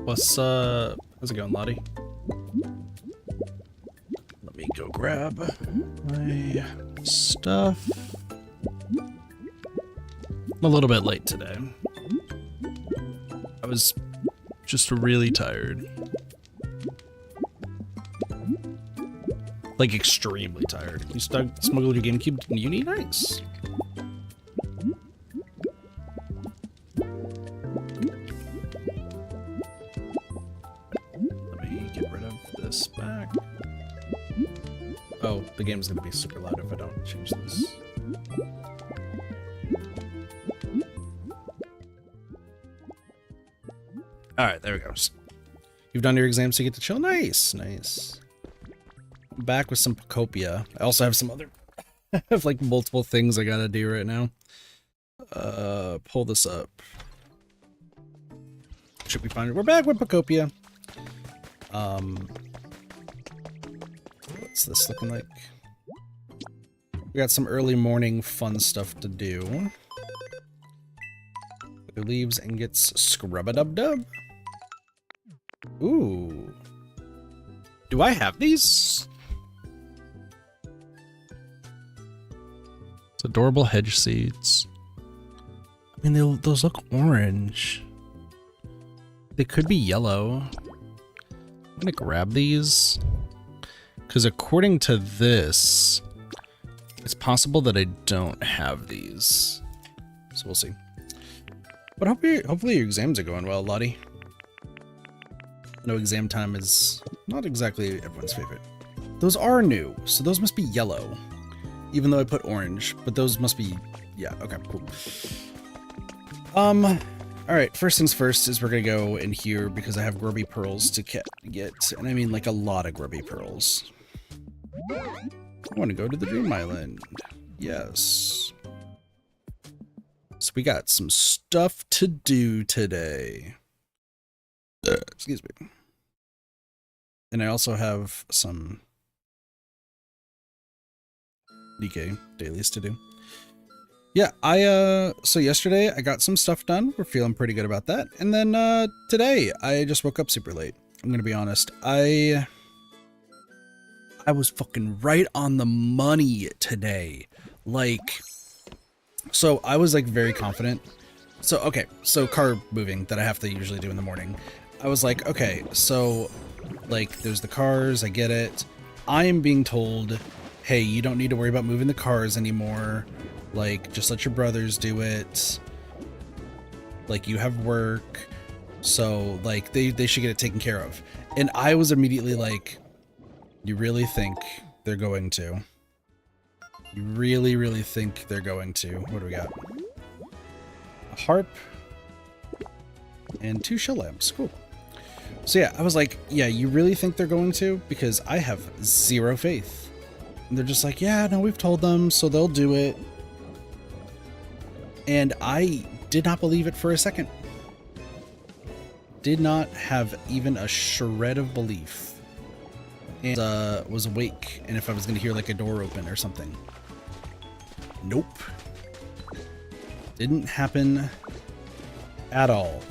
How's it going, Lottie? Let me go grab my stuff. I'm a little bit late today. I was just really tired. Like, extremely tired. You smuggled your GameCube to uni? Nice. Let me get rid of this back. Oh, the game's gonna be super loud if I don't change this. Alright, there we go. You've done your exam so you get to chill? Nice, nice. I'm back with some Pokopia. I also have some other... I have like multiple things I gotta do right now. Pull this up. Should be fine. We're back with Pokopia. What's this looking like? We got some early morning fun stuff to do. Who leaves and gets scrub-a-dub-dub? Ooh. Do I have these? It's adorable hedge seeds. I mean, those look orange. They could be yellow. I'm gonna grab these. Because according to this, it's possible that I don't have these. So we'll see. But hopefully your exams are going well, Lottie. I know exam time is not exactly everyone's favorite. Those are new, so those must be yellow. Even though I put orange, but those must be... Yeah, okay, cool. Alright, first things first is we're gonna go in here because I have grubby pearls to get. And I mean like a lot of grubby pearls. I want to go to the Dream Island. Yes. So we got some stuff to do today. Excuse me. And I also have some DK dailies to do. Yeah, so yesterday I got some stuff done. We're feeling pretty good about that. And then today I just woke up super late. I'm gonna be honest. I was fucking right on the money today. Like, so I was like very confident. So, okay, so car moving that I have to usually do in the morning. I was like, okay, so like there's the cars, I get it. I am being told, hey, you don't need to worry about moving the cars anymore. Like, just let your brothers do it. Like, you have work. So, like, they should get it taken care of. And I was immediately like, you really think they're going to? You really, really think they're going to? What do we got? A harp. And 2 shell lamps. Cool. So yeah, I was like, yeah, you really think they're going to? Because I have zero faith. And they're just like, yeah, no, we've told them, so they'll do it. And I did not believe it for a second. Did not have even a shred of belief. And was awake, and if I was going to hear like a door open or something. Nope. Didn't happen at all.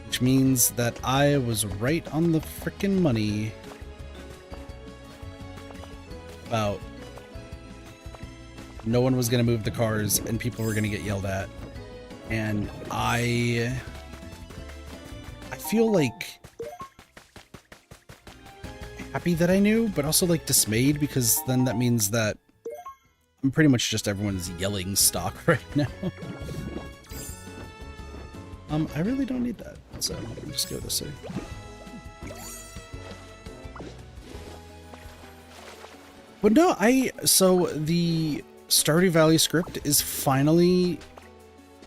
Which means that I was right on the frickin' money about no one was going to move the cars and people were going to get yelled at. And I feel like happy that I knew, but also like dismayed because then that means that I'm pretty much just everyone's yelling stock right now. I really don't need that, so I'll just go this way. But no, so the Stardew Valley script is finally,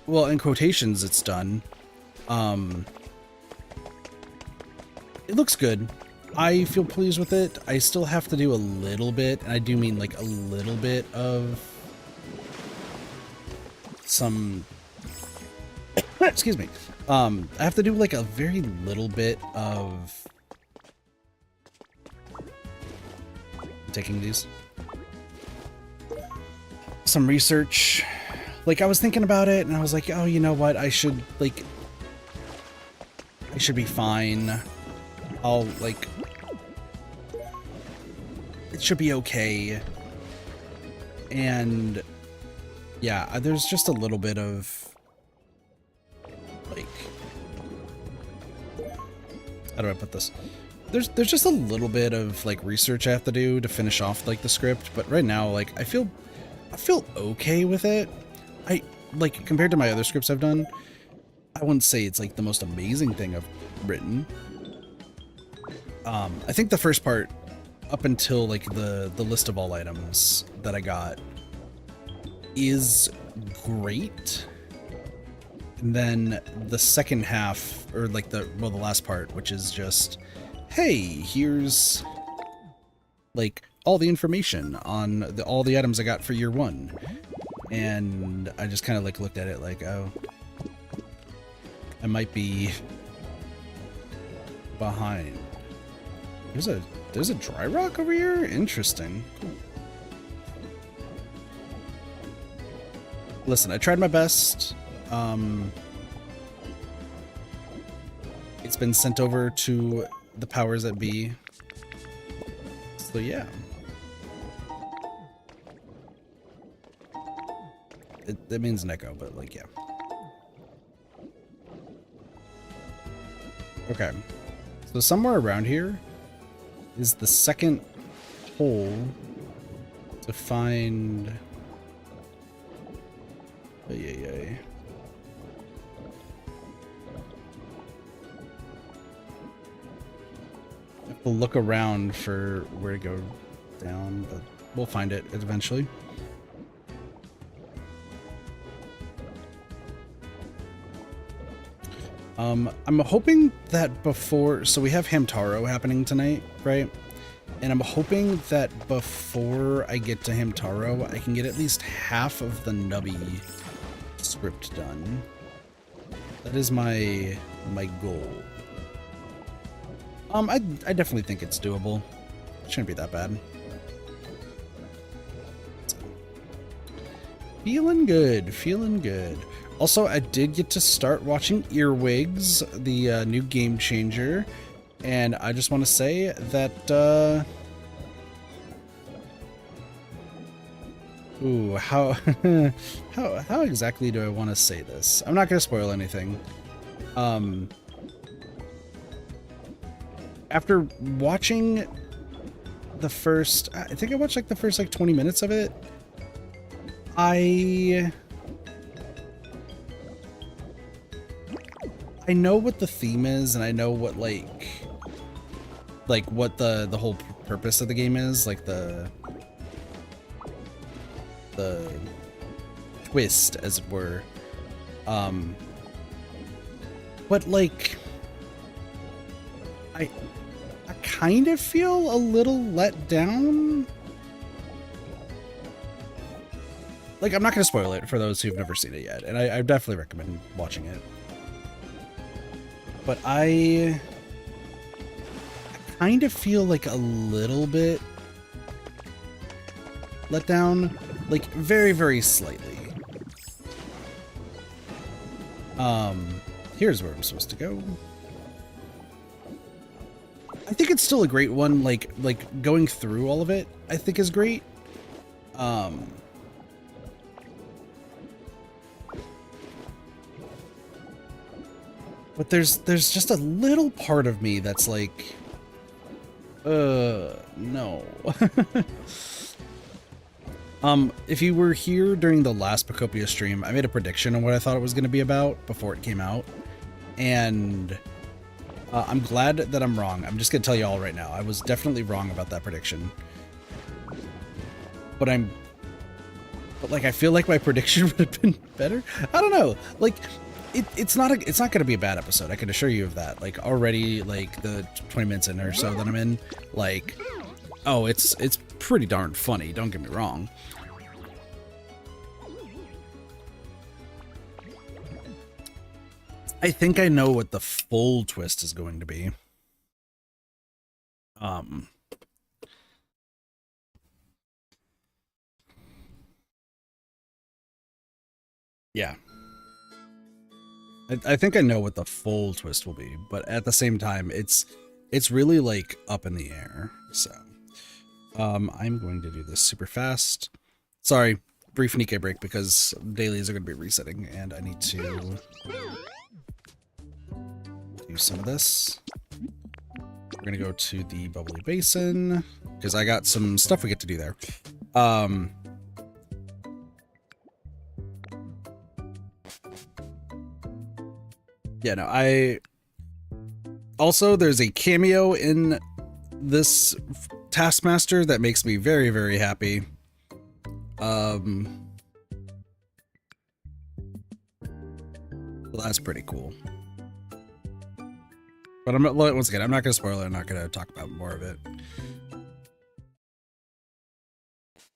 well, in quotations, it's done. It looks good. I feel pleased with it. I still have to do a little bit, and I do mean like a little bit of some, excuse me. I have to do like a very little bit of taking these. Some research. Like I was thinking about it and I was like, oh, you know what? I should like, I It should be fine. I'll, like... It should be okay. And... yeah, there's just a little bit of... like... how do I put this? There's just a little bit of, like, research I have to do to finish off, like, the script. But right now, like, I feel okay with it. Like, compared to my other scripts I've done, I wouldn't say it's, like, the most amazing thing I've written. I think the first part, up until, like, the list of all items that I got, is great. And then the second half, or, like, the last part, which is just, hey, here's, like, all the information on all the items I got for year 1. And I just kind of, like, looked at it like, oh, I might be behind. There's a dry rock over here? Interesting. Listen, I tried my best. It's been sent over to the powers that be. So yeah. It means Neko, but like, yeah. Okay. So somewhere around here is the second hole to find... Ay. I have to look around for where to go down, but we'll find it eventually. I'm hoping that before... so we have Hamtaro happening tonight, right? And I'm hoping that before I get to Hamtaro, I can get at least half of the Nubby script done. That is my goal. I definitely think it's doable. It shouldn't be that bad. Feeling good, feeling good. Also, I did get to start watching Earwigs, the new game changer, and I just want to say that, ooh, how exactly do I want to say this? I'm not going to spoil anything. After watching the first, I think I watched like the first like 20 minutes of it, I know what the theme is, and I know what like what the whole purpose of the game is, like the twist, as it were. But like I kind of feel a little let down. Like, I'm not going to spoil it for those who've never seen it yet, and I definitely recommend watching it. But I kind of feel like a little bit let down, like very, very slightly. Here's where I'm supposed to go. I think it's still a great one. Like going through all of it, I think is great. But there's just a little part of me that's like, no. If you were here during the last Pokopia stream, I made a prediction on what I thought it was going to be about before it came out. And I'm glad that I'm wrong. I'm just going to tell you all right now. I was definitely wrong about that prediction. But like, I feel like my prediction would have been better. I don't know. Like, it's not going to be a bad episode. I can assure you of that. Like, already, like, the 20 minutes in or so that I'm in, like, oh, it's pretty darn funny. Don't get me wrong. I think I know what the full twist is going to be. Yeah. I think I know what the full twist will be, but at the same time, it's really like up in the air. So, I'm going to do this super fast. Sorry, brief Nikkei break because dailies are going to be resetting, and I need to do some of this. We're going to go to the bubbly basin because I got some stuff we get to do there. Yeah, no, also, there's a cameo in this Taskmaster that makes me very, very happy. Well, that's pretty cool. But I'm not, once again, I'm not going to spoil it. I'm not going to talk about more of it.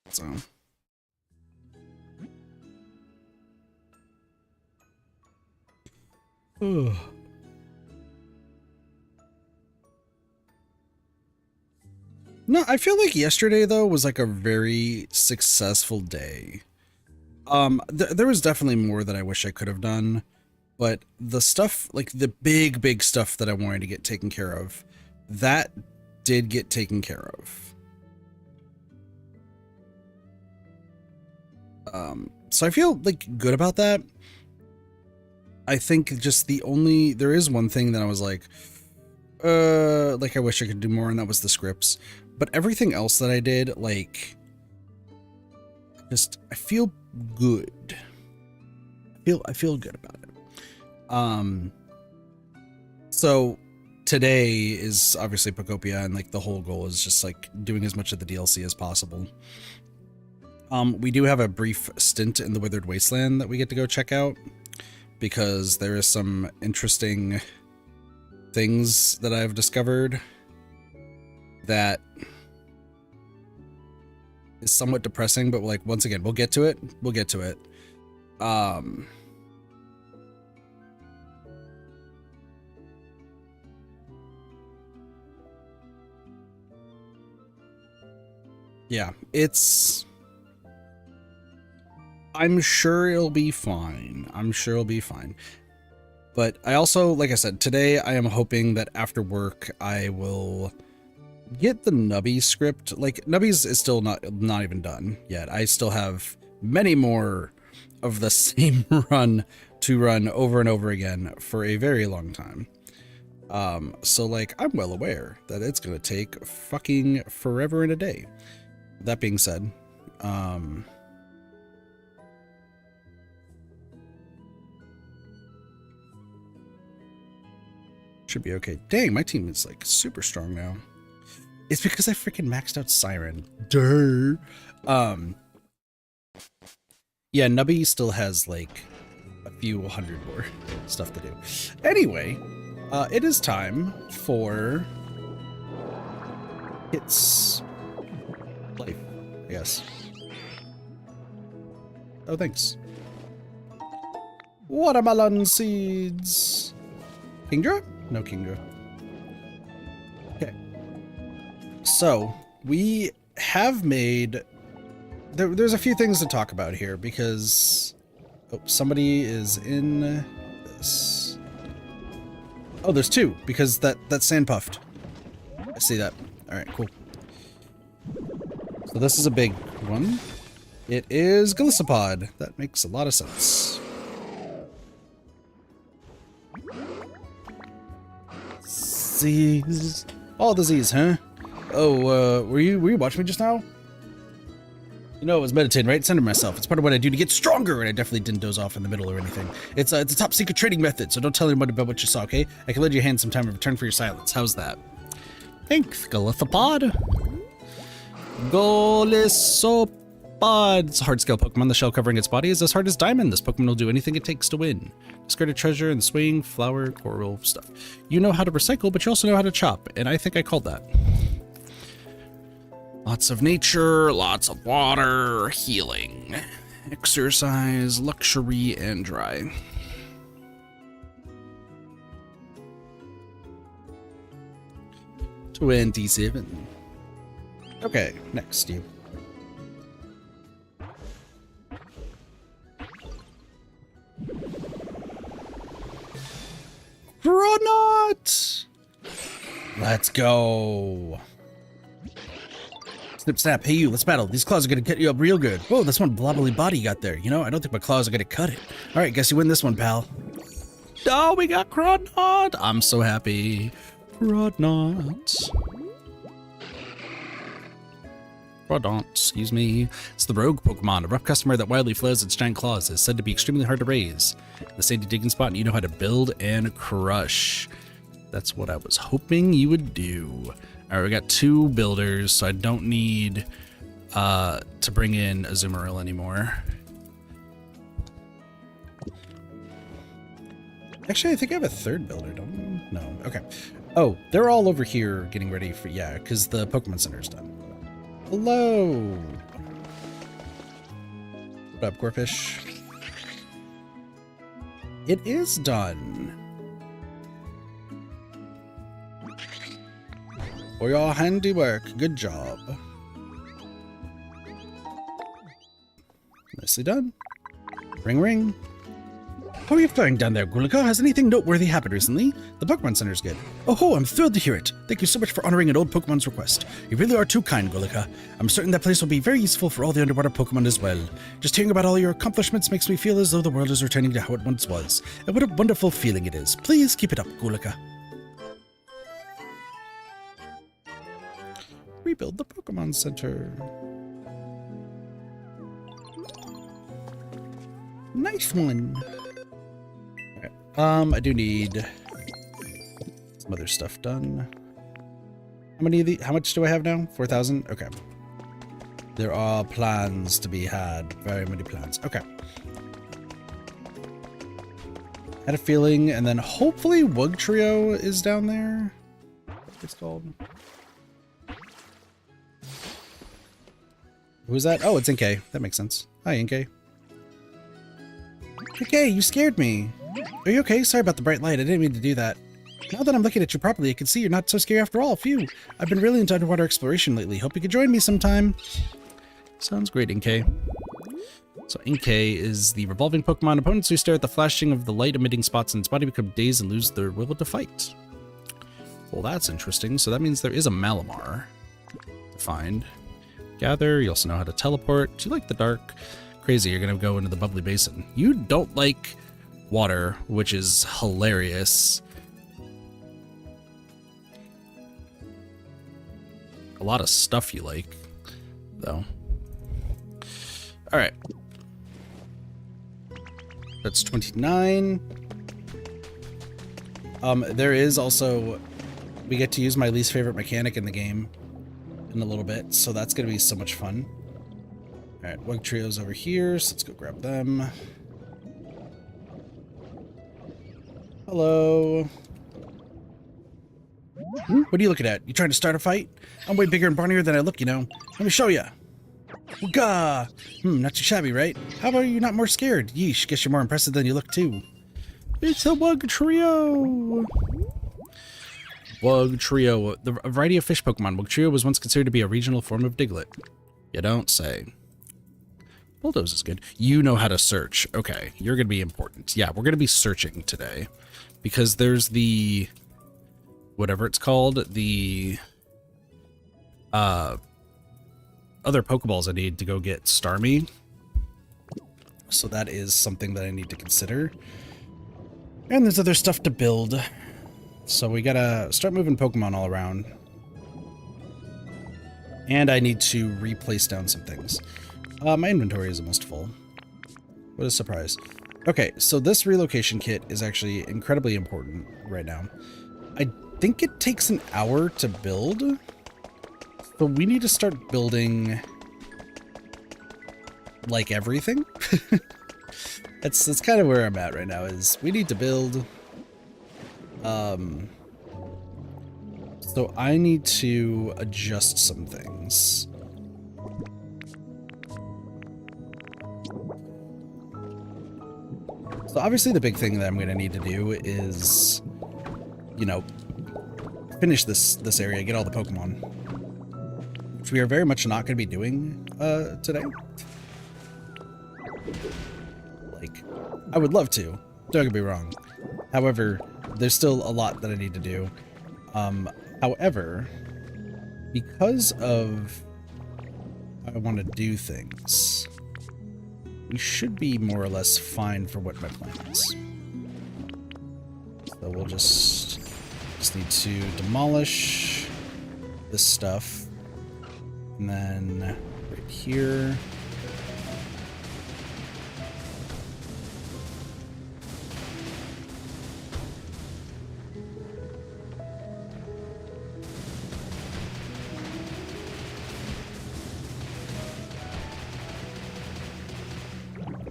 So. No, I feel like yesterday though was like a very successful day. There was definitely more that I wish I could have done, but the stuff, like the big stuff that I wanted to get taken care of, that did get taken care of. So I feel like good about that. I think just there is one thing that I was like I wish I could do more, and that was the scripts. But everything else that I did, like, I feel good. I feel good about it. So today is obviously Pokopia, and like the whole goal is just like doing as much of the DLC as possible. We do have a brief stint in the Withered Wasteland that we get to go check out, because there is some interesting things that I've discovered that is somewhat depressing, but like, once again, we'll get to it. Yeah, I'm sure it'll be fine. But I also, like I said, today I am hoping that after work I will get the Nubby script. Like, Nubby's is still not even done yet. I still have many more of the same run to run over and over again for a very long time. So like, I'm well aware that it's gonna take fucking forever and a day. That being said, should be okay. Dang, my team is like super strong now. It's because I freaking maxed out Siren. Durr. Yeah, Nubby still has like a few hundred more stuff to do. Anyway, it is time for It's Life, I guess. Oh, thanks. Watermelon seeds. Kingdra? No Kingdra. Okay. So, we have made... There's a few things to talk about here, because... Oh, somebody is in this. Oh, there's two, because that sand puffed. I see that. Alright, cool. So this is a big one. It is Gallisopod. That makes a lot of sense. Z's. All the Z's, huh? Oh, were you watching me just now? You know, I was meditating, right? Centering myself. It's part of what I do to get stronger, and I definitely didn't doze off in the middle or anything. It's a top secret trading method, so don't tell anyone about what you saw, okay? I can lend you a hand sometime in return for your silence. How's that? Thanks, Gallisopod. Gallisopod. It's a hard-scale Pokemon. The shell covering its body is as hard as diamond. This Pokemon will do anything it takes to win. Discard a treasure and swing, flower, coral stuff. You know how to recycle, but you also know how to chop, and I think I called that. Lots of nature, lots of water, healing, exercise, luxury, and dry. 27. Okay, next you. Granite! Let's go. Snip, snap. Hey, you, let's battle. These claws are gonna cut you up real good. Whoa, that's one blobbly body you got there. You know, I don't think my claws are gonna cut it. All right, guess you win this one, pal. Oh, we got Granite. I'm so happy. Granite. Granite, excuse me. It's the rogue Pokemon, a rough customer that wildly flails its giant claws. Is said to be extremely hard to raise. The sandy digging spot, and you know how to build and crush. That's what I was hoping you would do. All right, we got 2 builders, so I don't need to bring in Azumarill anymore. Actually, I think I have a 3rd builder, don't I? No, okay. Oh, they're all over here getting ready for, yeah, because the Pokemon Center's done. Hello. What up, Gorfish? It is done. For your handiwork, good job. Nicely done. Ring, ring. How are you faring down there, Gulika? Has anything noteworthy happened recently? The Pokemon Center's good. Oh, I'm thrilled to hear it. Thank you so much for honoring an old Pokemon's request. You really are too kind, Gulika. I'm certain that place will be very useful for all the underwater Pokemon as well. Just hearing about all your accomplishments makes me feel as though the world is returning to how it once was. And what a wonderful feeling it is. Please keep it up, Gulika. Rebuild the Pokemon Center. Nice one. Okay. I do need some other stuff done. How much do I have now? 4,000? Okay. There are plans to be had. Very many plans. Okay. Had a feeling, and then hopefully Wugtrio is down there. What's it's called? Who's that? Oh, it's Inkay. That makes sense. Hi, Inkay. Okay, you scared me. Are you okay? Sorry about the bright light. I didn't mean to do that. Now that I'm looking at you properly, I can see you're not so scary after all. Phew. I've been really into underwater exploration lately. Hope you could join me sometime. Sounds great, Inkay. So Inkay is the revolving Pokemon. Opponents who stare at the flashing of the light-emitting spots in its body become dazed and lose their will to fight. Well, that's interesting. So that means there is a Malamar to find. Gather. You also know how to teleport. Do you like the dark? Crazy, you're gonna go into the bubbly basin. You don't like water, which is hilarious. A lot of stuff you like, though. All right. That's 29. There is also, we get to use my least favorite mechanic in the game in a little bit, so that's gonna be so much fun. All right, Wugtrio's over here, so let's go grab them. Hello. What are you looking at? You trying to start a fight? I'm way bigger and brawnier than I look, you know. Let me show ya. Wooga! Not too shabby, right? How about you not more scared? Yeesh, guess you're more impressive than you look, too. It's a Wugtrio! Wugtrio. A variety of fish Pokemon. Wugtrio was once considered to be a regional form of Diglett. You don't say. Bulldoze is good. You know how to search. Okay, you're going to be important. Yeah, we're going to be searching today. Because there's the... whatever it's called. The... other Pokeballs I need to go get Starmie. So that is something that I need to consider. And there's other stuff to build. So we gotta start moving Pokemon all around. And I need to replace down some things. My inventory is almost full. What a surprise. Okay, so this relocation kit is actually incredibly important right now. I think it takes an hour to build. But we need to start building like everything. That's kind of where I'm at right now, is we need to build. So I need to adjust some things. So obviously the big thing that I'm going to need to do is, you know, finish this area, get all the Pokemon. Which we are very much not going to be doing today. Like, I would love to, don't get me wrong. However, there's still a lot that I need to do. However, because of how I want to do things, we should be more or less fine for what my plan is. So we'll just need to demolish this stuff, and then right here.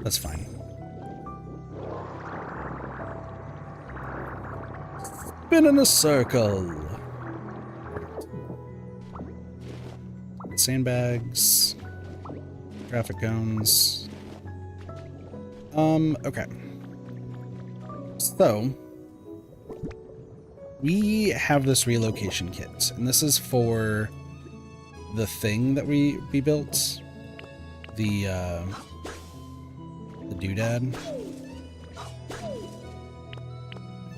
That's fine. Spin in a circle. Sandbags. Traffic cones. Okay. So, we have this relocation kit, and this is for the thing that we built. The doodad.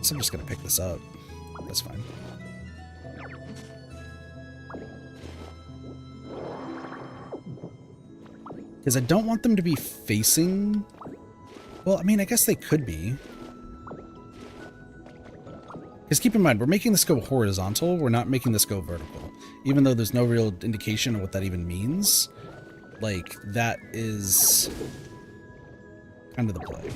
So I'm just gonna pick this up. That's fine. Because I don't want them to be facing... Well, I mean, I guess they could be. Because keep in mind, we're making this go horizontal, we're not making this go vertical. Even though there's no real indication of what that even means. Like, that is kind of the play.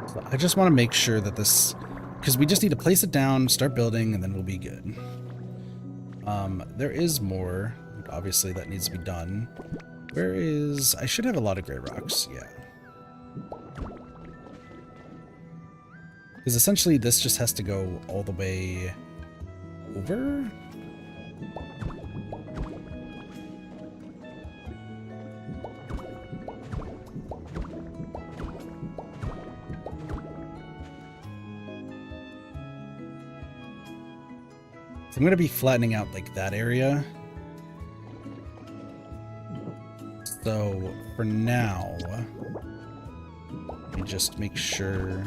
So I just want to make sure that this, because we just need to place it down, start building, and then we'll be good. There is more, obviously, that needs to be done. Where is... I should have a lot of gray rocks, yeah. Because essentially this just has to go all the way over? So I'm going to be flattening out like that area. So for now, let me just make sure.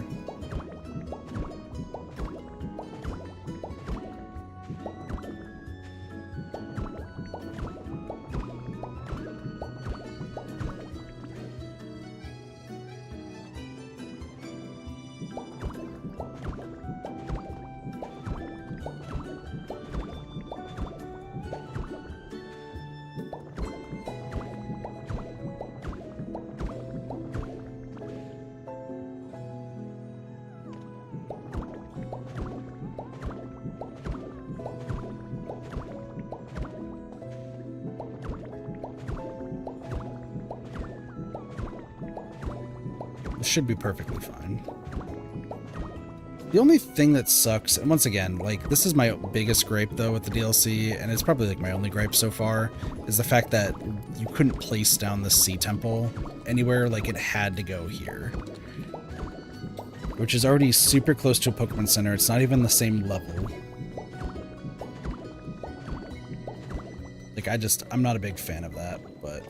Should be perfectly fine. The only thing that sucks, and once again, like, this is my biggest gripe though with the DLC, and it's probably like my only gripe so far, is the fact that you couldn't place down the sea temple anywhere. Like, it had to go here, which is already super close to a Pokemon Center. It's not even the same level. Like, I'm not a big fan of that, but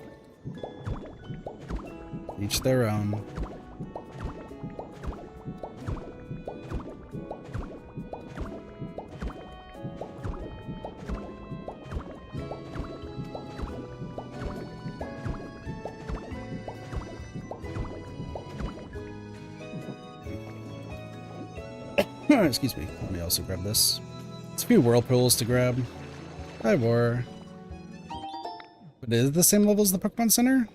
each their own. Excuse me. Let me also grab this. It's a few whirlpools to grab. Hi, War. But is it the same level as the Pokemon Center?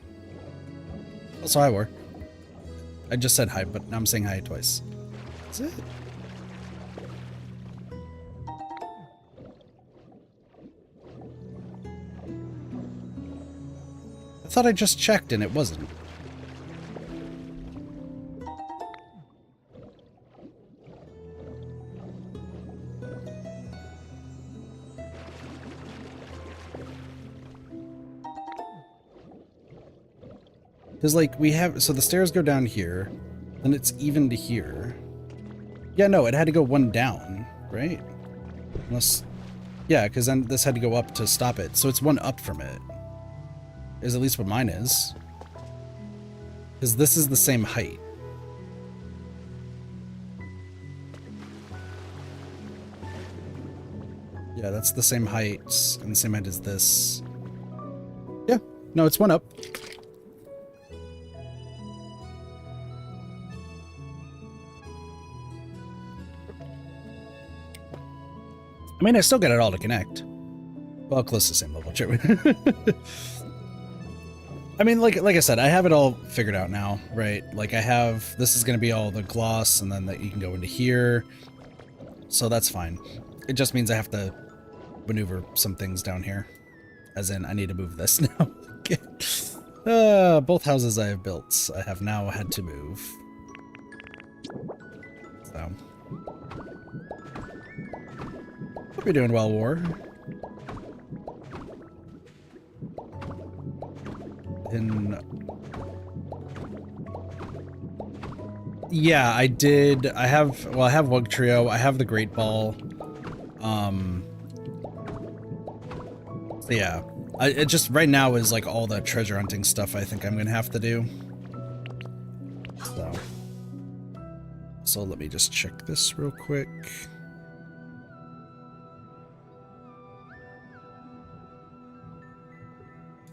Also, hi, War. I just said hi, but now I'm saying hi twice. Is it? I thought I just checked and it wasn't. Because, like, we have... So the stairs go down here, then it's even to here. Yeah, no, it had to go one down, right? Unless, yeah, because then this had to go up to stop it. So it's one up from it. Is at least what mine is. Because this is the same height. Yeah, that's the same height, and the same height as this. Yeah, no, it's one up. I mean, I still get it all to connect. Well, close to the same level, true. I mean, like I said, I have it all figured out now, right? Like I have, this is going to be all the gloss, and then that you can go into here. So that's fine. It just means I have to maneuver some things down here. As in, I need to move this now. Okay. Both houses I have built, I have now had to move. So. Hope you're doing well, War. Yeah, I did. I have Wug Trio. I have the Great Ball. So yeah, it just right now is like all the treasure hunting stuff I think I'm gonna have to do. So let me just check this real quick.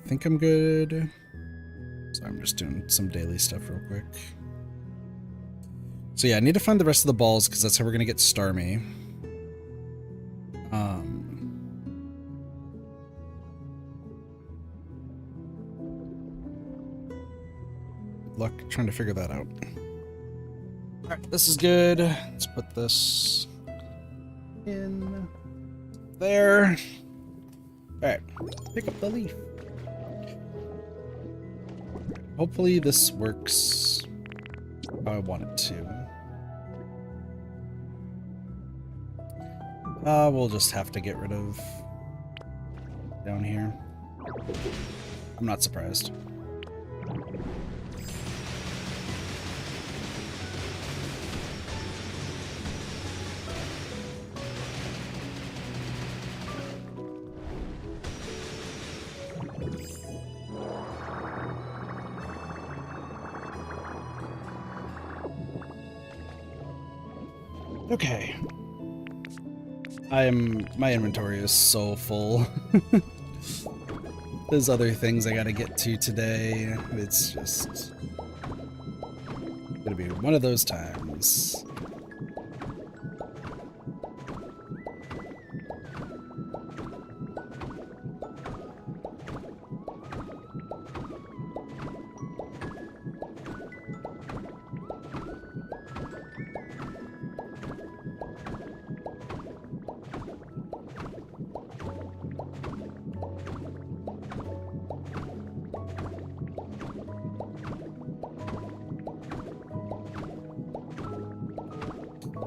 I think I'm good. So I'm just doing some daily stuff real quick. So yeah, I need to find the rest of the balls because that's how we're gonna get Starmie. Good luck trying to figure that out. Alright, this is good. Let's put this in there. Alright, pick up the leaf. Hopefully this works how I want it to. We'll just have to get rid of down here. I'm not surprised. Okay. My inventory is so full. There's other things I gotta get to today. It's just gonna be one of those times.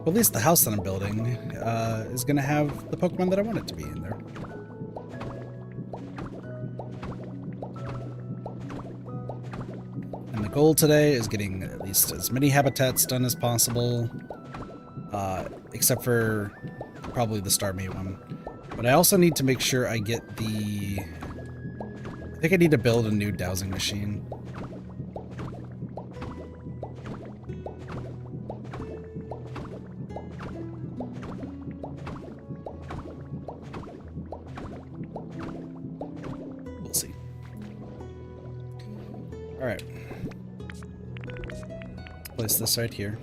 At least the house that I'm building is going to have the Pokemon that I want it to be in there. And the goal today is getting at least as many habitats done as possible, except for probably the Starmie one. But I also need to make sure I get the... I think I need to build a new dowsing machine. Alright. Place this right here.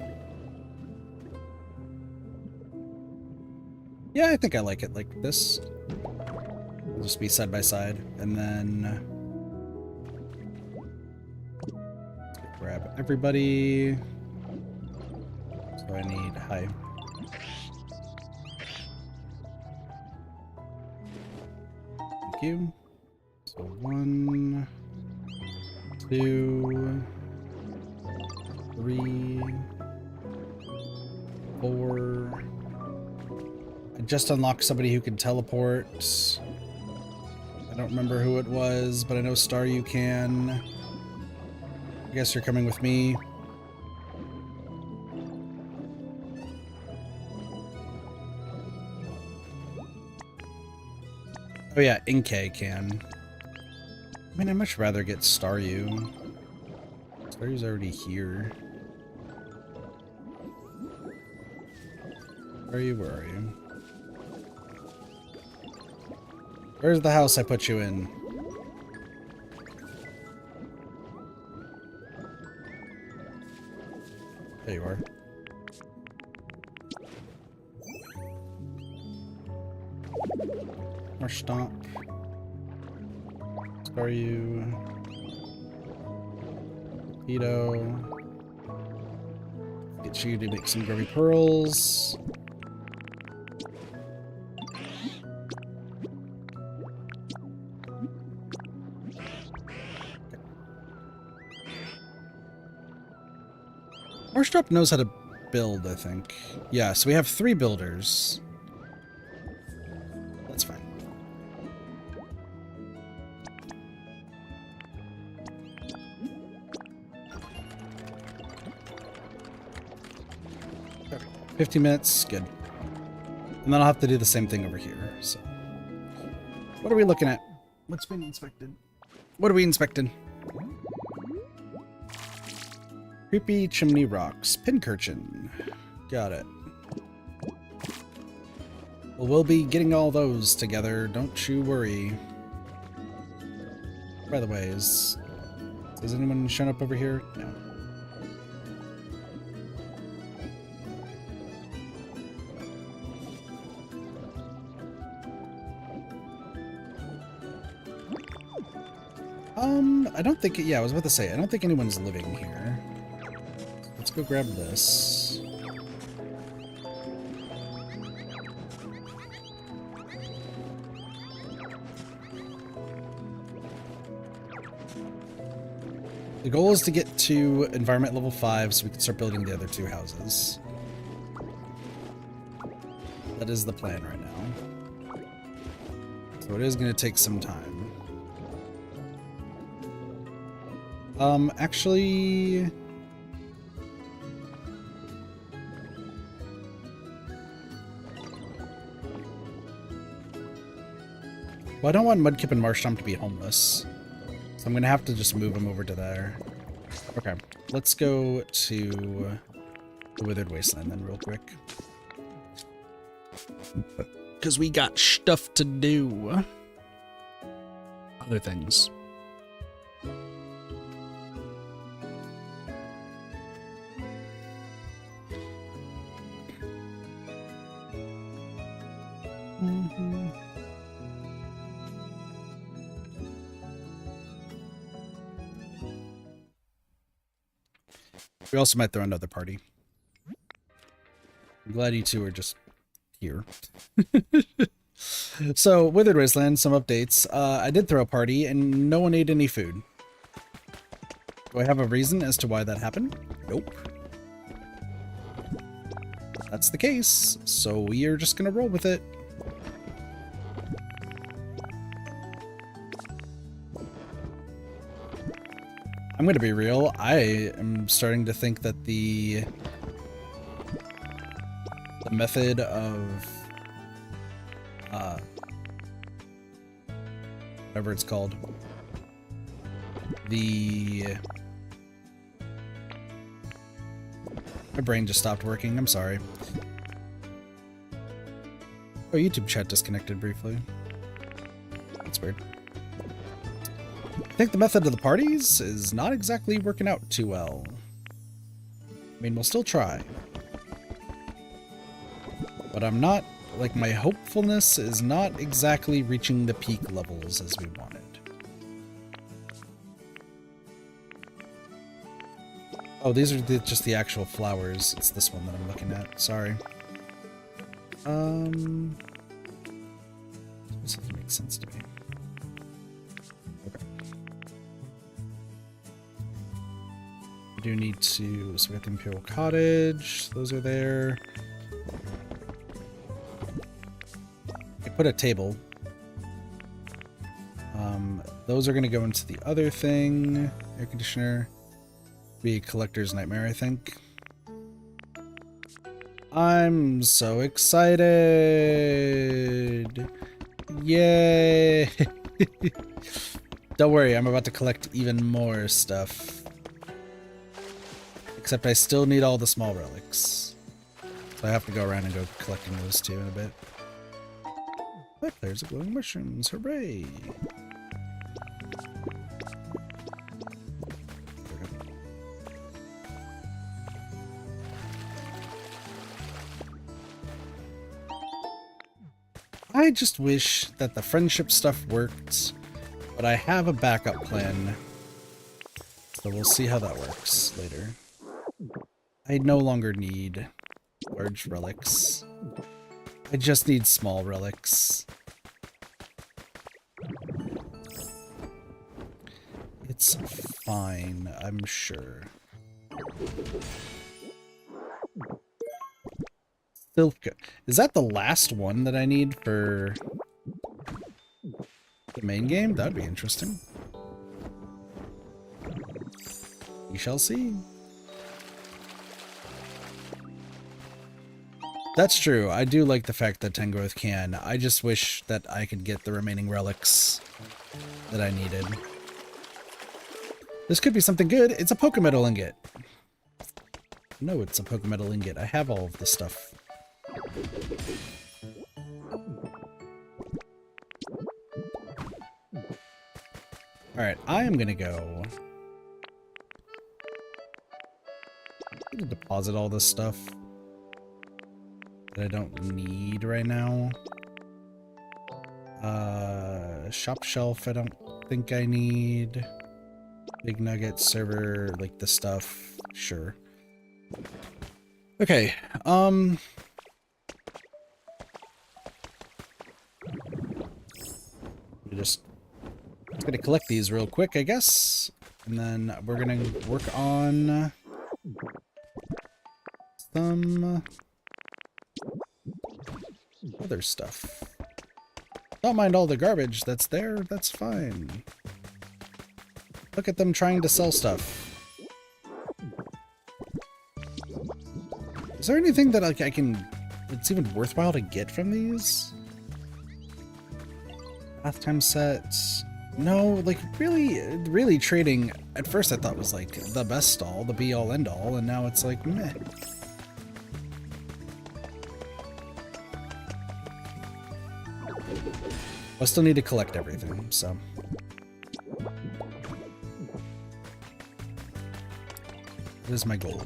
Yeah, I think I like it like this. It'll just be side by side. And then... grab everybody. So I need... Hi. Thank you. So 1... 2, 3, 4. I just unlocked somebody who can teleport. I don't remember who it was, but I know Star you can. I guess you're coming with me. Oh yeah, Inkay can. I mean, I'd much rather get Staryu. Staryu's already here. Staryu, where are you? Where's the house I put you in? There you are. More stomp. Staryu. Keto. Get you to make some grubby pearls. Marshtrop knows how to build, I think. Yeah, so we have 3 builders. That's fine. Okay. 15 minutes, good. And then I'll have to do the same thing over here, so. What are we looking at? What's been inspected? What are we inspecting? Creepy chimney rocks. Pincurchin. Got it. Well, we'll be getting all those together. Don't you worry. By the way, has anyone shown up over here? No. I don't think... Yeah, I was about to say, I don't think anyone's living here. Let's go grab this. The goal is to get to environment level 5 so we can start building the other 2 houses. That is the plan right now. So it is going to take some time. Actually... Well, I don't want Mudkip and Marshtomp to be homeless. So I'm going to have to just move them over to there. Okay, let's go to the Withered Wasteland then real quick. Because we got stuff to do. Other things. We also might throw another party. I'm glad you two are just here. So, Withered Wasteland, some updates. I did throw a party and no one ate any food. Do I have a reason as to why that happened? Nope. That's the case, so we are just gonna roll with it. I'm gonna be real, I am starting to think that the method of whatever it's called, my brain just stopped working, I'm sorry. Oh, YouTube chat disconnected briefly. That's weird. I think the method of the parties is not exactly working out too well. I mean, we'll still try. But I'm not, like, my hopefulness is not exactly reaching the peak levels as we wanted. Oh, these are just the actual flowers. It's this one that I'm looking at. Sorry. This doesn't make sense to me. Okay. We do need to... So we got the Imperial Cottage. Those are there. I put a table. Those are going to go into the other thing. Air conditioner. Be a collector's nightmare, I think. I'm so excited. Yay! Don't worry, I'm about to collect even more stuff. Except I still need all the small relics. So I have to go around and go collecting those too in a bit. Look, there's a glowing mushrooms. Hooray! I just wish that the friendship stuff worked, but I have a backup plan. So we'll see how that works later. I no longer need large relics. I just need small relics. It's fine, I'm sure. Silk. Is that the last one that I need for the main game? That'd be interesting. We shall see. That's true. I do like the fact that Tengrowth can. I just wish that I could get the remaining relics that I needed. This could be something good. It's a Pokemetal ingot. No, it's a Pokemetal ingot. I have all of the stuff. Alright, I am gonna go deposit all this stuff that I don't need right now. Shop shelf I don't think I need. Big nugget server, like the stuff, sure. Okay, just gonna collect these real quick, I guess, and then we're gonna work on some other stuff. Don't mind all the garbage that's there, that's fine. Look at them trying to sell stuff. Is there anything that like I can, it's even worthwhile to get from these? Bath time sets. No, like really trading at first I thought was like the best stall, the be all end all, and now it's like meh. I still need to collect everything, so. What is my goal?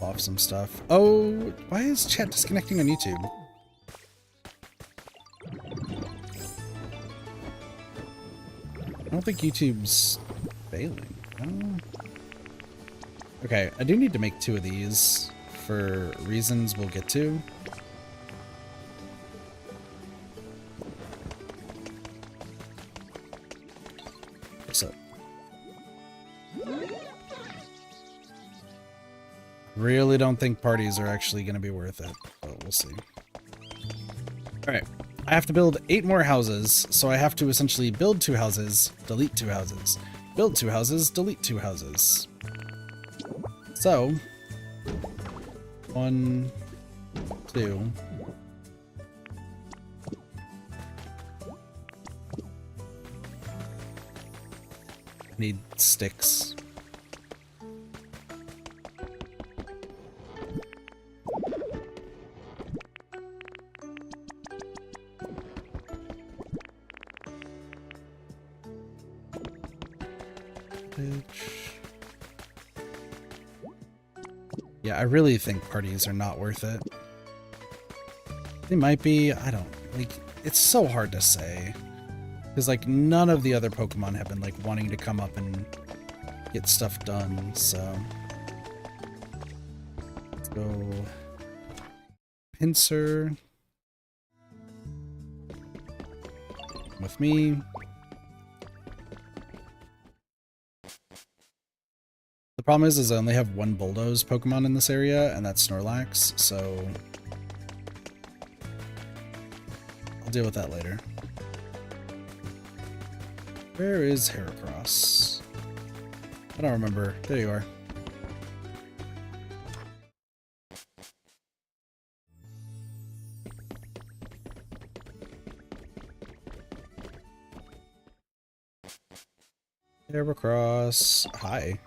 Off some stuff. Oh, why is chat disconnecting on YouTube? I don't think YouTube's failing. Oh. Okay, I do need to make 2 of these for reasons we'll get to. What's up? Really don't think parties are actually going to be worth it, but we'll see. Alright, I have to build 8 more houses, so I have to essentially build 2 houses, delete 2 houses, build 2 houses, delete 2 houses. So, 1, 2. I need sticks. Yeah, I really think parties are not worth it. They might be, I don't, like, it's so hard to say. Because, like, none of the other Pokemon have been, like, wanting to come up and get stuff done, so. Let's go. Pinsir. With me. The problem is I only have 1 Bulldoze Pokemon in this area, and that's Snorlax, so I'll deal with that later. Where is Heracross? I don't remember. There you are. Aircross. Hi.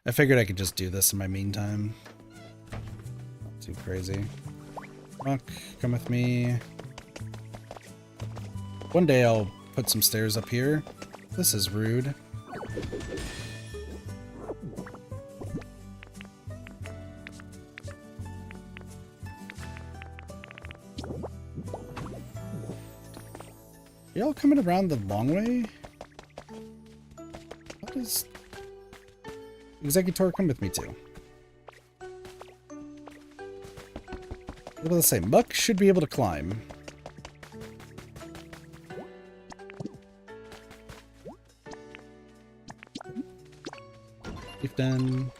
I figured I could just do this in my meantime. Not too crazy. Monk, come with me. One day I'll put some stairs up here. This is rude. Y'all coming around the long way? What is Executor come with me to? What do I say? Muck should be able to climb. Chieftain.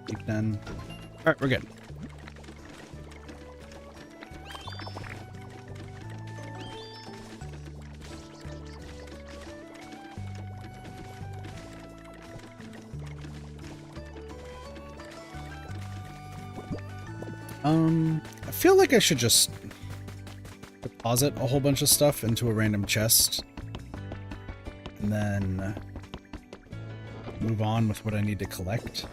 Chieftain. Alright, we're good. I feel like I should just deposit a whole bunch of stuff into a random chest and then move on with what I need to collect.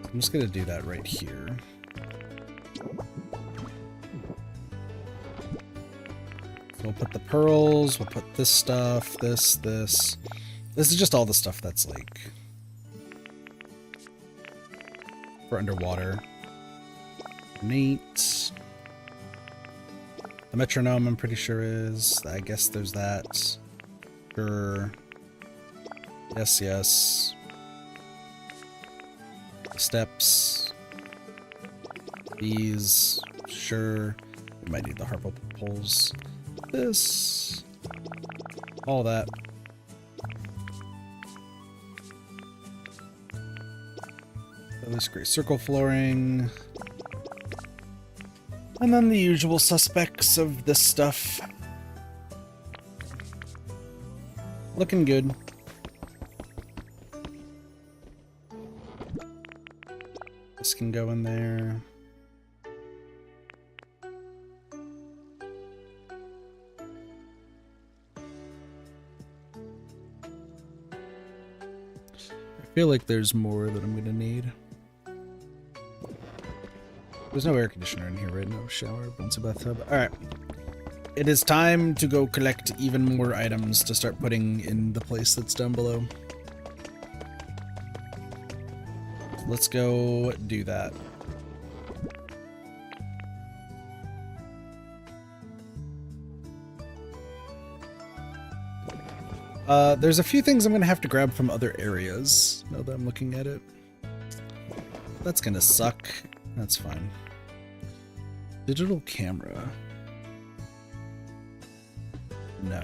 I'm just gonna do that right here. So we'll put the pearls, we'll put this stuff, this. This is just all the stuff that's like for underwater. Neat. The metronome, I'm pretty sure is. I guess there's that. Sure. Yes, yes. Steps. These. Sure. We might need the harpo poles. This. All that. At least great circle flooring. And then the usual suspects of this stuff. Looking good. This can go in there. I feel like there's more that I'm gonna need. There's no air conditioner in here, right? No shower, once a bathtub. Alright. It is time to go collect even more items to start putting in the place that's down below. Let's go do that. There's a few things I'm gonna have to grab from other areas, now that I'm looking at it. That's gonna suck. That's fine. Digital camera. No.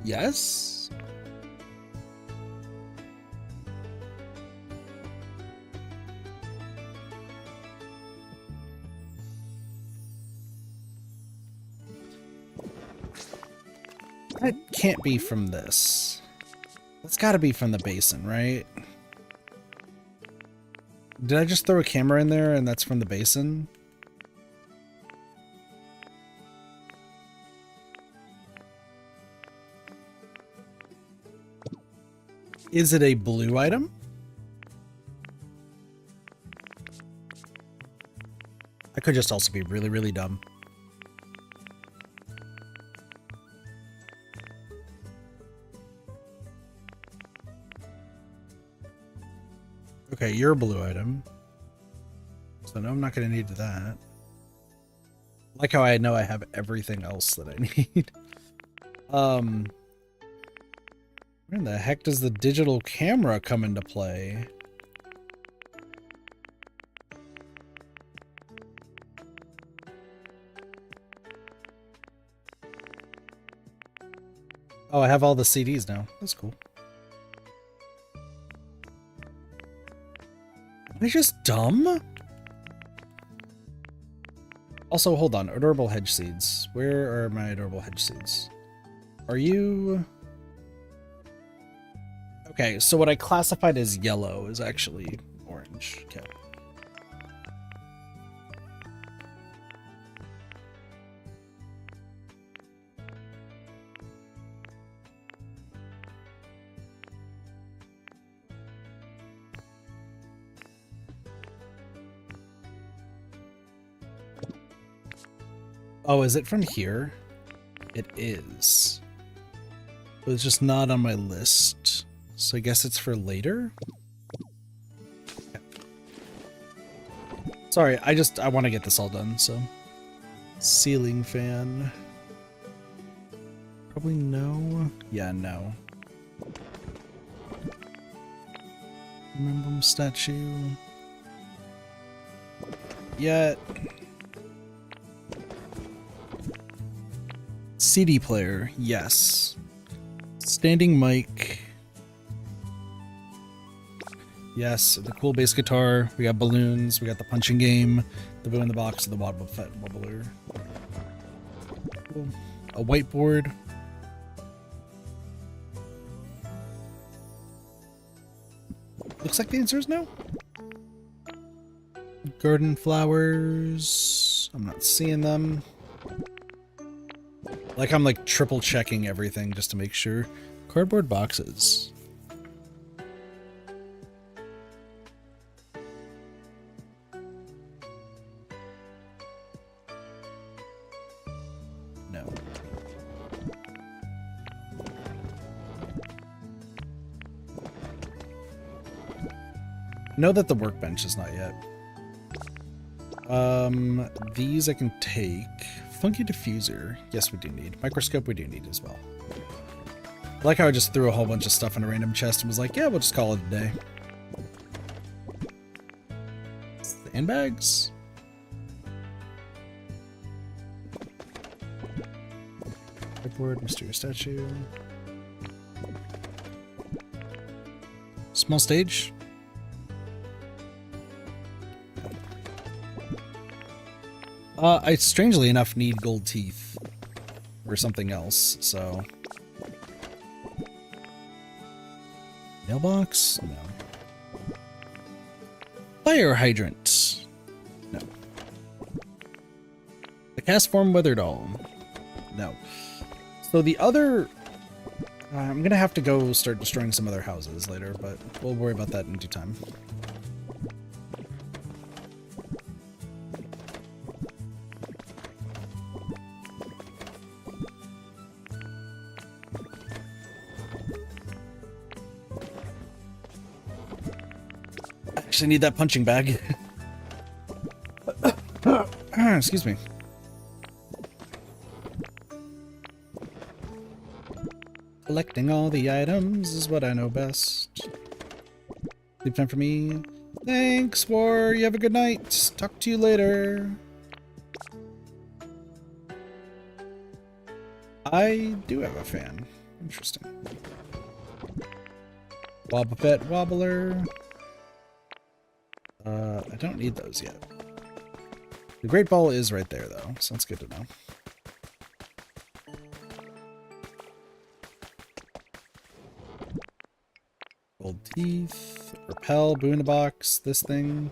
Yes? That can't be from this. That's gotta be from the basin, right? Did I just throw a camera in there and that's from the basin? Is it a blue item? I could just also be really, really dumb. Okay, you're a blue item. So no, I'm not going to need that. Like how I know I have everything else that I need. Where in the heck does the digital camera come into play? Oh, I have all the CDs now. That's cool. Am I just dumb? Also, hold on. Adorable hedge seeds. Where are my adorable hedge seeds? Are you... Okay, so what I classified as yellow is actually orange. Okay. Oh, is it from here? It is. It was just not on my list. So I guess it's for later? Okay. Sorry, I want to get this all done, so. Ceiling fan. Probably no. Yeah, no. Remember statue. Yet. CD player, yes. Standing mic. Yes, the cool bass guitar. We got balloons. We got the punching game. The boo in the box. The wobbler. Cool. A whiteboard. Looks like the answer is no. Garden flowers. I'm not seeing them. Like I'm like triple checking everything just to make sure. Cardboard boxes. No. Know that the workbench is not yet. These I can take. Funky diffuser. Yes, we do need. Microscope we do need as well. I like how I just threw a whole bunch of stuff in a random chest and was like, yeah, we'll just call it a day. Sandbags? Whiteboard, mysterious statue. Small stage? I strangely enough need gold teeth or something else, so. Mailbox? No. Fire hydrant? No. The cast form weather doll? No. So the other. I'm gonna have to go start destroying some other houses later, but we'll worry about that in due time. Actually need that punching bag. Excuse me. Collecting all the items is what I know best. Sleep time for me. Thanks, War. You have a good night. Talk to you later. I do have a fan. Interesting. Wobbuffet wobbler. I don't need those yet. The Great Ball is right there, though, so that's good to know. Gold teeth, repel, boo in the box, this thing.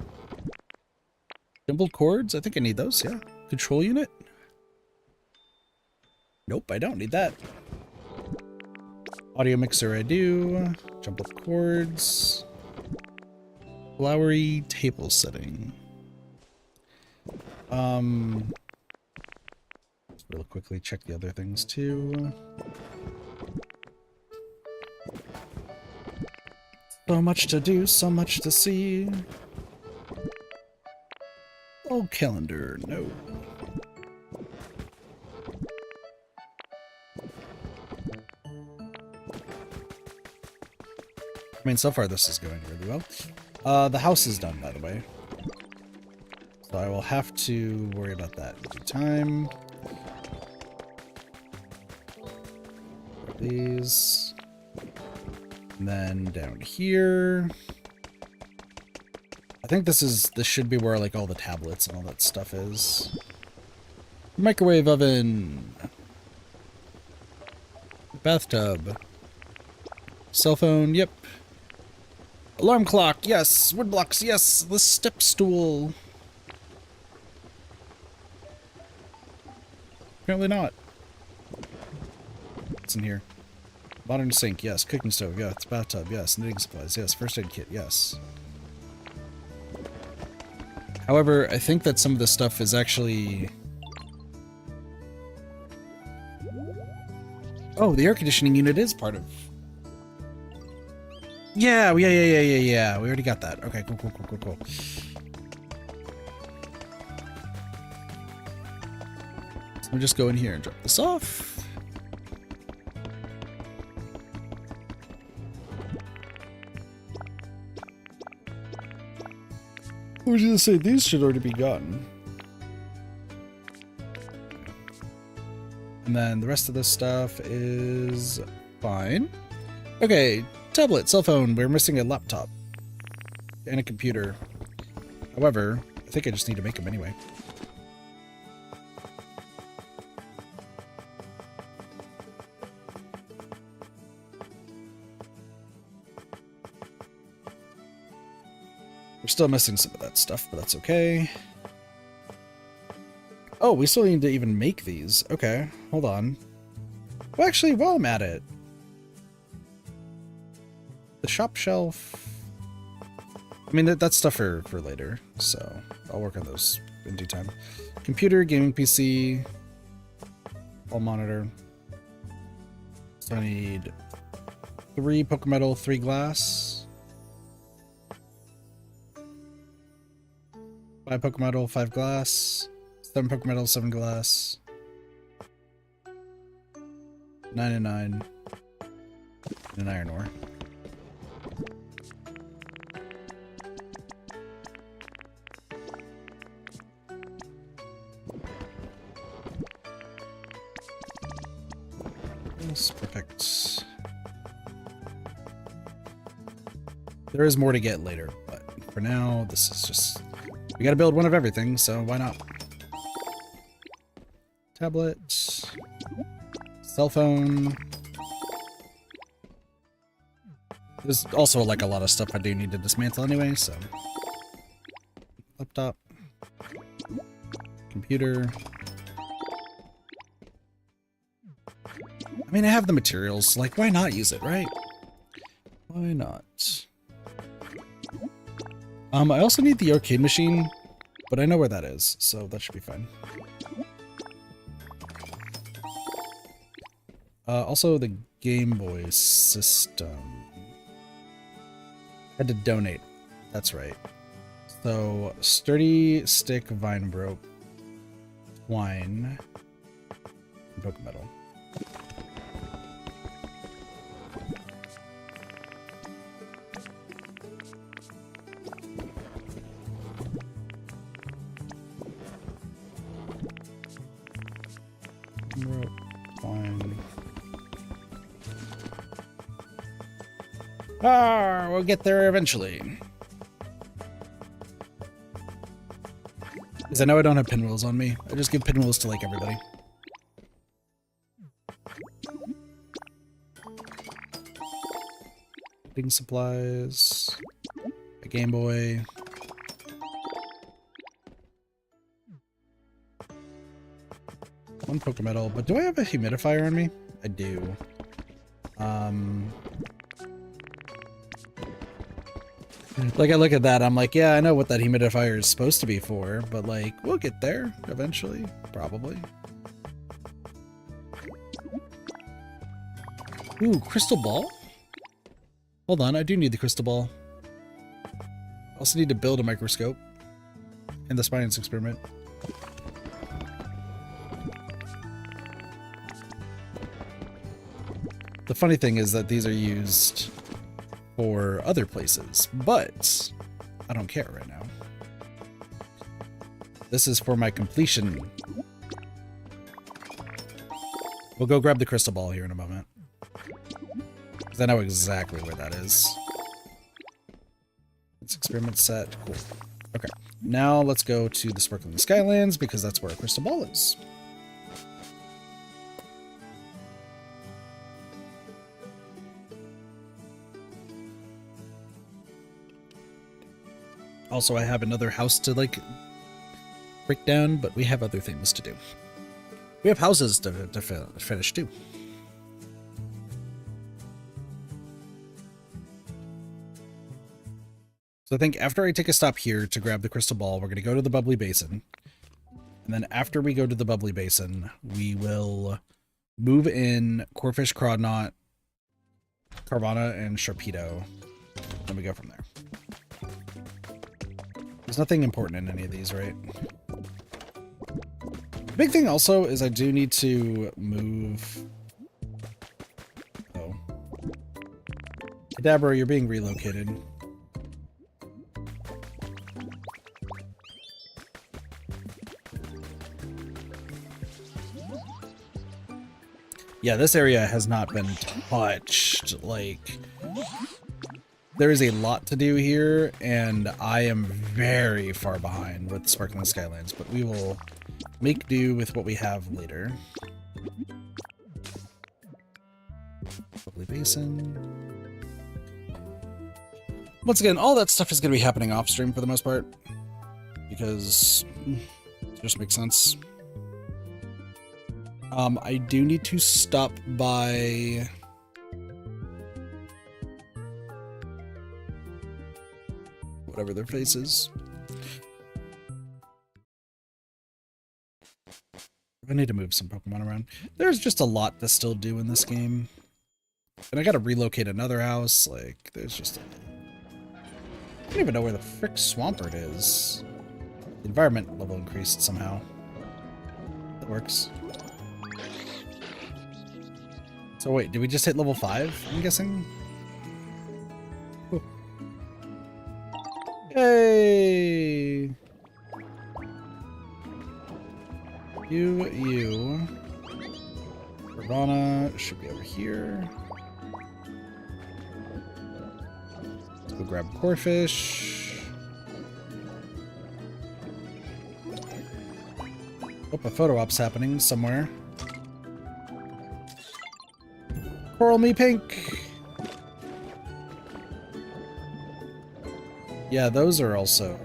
Dimpled cords, I think I need those, yeah. Control unit? Nope, I don't need that. Audio mixer, I do. Jump up cords. Flowery table setting. Just real quickly check the other things too. So much to do, so much to see. Oh, calendar, no. I mean, so far this is going really well. The house is done, by the way. So I will have to worry about that in due time. These. And then down here. I think this should be where like all the tablets and all that stuff is. Microwave oven. Bathtub. Cell phone, yep. Alarm clock, yes. Wood blocks, yes. The step stool. Apparently not. What's in here? Modern sink, yes. Cooking stove, yes. Bathtub, yes. Knitting supplies, yes. First aid kit, yes. However, I think that some of this stuff is actually... Oh, the air conditioning unit is part of... Yeah. We already got that. Okay, cool. So we'll just go in here and drop this off. I was gonna say, these should already be gotten. And then the rest of this stuff is fine. Okay, tablet, cell phone. We're missing a laptop and a computer. However, I think I just need to make them anyway. We're still missing some of that stuff, but that's okay. Oh, we still need to even make these. Okay, hold on. Well, actually, while I'm at it, the shop shelf. I mean, that's stuff for later, so I'll work on those in due time. Computer, gaming PC, wall monitor. So I need 3 Pokemetal, 3 glass. 5 Pokemetal, 5 glass. 7 Pokemetal, 7 glass. 9 and 9. And an iron ore. Yes, perfect. There is more to get later, but for now, this is just... We gotta build one of everything, so why not? Tablet. Cell phone. There's also like a lot of stuff I do need to dismantle anyway, so. Laptop. Computer. I mean, I have the materials. Like, why not use it, right? Why not? I also need the arcade machine, but I know where that is, so that should be fine. Also, the Game Boy system. I had to donate. That's right. So, sturdy stick, vine rope, twine, and Pokemetal. Rope, twine. Ah, we'll get there eventually. Because I know I don't have pinwheels on me. I just give pinwheels to, like, everybody. Knitting supplies. A Game Boy. One Pokemetal. But do I have a humidifier on me? I do. Like, I look at that, I'm like, yeah, I know what that humidifier is supposed to be for, but, like, we'll get there eventually, probably. Ooh, crystal ball? Hold on, I do need the crystal ball. I also need to build a microscope and the science experiment. The funny thing is that these are used for other places, but I don't care right now. This is for my completion. We'll go grab the crystal ball here in a moment, because I know exactly where that is. It's experiment set. Cool. Okay, now let's go to the Sparkling Skylands, because that's where a crystal ball is. Also, I have another house to, like, break down, but we have other things to do. We have houses to finish, too. So I think after I take a stop here to grab the crystal ball, we're going to go to the bubbly basin. And then after we go to the bubbly basin, we will move in Corfish, Crawdnot, Carvana, and Sharpedo. Then we go from there. There's nothing important in any of these, right? The big thing also is I do need to move... Oh. Kadabra, you're being relocated. Yeah, this area has not been touched. Like, there is a lot to do here, and I am very far behind with Sparkling Skylands, but we will make do with what we have later. Bubbly Basin. Once again, all that stuff is going to be happening off stream for the most part, because it just makes sense. I do need to stop by... whatever their face is. I need to move some Pokemon around. There's just a lot to still do in this game. And I gotta relocate another house. Like, there's just... I don't even know where the frick Swampert is. The environment level increased somehow. That works. So wait, did we just hit level 5, I'm guessing? Ooh. Yay! You. Ravana should be over here. Let's go grab Corfish. Oh, a photo op's happening somewhere. Coral Me Pink! Yeah, those are also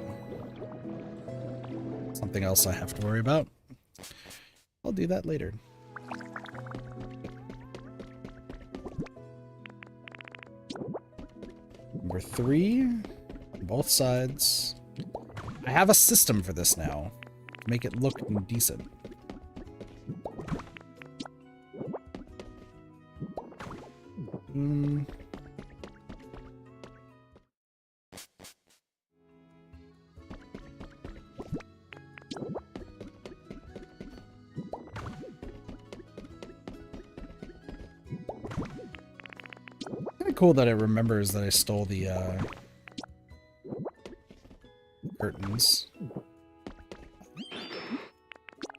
something else I have to worry about. I'll do that later. Number 3 on both sides. I have a system for this now to make it look decent. Cool that it remembers that I stole the curtains.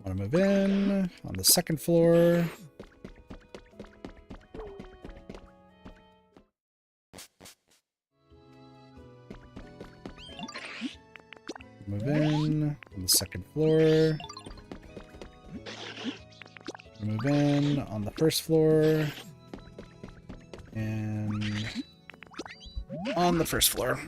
Want to move in on the second floor. Move in on the second floor. Move in on the first floor. And on the first floor.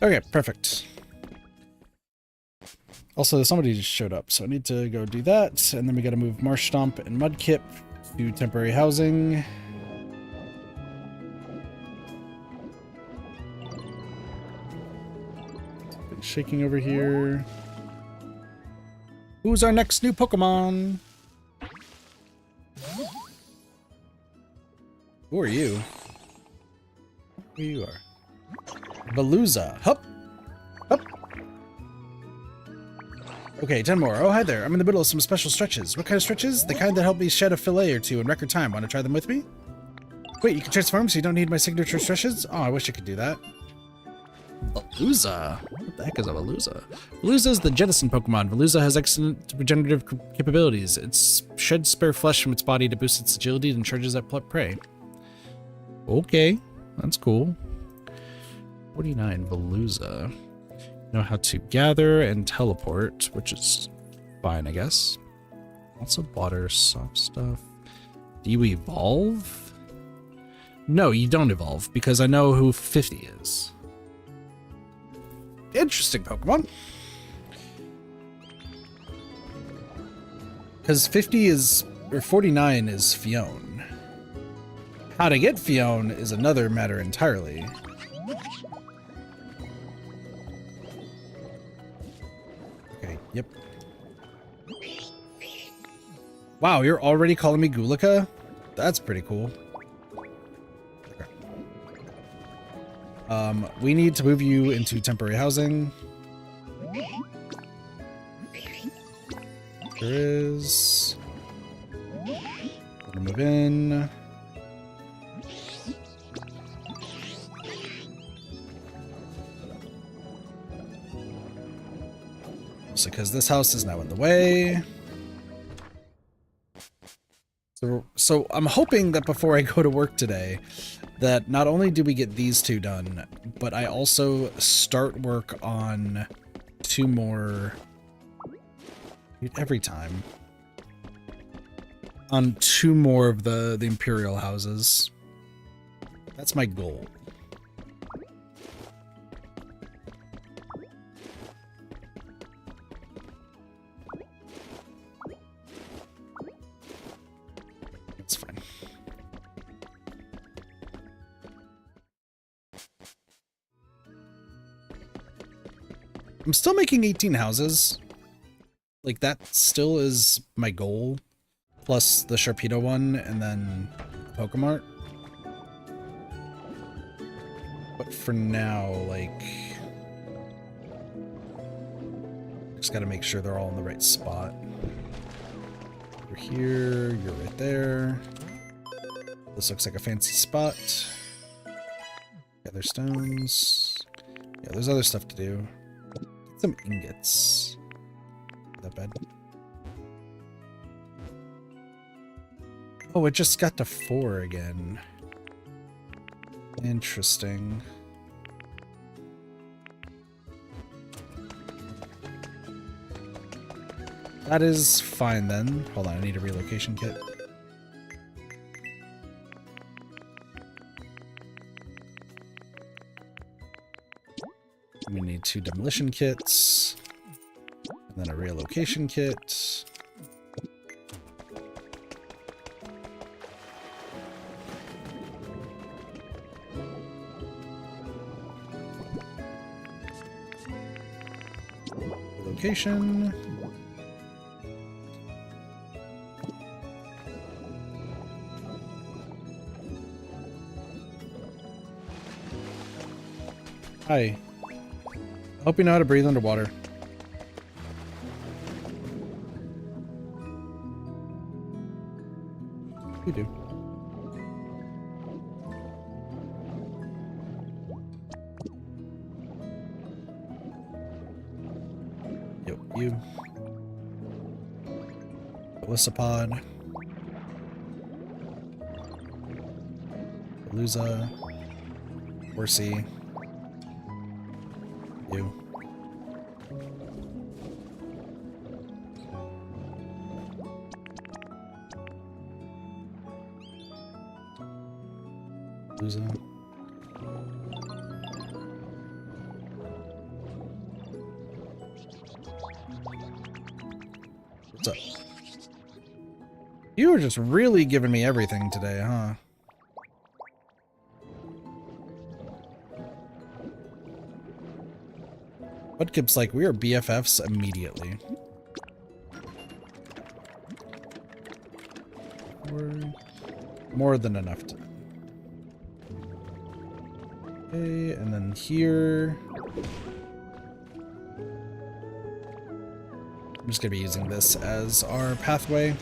Okay, perfect. Also, somebody just showed up, so I need to go do that. And then we gotta move Marsh Stomp and Mudkip to temporary housing. Shaking over here. Who's our next new Pokemon? Who are you? Who you are? Veluza. Hup! Hup! Okay, 10 more. Oh, hi there. I'm in the middle of some special stretches. What kind of stretches? The kind that help me shed a fillet or two in record time. Want to try them with me? Wait, you can transform so you don't need my signature stretches? Oh, I wish I could do that. Veluza? What the heck is a Veluza? Veluza is the Jettison Pokemon. Veluza has excellent regenerative capabilities. It sheds spare flesh from its body to boost its agility and charges at prey. Okay, that's cool. 49, Veluza. Know how to gather and teleport, which is fine, I guess. Lots of water, soft stuff. Do you evolve? No, you don't evolve, because I know who 50 is. Interesting Pokemon. Because 50 is, or 49 is Fion. How to get Fion is another matter entirely. Okay, yep. Wow, you're already calling me Gulika? That's pretty cool. Okay. We need to move you into temporary housing. There is. We're gonna move in. Because this house is now in the way. So I'm hoping that before I go to work today, that not only do we get these two done, but I also start work on 2 more. Every time. On 2 more of the Imperial houses. That's my goal. That's fine. I'm still making 18 houses. Like, that still is my goal. Plus the Sharpedo one, and then Pokemart. But for now, like, just gotta make sure they're all in the right spot. You're here, you're right there. This looks like a fancy spot. Gather stones. Yeah, there's other stuff to do. Get some ingots. That bad. Oh, it just got to 4 again. Interesting. That is fine then. Hold on, I need a relocation kit. We need 2 demolition kits. And then a relocation kit. Relocation. Hi. I hope you know how to breathe underwater. You do. Yo, you. Elisapod. Palooza. Horsey. You. Palooza. What's up? You were just really giving me everything today, huh? Mudkip's like, we are BFFs immediately. More than enough time. Okay, and then here. I'm just gonna be using this as our pathway.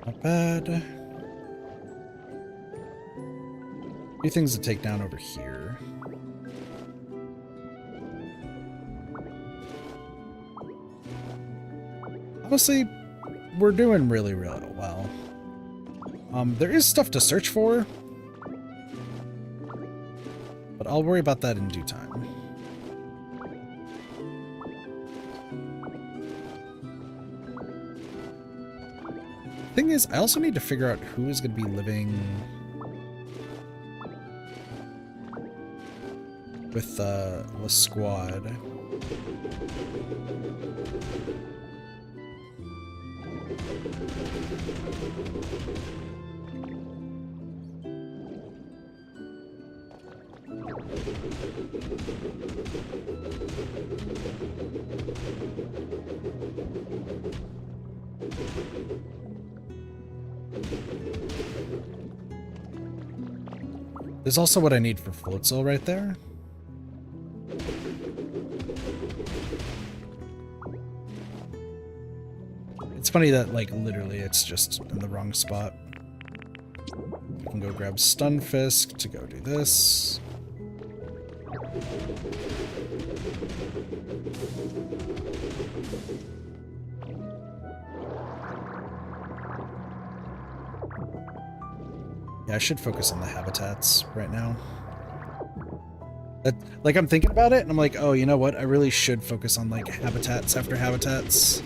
Not bad. A few things to take down over here. Honestly, we're doing really, really well. There is stuff to search for. But I'll worry about that in due time. Thing is, I also need to figure out who is going to be living with the squad. There's also what I need for Floatzel right there. It's funny that, like, literally it's just in the wrong spot. I can go grab Stunfisk to go do this. Yeah, I should focus on the habitats right now. Like, I'm thinking about it, and I'm like, oh, you know what? I really should focus on, like, habitats after habitats.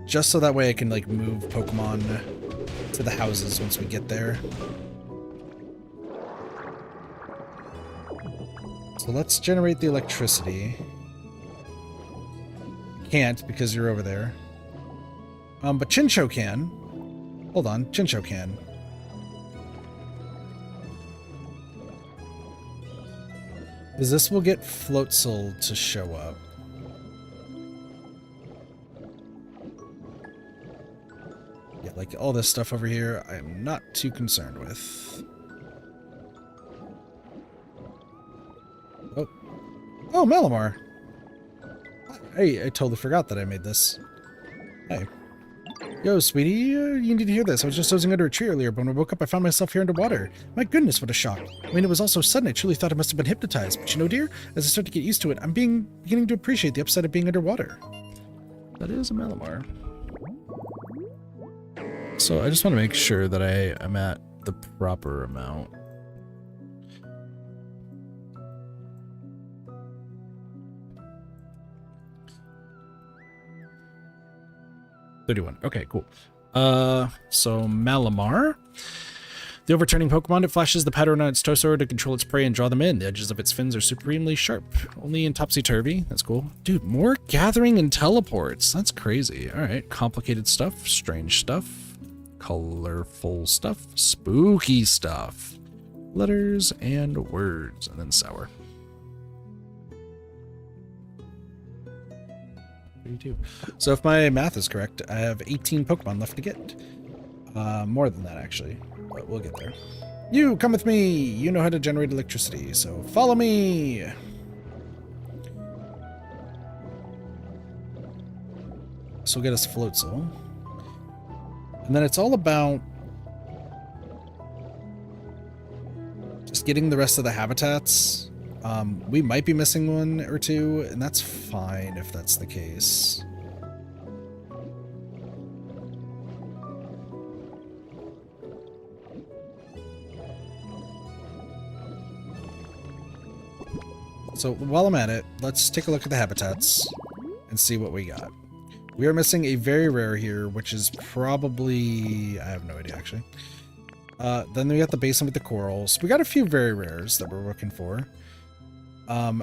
Just so that way I can, like, move Pokemon to the houses once we get there. So let's generate the electricity. Can't, because you're over there. But Chinchou can. Hold on, Chinchou can. Because this will get Floatzel to show up. Yeah, like all this stuff over here, I'm not too concerned with. Oh. Oh, Malamar! Hey, I totally forgot that I made this. Hey. Yo, sweetie, you need to hear this. I was just dozing under a tree earlier, but when I woke up, I found myself here underwater. My goodness, what a shock. I mean, it was all so sudden, I truly thought I must have been hypnotized. But you know, dear, as I start to get used to it, I'm beginning to appreciate the upside of being underwater. That is a Malamar. So I just want to make sure that I am at the proper amount. $31. Okay, cool. So Malamar. The overturning Pokemon, it flashes the pattern on its torso to control its prey and draw them in. The edges of its fins are supremely sharp. Only in Topsy-Turvy. That's cool. Dude, more gathering and teleports. That's crazy. Alright, complicated stuff, strange stuff, colorful stuff, spooky stuff, letters and words, and then sour. 32. So if my math is correct, I have 18 Pokemon left to get. More than that, actually. But we'll get there. You, come with me! You know how to generate electricity, so follow me! This will get us Floatzel. And then it's all about just getting the rest of the habitats. We might be missing one or two, and that's fine if that's the case. So while I'm at it, let's take a look at the habitats and see what we got. We are missing a very rare here, which is probably... I have no idea, actually. Then we got the basin with the corals. We got a few very rares that we're looking for.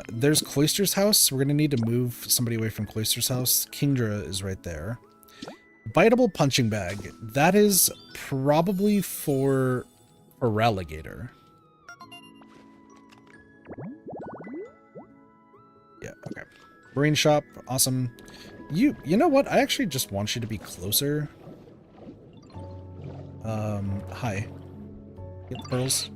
There's Cloyster's house. We're going to need to move somebody away from Cloyster's house. Kingdra is right there. Biteable punching bag. That is probably for a Relegator. Yeah, okay. Marine shop, awesome. You know what? I actually just want you to be closer. Hi. Get the pearls.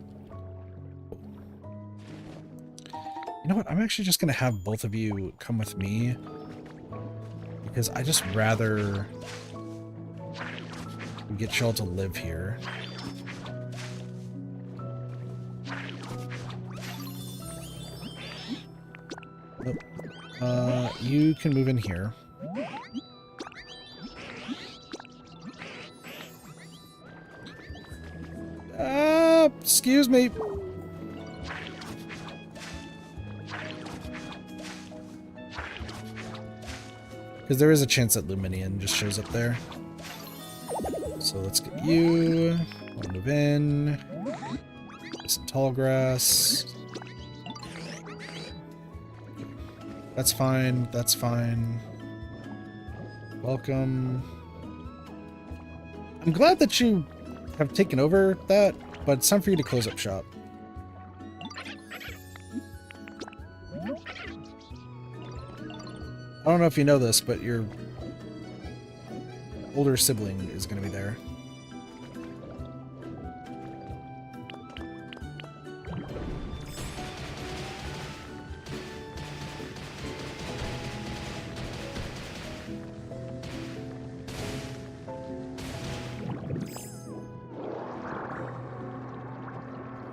You know what? I'm actually just gonna have both of you come with me because I just rather get y'all to live here. Nope. You can move in here. Excuse me. Because there is a chance that Luminian just shows up there. So let's get you. We'll move in. Get some tall grass. That's fine. That's fine. Welcome. I'm glad that you have taken over that, but it's time for you to close up shop. I don't know if you know this, but your older sibling is going to be there.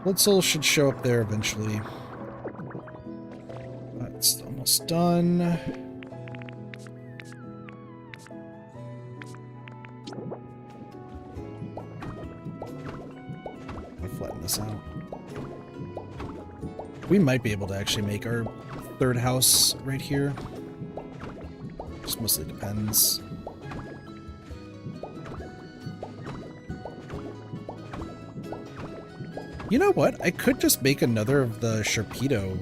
Bloodsoul should show up there eventually. That's almost done. Flatten this out. We might be able to actually make our third house right here. Just mostly depends. You know what? I could just make another of the Sharpedo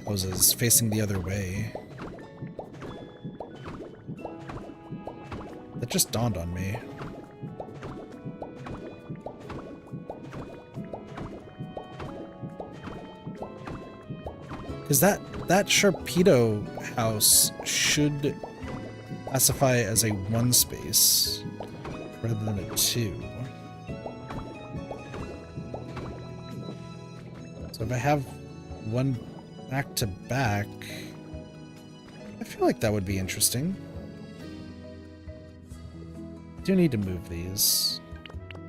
houses facing the other way. That just dawned on me. Because that Sharpedo house should classify as a 1 space rather than a 2. So if I have one back to back, I feel like that would be interesting. I do need to move these.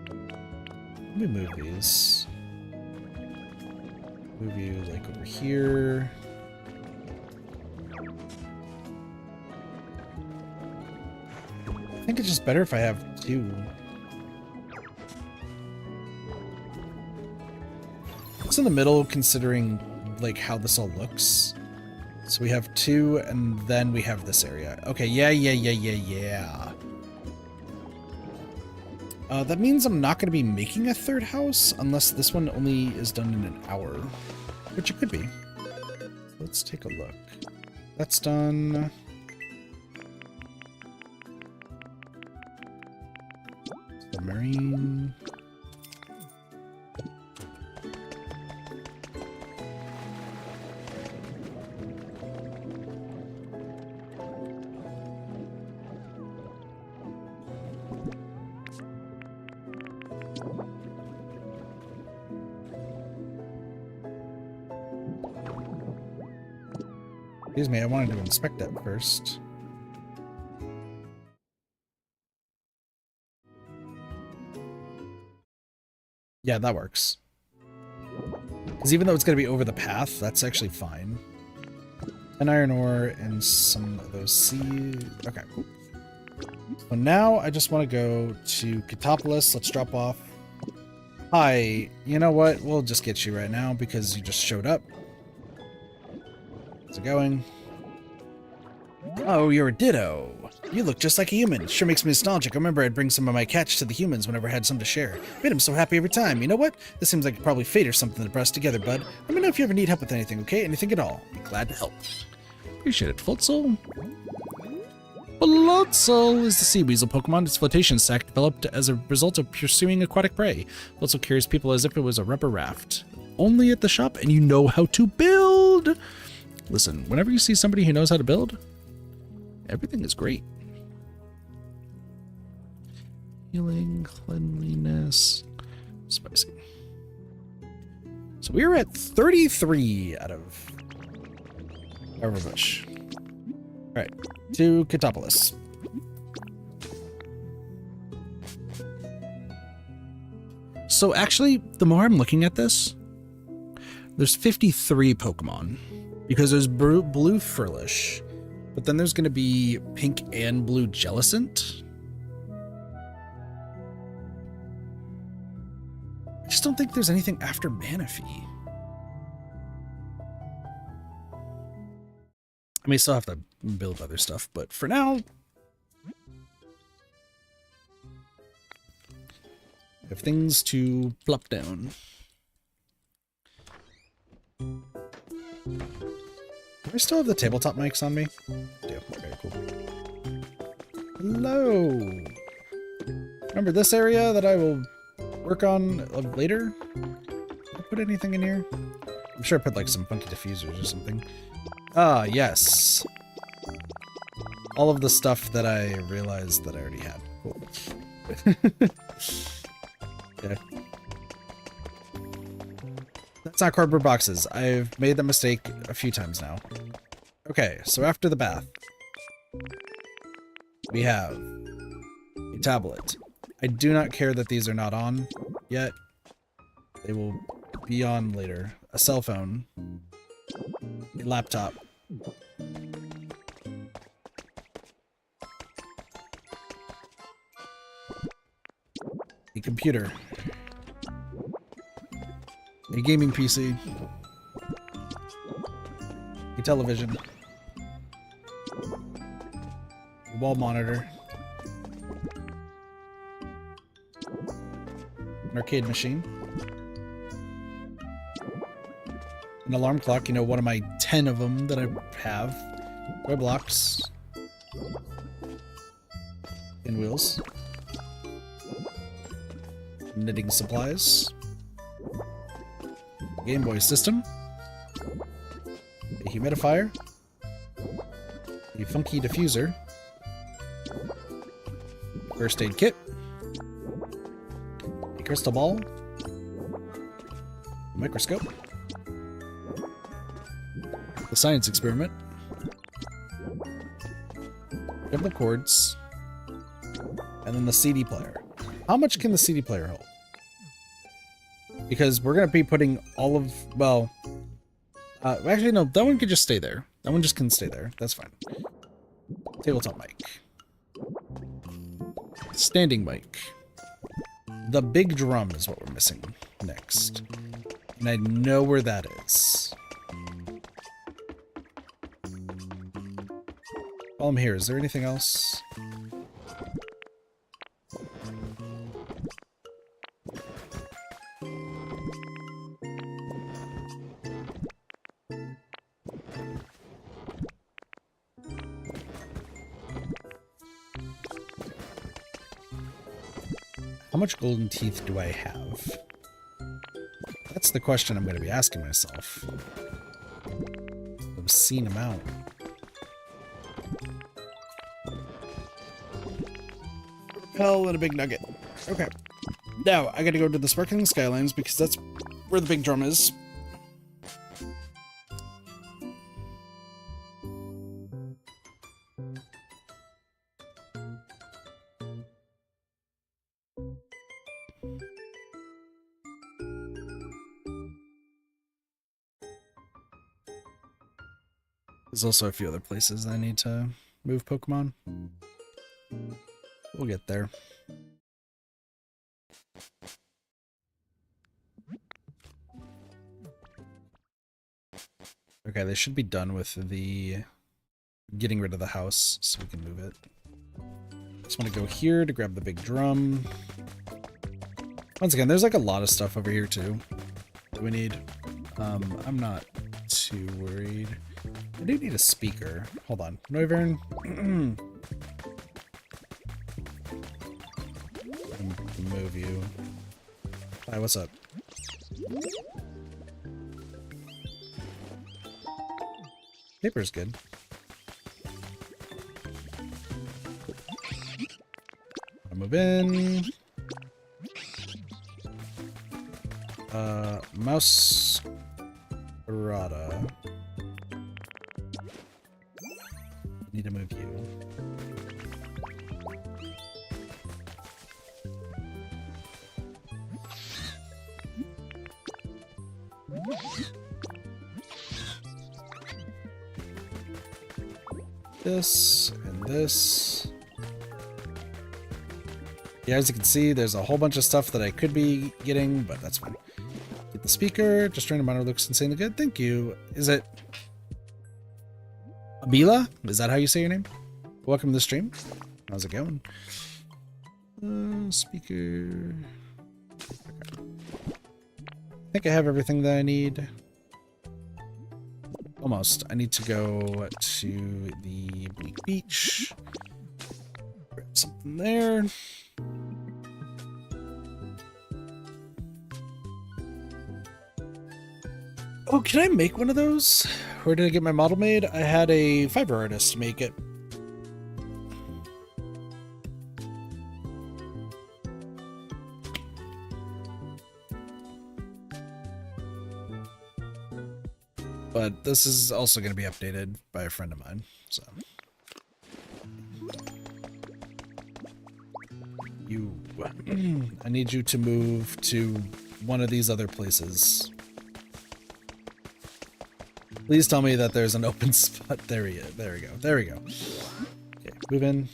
Let me move these. Move you like over here. I think it's just better if I have 2. It's in the middle considering like how this all looks. So we have 2 and then we have this area. Okay, yeah. That means I'm not going to be making a third house unless this one only is done in an hour, which it could be. Let's take a look. That's done. Submarine. Excuse me, I wanted to inspect that first. Yeah, that works. Because even though it's going to be over the path, that's actually fine. An iron ore and some of those seeds. Okay, cool. So now I just want to go to Ketopolis. Let's drop off. Hi, you know what? We'll just get you right now because you just showed up. How's it going? Oh, you're a ditto. You look just like a human. Sure makes me nostalgic. I remember I'd bring some of my catch to the humans whenever I had some to share. Made them so happy every time. You know what? This seems like probably fate or something that brought us together, bud. Let me know if you ever need help with anything, okay? Anything at all. Be glad to help. Appreciate it, Floatsoul. Floatsoul is the sea weasel Pokemon. Its flotation sac developed as a result of pursuing aquatic prey. Floatsoul carries people as if it was a rubber raft. Only at the shop, and you know how to build. Listen, whenever you see somebody who knows how to build, everything is great. Healing, cleanliness, spicy. So we are at 33 out of Everbush. All right, to Ketopolis. So actually, the more I'm looking at this, there's 53 Pokemon because there's blue Furlish, but then there's going to be pink and blue Jellicent. I just don't think there's anything after Manaphy. I may still have to build other stuff, but for now, I have things to plop down. Do I still have the tabletop mics on me? I do. Okay, cool. Hello! Remember this area that I will work on later? Did I put anything in here? I'm sure I put like some funky diffusers or something. Ah, yes. All of the stuff that I realized that I already had. Cool. Okay. That's not cardboard boxes. I've made that mistake a few times now. Okay, so after the bath, we have a tablet. I do not care that these are not on yet. They will be on later. A cell phone. A laptop. A computer. A gaming PC. A television. A wall monitor. An arcade machine. An alarm clock, you know, one of my 10 of them that I have. Toy blocks. Pinwheels. Knitting supplies. Game Boy system. A humidifier. A funky diffuser. First aid kit. A crystal ball. A microscope. The science experiment. Couple cords. And then the CD player. How much can the CD player hold? Because we're going to be putting all of, well, actually, no, that one could just stay there. That one just can stay there. That's fine. Tabletop mic. Standing mic. The big drum is what we're missing next. And I know where that is. While I'm here, is there anything else? How much golden teeth do I have? That's the question I'm going to be asking myself. Obscene amount. Hell and a big nugget. Okay. Now, I gotta go to the Sparkling Skylines because that's where the big drum is. There's also a few other places I need to move Pokemon. We'll get there. Okay, they should be done with the getting rid of the house, so we can move it. Just want to go here to grab the big drum. Once again, there's like a lot of stuff over here too that we need. I'm not too worried. I do need a speaker. Hold on. Noivern. Move you. Hi, what's up? Paper's good. I'll move in. Mouse Rada. Need to move you. This and this. Yeah, as you can see, there's a whole bunch of stuff that I could be getting, but that's fine. Get the speaker. Just trying to monitor looks insanely good. Thank you. Is it? Abila? Is that how you say your name? Welcome to the stream. How's it going? Speaker. Okay. I think I have everything that I need. Almost. I need to go to the Bleak Beach. Grab something there. Oh, can I make one of those? Where did I get my model made? I had a fiber artist make it. But this is also going to be updated by a friend of mine, so. I need you to move to one of these other places. Please tell me that there's an open spot. There we go. There we go. There we go. Okay, move in.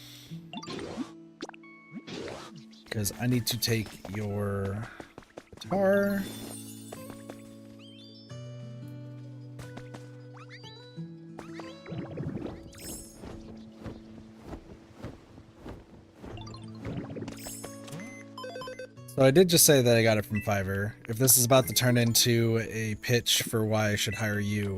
Because I need to take your guitar. So I did just say that I got it from Fiverr. If this is about to turn into a pitch for why I should hire you.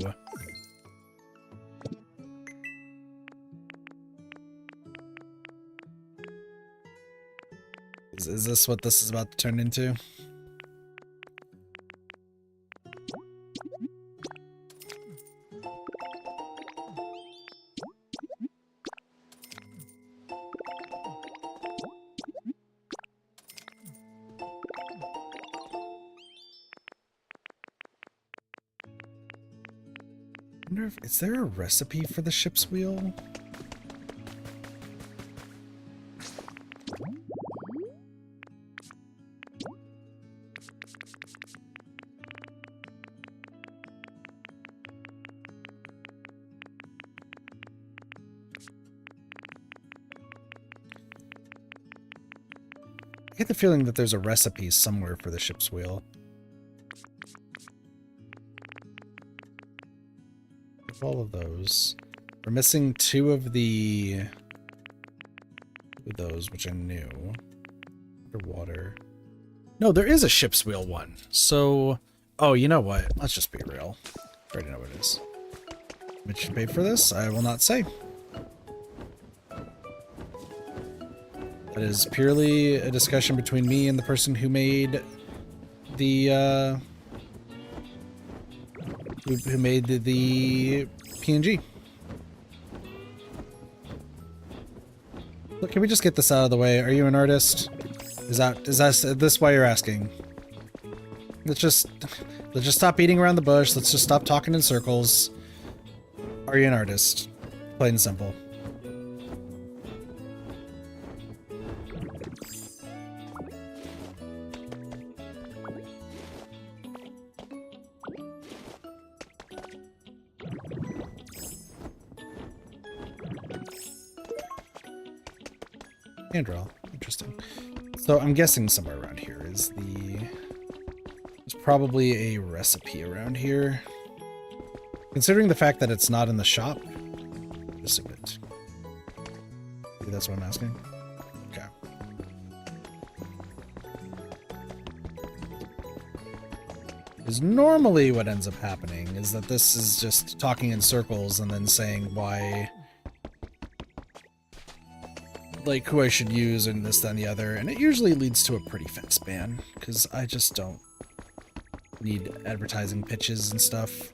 Is this what this is about to turn into? Is there a recipe for the ship's wheel? I get the feeling that there's a recipe somewhere for the ship's wheel. All of those. We're missing two of those, which I knew. Underwater. No, there is a ship's wheel one. So, oh, you know what? Let's just be real. I already know what it is. How much you pay for this? I will not say. That is purely a discussion between me and the person who made the who made the PNG. Look, can we just get this out of the way? Are you an artist? Is this why you're asking? Let's just stop beating around the bush. Let's just stop talking in circles. Are you an artist? Plain and simple. Handrail. Interesting. So I'm guessing somewhere around here is there's probably a recipe around here. Considering the fact that it's not in the shop, assume it. Maybe that's what I'm asking. Okay. Because normally what ends up happening is that this is just talking in circles and then saying why, like, who I should use and this, that, and the other, and it usually leads to a pretty fast ban, because I just don't need advertising pitches and stuff.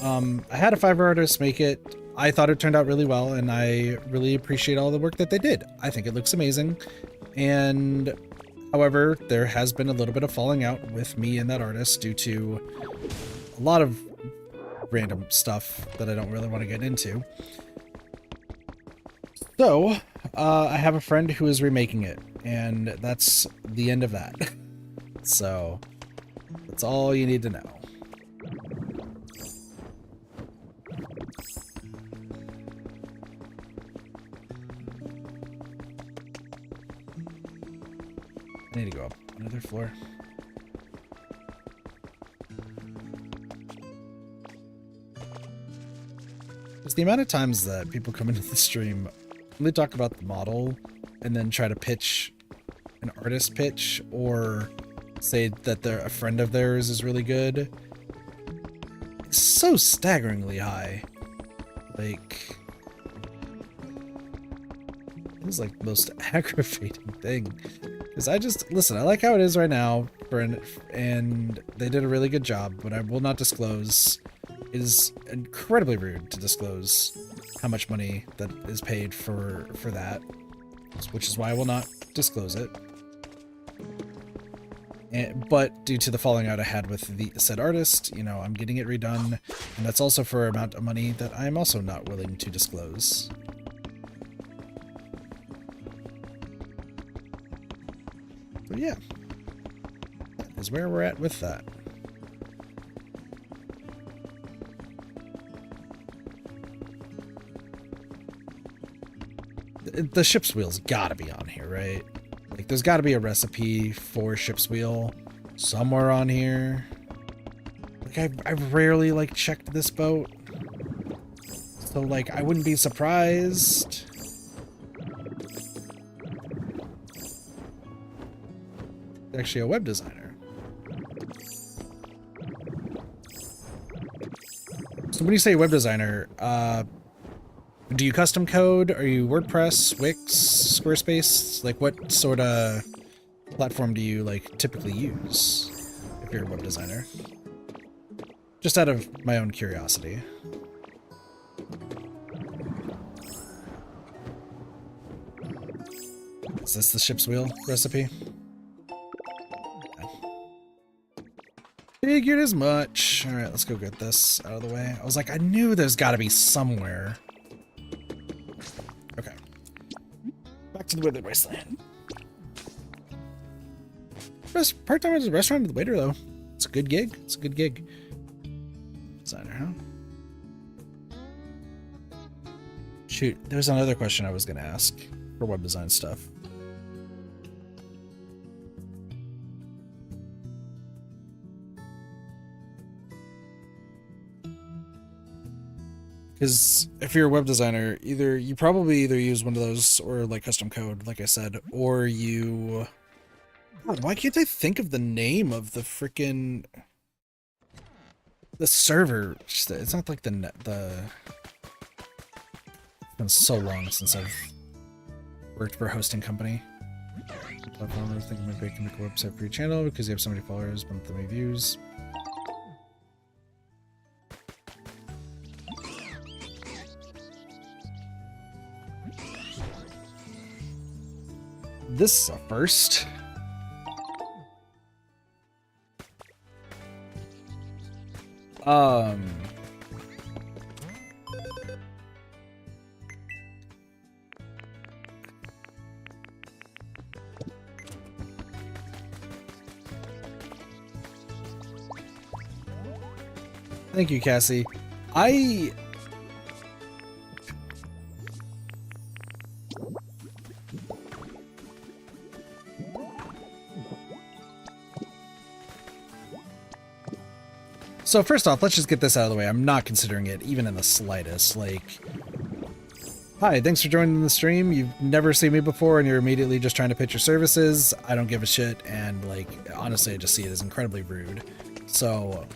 I had a Fiverr artist make it. I thought it turned out really well, and I really appreciate all the work that they did. I think it looks amazing, and however, there has been a little bit of falling out with me and that artist due to a lot of random stuff that I don't really want to get into. So, I have a friend who is remaking it, and that's the end of that. So, that's all you need to know. I need to go up another floor. the amount of times that people come into the stream, they talk about the model and then try to pitch an artist pitch or say that a friend of theirs is really good. It's so staggeringly high. Like, it's like the most aggravating thing. Because I like how it is right now, and they did a really good job, but I will not disclose. It is incredibly rude to disclose how much money that is paid for that, which is why I will not disclose it. But due to the falling out I had with the said artist, you know, I'm getting it redone, and that's also for an amount of money that I am also not willing to disclose. So yeah, that is where we're at with that. The ship's wheel's gotta be on here, right? Like, there's gotta be a recipe for ship's wheel somewhere on here. Like, I've rarely, like, checked this boat. So, like, I wouldn't be surprised. Actually, a web designer. So when you say web designer, do you custom code? Are you WordPress, Wix, Squarespace? Like, what sort of platform do you, like, typically use if you're a web designer? Just out of my own curiosity. Is this the ship's wheel recipe? Figured as much. All right, let's go get this out of the way. I was like, I knew there's got to be somewhere. Okay. Back to the Withered Wasteland. Part-time as a restaurant with a waiter, though. It's a good gig. It's a good gig. Designer, huh? Shoot, there's another question I was going to ask for web design stuff. Because if you're a web designer, you probably either use one of those or like custom code, like I said, or you... God, why can't I think of the name of the freaking... the server? It's not like the... It's been so long since I've worked for a hosting company. Platform, I think maybe I can make a website for your channel because you have so many followers, but not that many views. This is a first. Thank you, Cassie. So first off, let's just get this out of the way. I'm not considering it, even in the slightest. Like, hi, thanks for joining the stream. You've never seen me before, and you're immediately just trying to pitch your services. I don't give a shit, and, like, honestly, I just see it as incredibly rude. So,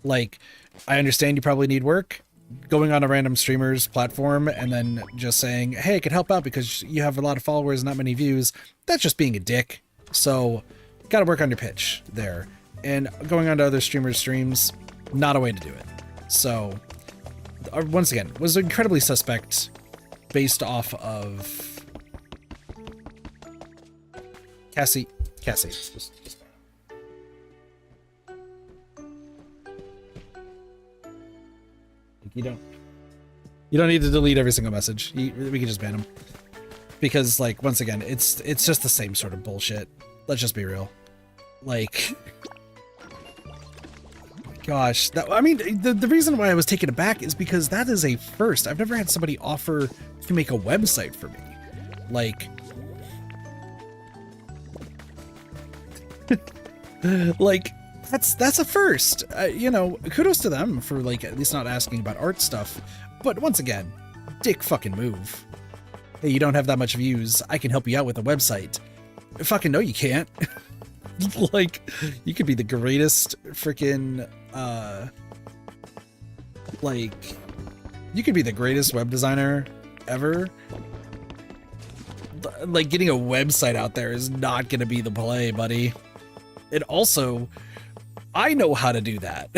like, I understand you probably need work. Going on a random streamer's platform and then just saying, hey, I can help out because you have a lot of followers, not many views, that's just being a dick. So, gotta work on your pitch there. And going on to other streamers' streams, not a way to do it. So, once again, was incredibly suspect based off of... Cassie. You don't need to delete every single message. We can just ban them. Because, like, once again, it's just the same sort of bullshit. Let's just be real. Like... Gosh, I mean, the reason why I was taken aback is because that is a first. I've never had somebody offer to make a website for me. Like, like that's a first. You know, kudos to them for, like, at least not asking about art stuff. But once again, dick fucking move. Hey, you don't have that much views. I can help you out with a website. Fucking no, you can't. Like, you could be the greatest freaking, like, you could be the greatest web designer ever. Like, getting a website out there is not going to be the play, buddy. And also, I know how to do that.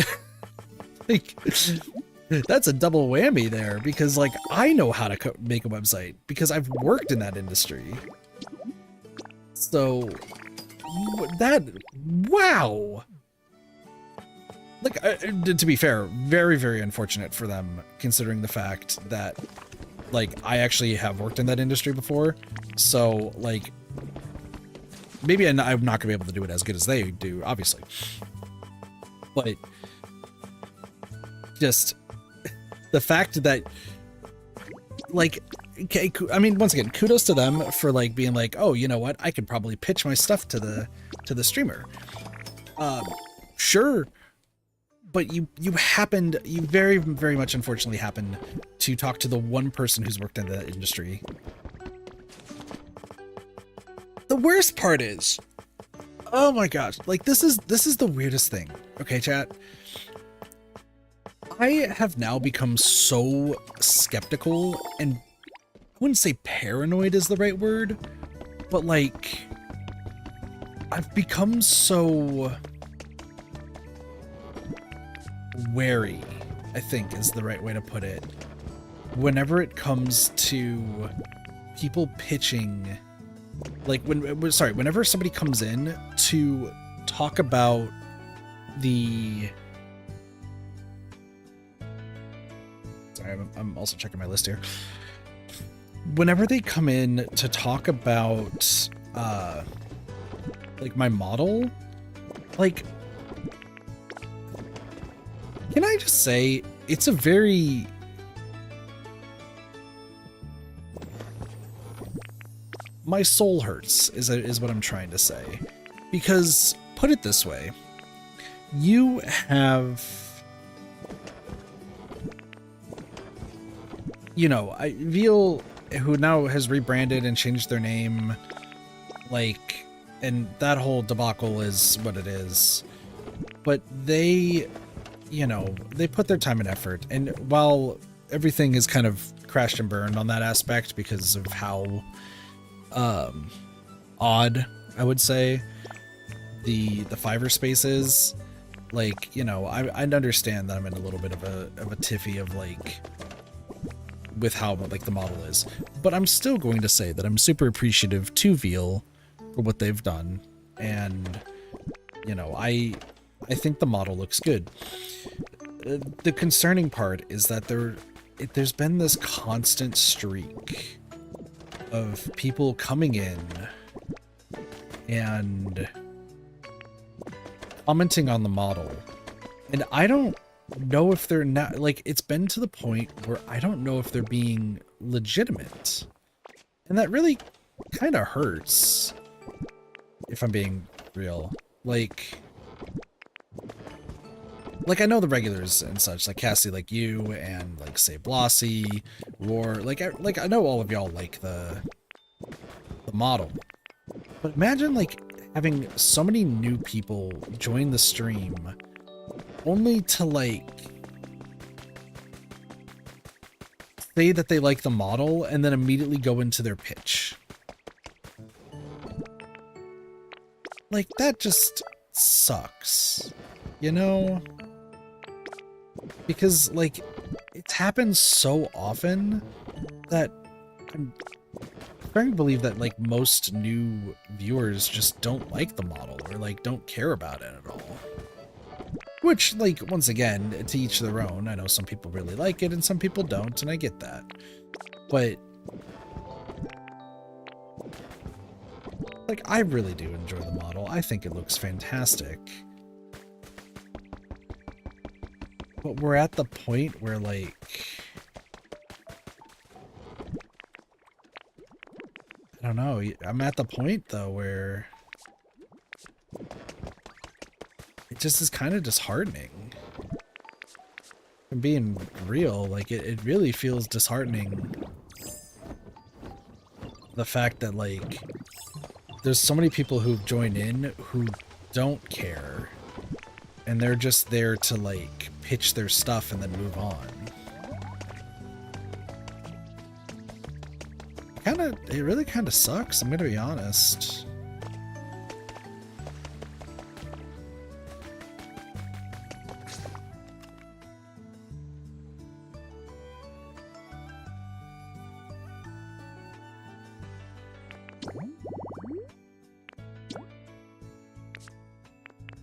Like, that's a double whammy there, because, like, I know how to make a website because I've worked in that industry. So, that, wow. Like, to be fair, very, very unfortunate for them, considering the fact that, like, I actually have worked in that industry before. So, like, maybe I'm not going to be able to do it as good as they do, obviously. But just the fact that, like, okay, I mean, once again, kudos to them for, like, being like, oh, you know what, I could probably pitch my stuff to the streamer. Sure, but you very, very much unfortunately happened to talk to the one person who's worked in the industry. The worst part is, oh my gosh, like, this is the weirdest thing. Okay, chat. I have now become so skeptical, and I wouldn't say paranoid is the right word, but, like, I've become so wary, I think is the right way to put it, whenever it comes to people pitching, like, whenever somebody comes in to talk about the, sorry, I'm also checking my list here. Whenever they come in to talk about, like, my model, like, can I just say, it's a very, my soul hurts, is what I'm trying to say. Because, put it this way, you have, you know, Viel, who now has rebranded and changed their name, like, and that whole debacle is what it is. But they, you know, they put their time and effort, and while everything is kind of crashed and burned on that aspect because of how odd, I would say, the Fiverr space is, like, you know, I'd understand that I'm in a little bit of a tiffy of, like, with how, like, the model is, but I'm still going to say that I'm super appreciative to Viel for what they've done, and, you know, I think the model looks good. The concerning part is that there's been this constant streak of people coming in and commenting on the model, and I don't know if they're not, like, it's been to the point where I don't know if they're being legitimate, and that really kind of hurts, if I'm being real. Like, I know the regulars and such, like Cassie, like you, and, like, say Blossy, War, like I know all of y'all like the model, but imagine, like, having so many new people join the stream only to, like, say that they like the model and then immediately go into their pitch. Like, that just sucks, you know? Because, like, it's happened so often that I'm starting to believe that, like, most new viewers just don't like the model, or, like, don't care about it at all. Which, like, once again, to each their own. I know some people really like it and some people don't, and I get that. But, like, I really do enjoy the model. I think it looks fantastic. But we're at the point where, like, I don't know. I'm at the point, though, where it just is kind of disheartening. I'm being real, like it really feels disheartening. The fact that like there's so many people who've joined in who don't care. And they're just there to like pitch their stuff and then move on. It really kind of sucks, I'm gonna be honest.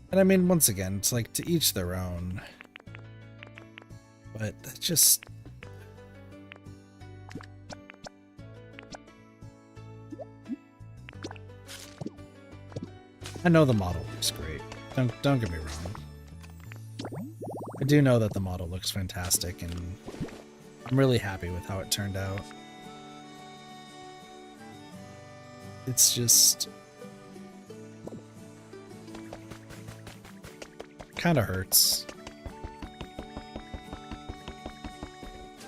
And I mean, once again, it's like to each their own. But that just... I know the model looks great. Don't get me wrong. I do know that the model looks fantastic, and I'm really happy with how it turned out. It's just... kind of hurts.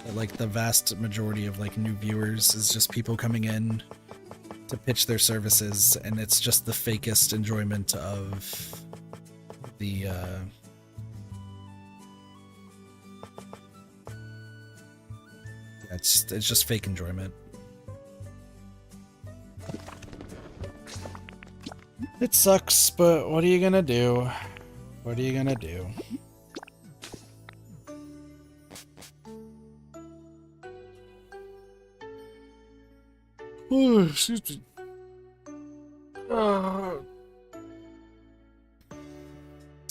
That, like, the vast majority of like new viewers is just people coming in to pitch their services, and it's just the fakest enjoyment of the it's just fake enjoyment. It sucks, but what are you gonna do? What are you gonna do? Oh, excuse me.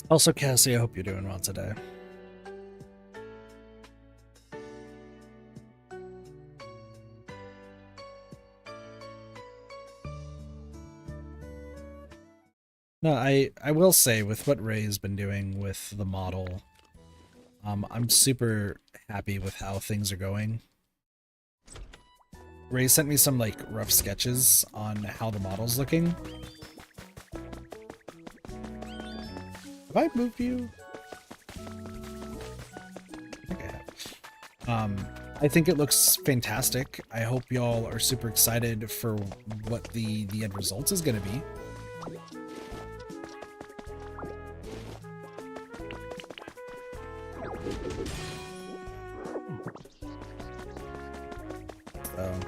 Also, Cassie, I hope you're doing well today. No, I will say, with what Ray has been doing with the model, I'm super happy with how things are going. Ray sent me some like rough sketches on how the model's looking. Have I moved you? I think I have. I think it looks fantastic. I hope y'all are super excited for what the end result is going to be. So.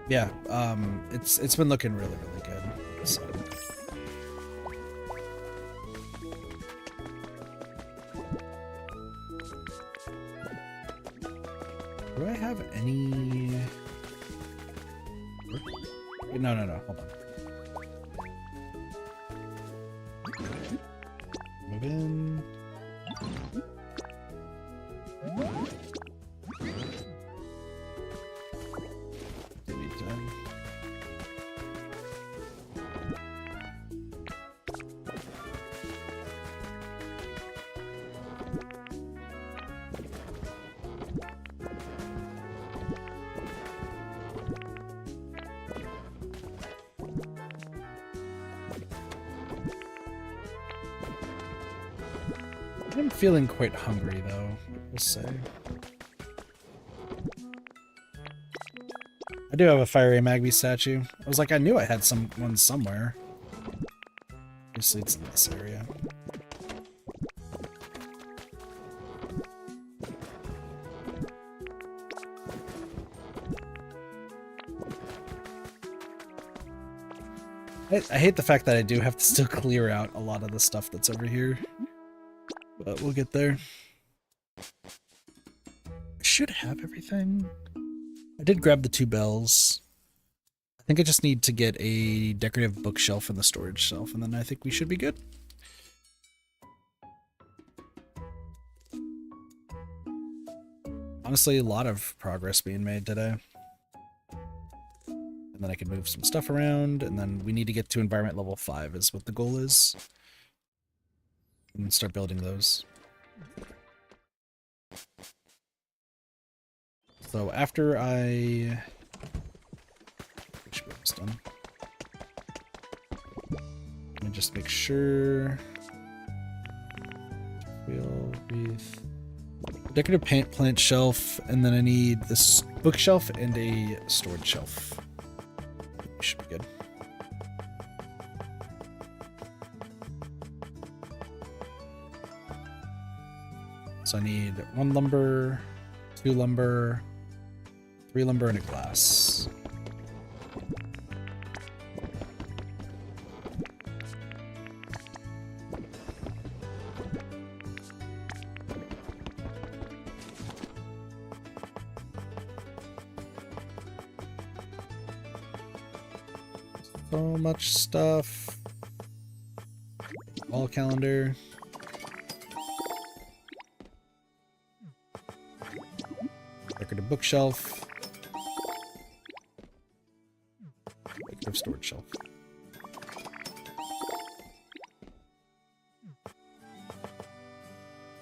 Yeah, it's been looking really good. So. Do I have any? No, hold on. Move in. I'm feeling quite hungry, though, we'll say. I do have a Fiery Magby statue. I was like, I knew I had one somewhere. Obviously, it's in this area. I hate the fact that I do have to still clear out a lot of the stuff that's over here. But we'll get there. I should have everything. I did grab the 2 bells. I think I just need to get a decorative bookshelf in the storage shelf, and then I think we should be good. Honestly, a lot of progress being made today. And then I can move some stuff around, and then we need to get to environment level 5 is what the goal is. And start building those. So after I should be almost done. me just make sure. Wheel, wreath. Decorative plant shelf, and then I need this bookshelf and a storage shelf. Should be good. So I need 1 lumber, 2 lumber, 3 lumber, and a glass. So much stuff. Wall calendar. Decorative bookshelf. Decorative storage shelf.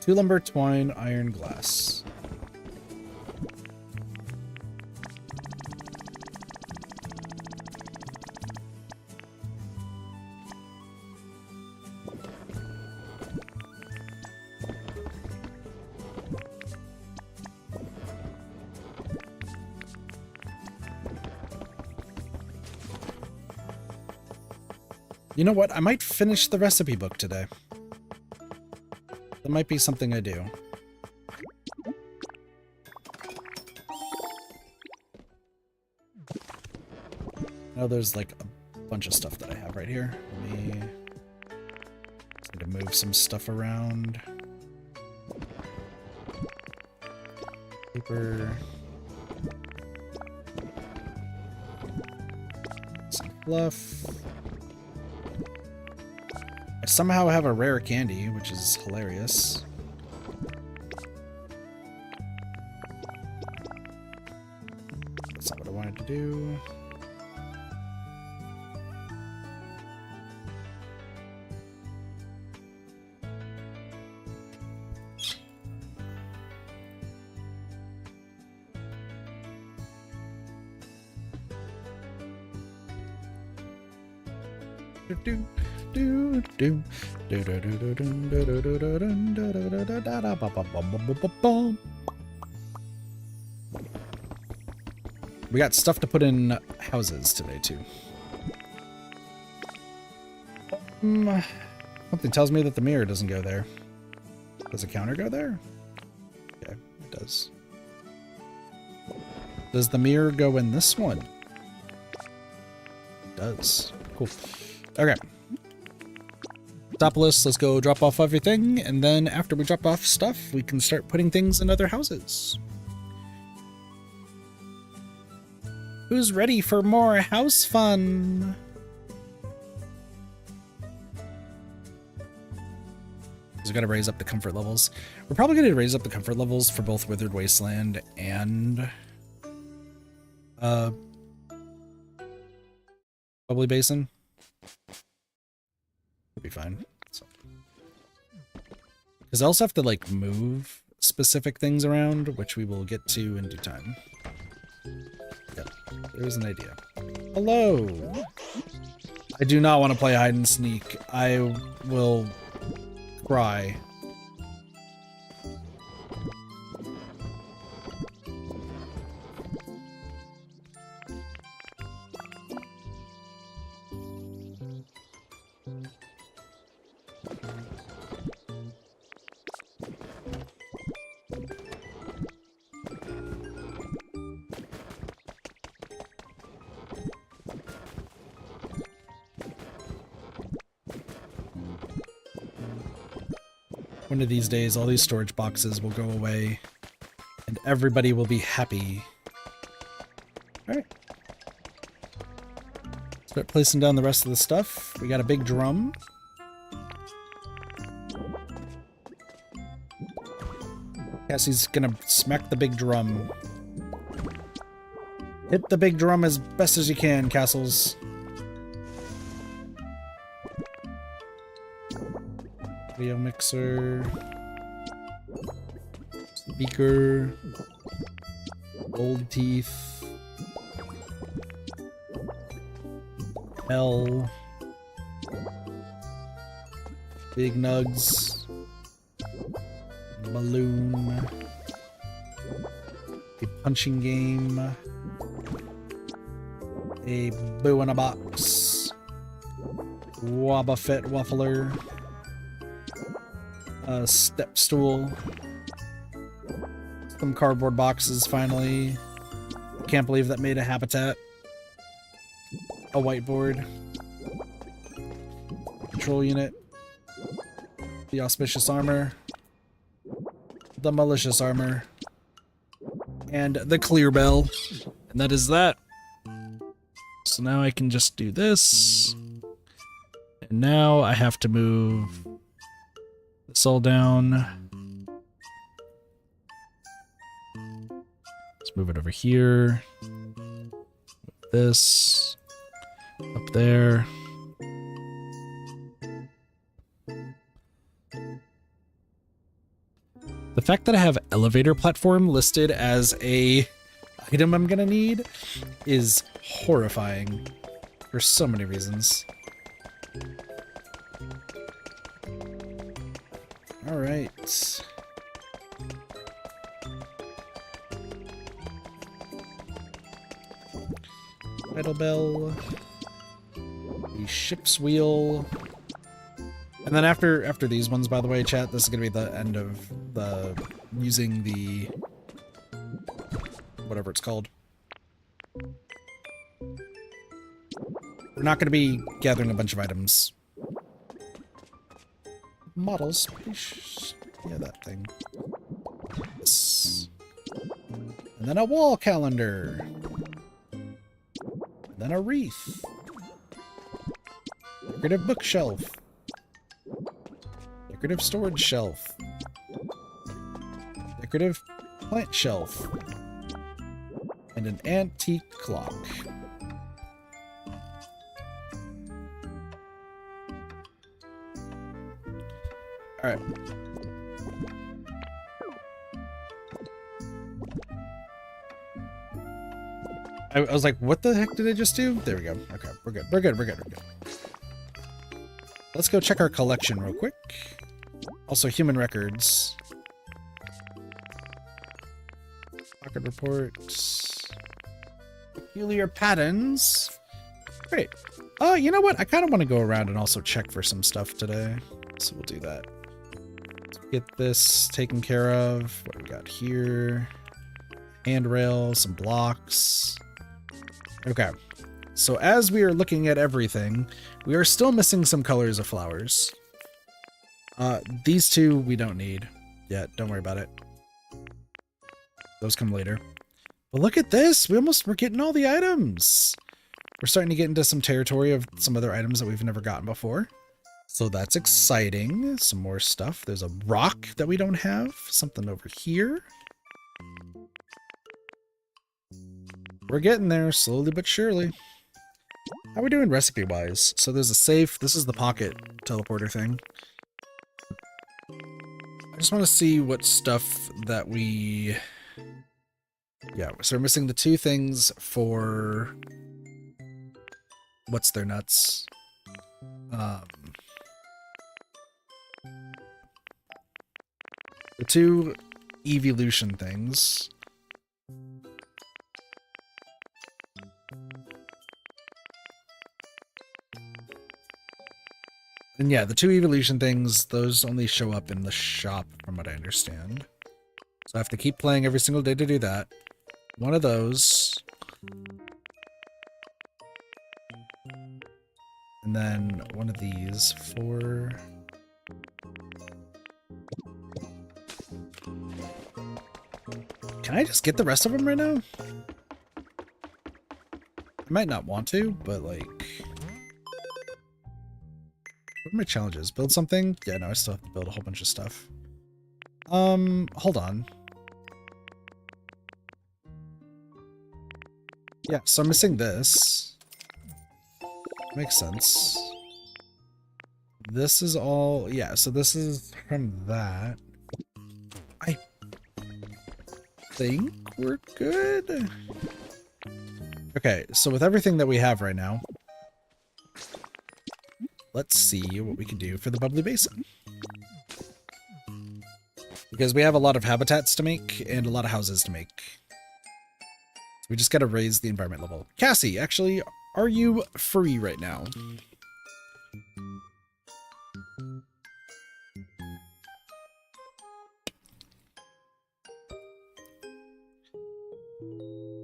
Two lumber, twine, iron, glass. You know what? I might finish the recipe book today. That might be something I do. Oh, there's like a bunch of stuff that I have right here. Let me need to move some stuff around. Paper. Some fluff. I somehow have a rare candy, which is hilarious. That's not what I wanted to do. We got stuff to put in houses today too. Something tells me that the mirror doesn't go there. Does the counter go there? Yeah, it does. Does the mirror go in this one? It does. Cool. Okay. Top list, let's go drop off everything, and then after we drop off stuff, we can start putting things in other houses. Who's ready for more house fun? So we gotta raise up the comfort levels. We're probably gonna raise up the comfort levels for both Withered Wasteland and Bubbly Basin. Be fine. Because I also have to like move specific things around, which we will get to in due time. Yep, there's an idea. Hello. I do not want to play hide and sneak. I will cry. One of these days, all these storage boxes will go away, and everybody will be happy. Alright. Start placing down the rest of the stuff. We got a big drum. Cassie's gonna smack the big drum. Hit the big drum as best as you can, Castles. Video mixer, speaker, gold teeth, L, Big nugs. Balloon. A punching game. A boo in a box. Wobba Fett Waffler. A step stool. Some cardboard boxes finally. I can't believe that made a habitat. A whiteboard. Control unit. The auspicious armor. The malicious armor. And the clear bell. And that is that. So now I can just do this. And now I have to move this all down. Let's move it over here. Move this. Up there. The fact that I have elevator platform listed as a item I'm gonna need is horrifying for so many reasons. All right. Idle bell. The ship's wheel. And then after these ones, by the way, chat, this is gonna be the end of the using the whatever it's called. We're not gonna be gathering a bunch of items. Models. Yeah, that thing. This. And then a wall calendar. And then a wreath. Decorative bookshelf. Decorative storage shelf. Decorative plant shelf. And an antique clock. Alright. I was like, what the heck did I just do? There we go. Okay, we're good. We're good. We're good. We're good. Let's go check our collection real quick. Also, human records. Pocket reports. Peculiar patterns. Great. Oh, you know what? I kind of want to go around and also check for some stuff today. So we'll do that. Let's get this taken care of. What do we got here? Handrail, some blocks. Okay. So as we are looking at everything, we are still missing some colors of flowers. These two we don't need yet. Don't worry about it. Those come later. But look at this. We're getting all the items. We're starting to get into some territory of some other items that we've never gotten before. So that's exciting. Some more stuff. There's a rock that we don't have. Something over here. We're getting there slowly but surely. How are we doing recipe-wise? So there's a safe. This is the pocket teleporter thing. I just want to see what stuff that we... Yeah, so we're missing the two things for... What's their nuts? The two evolution things. And yeah, the two evolution things, those only show up in the shop from what I understand. So I have to keep playing every single day to do that. One of those. And then one of these for... Can I just get the rest of them right now? I might not want to, but like... What are my challenges? Build something? Yeah, no, I still have to build a whole bunch of stuff. Hold on. Yeah, so I'm missing this. Makes sense. This is all... Yeah, so this is from that. I think we're good. Okay, so with everything that we have right now, let's see what we can do for the bubbly basin. Because we have a lot of habitats to make and a lot of houses to make. So we just gotta raise the environment level. Cassie, actually, are you free right now?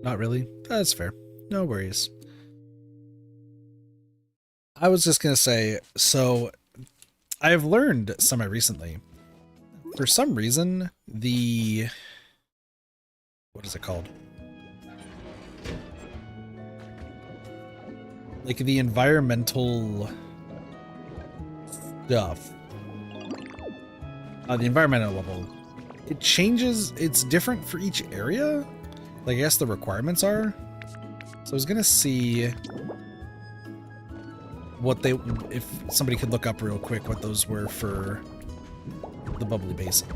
Not really? That's fair. No worries. I was just gonna say, so I have learned semi-recently. For some reason, what is it called? Like the environmental stuff. The environmental level. It changes, it's different for each area. Like, I guess the requirements are. So I was gonna see what if somebody could look up real quick what those were for the bubbly basin.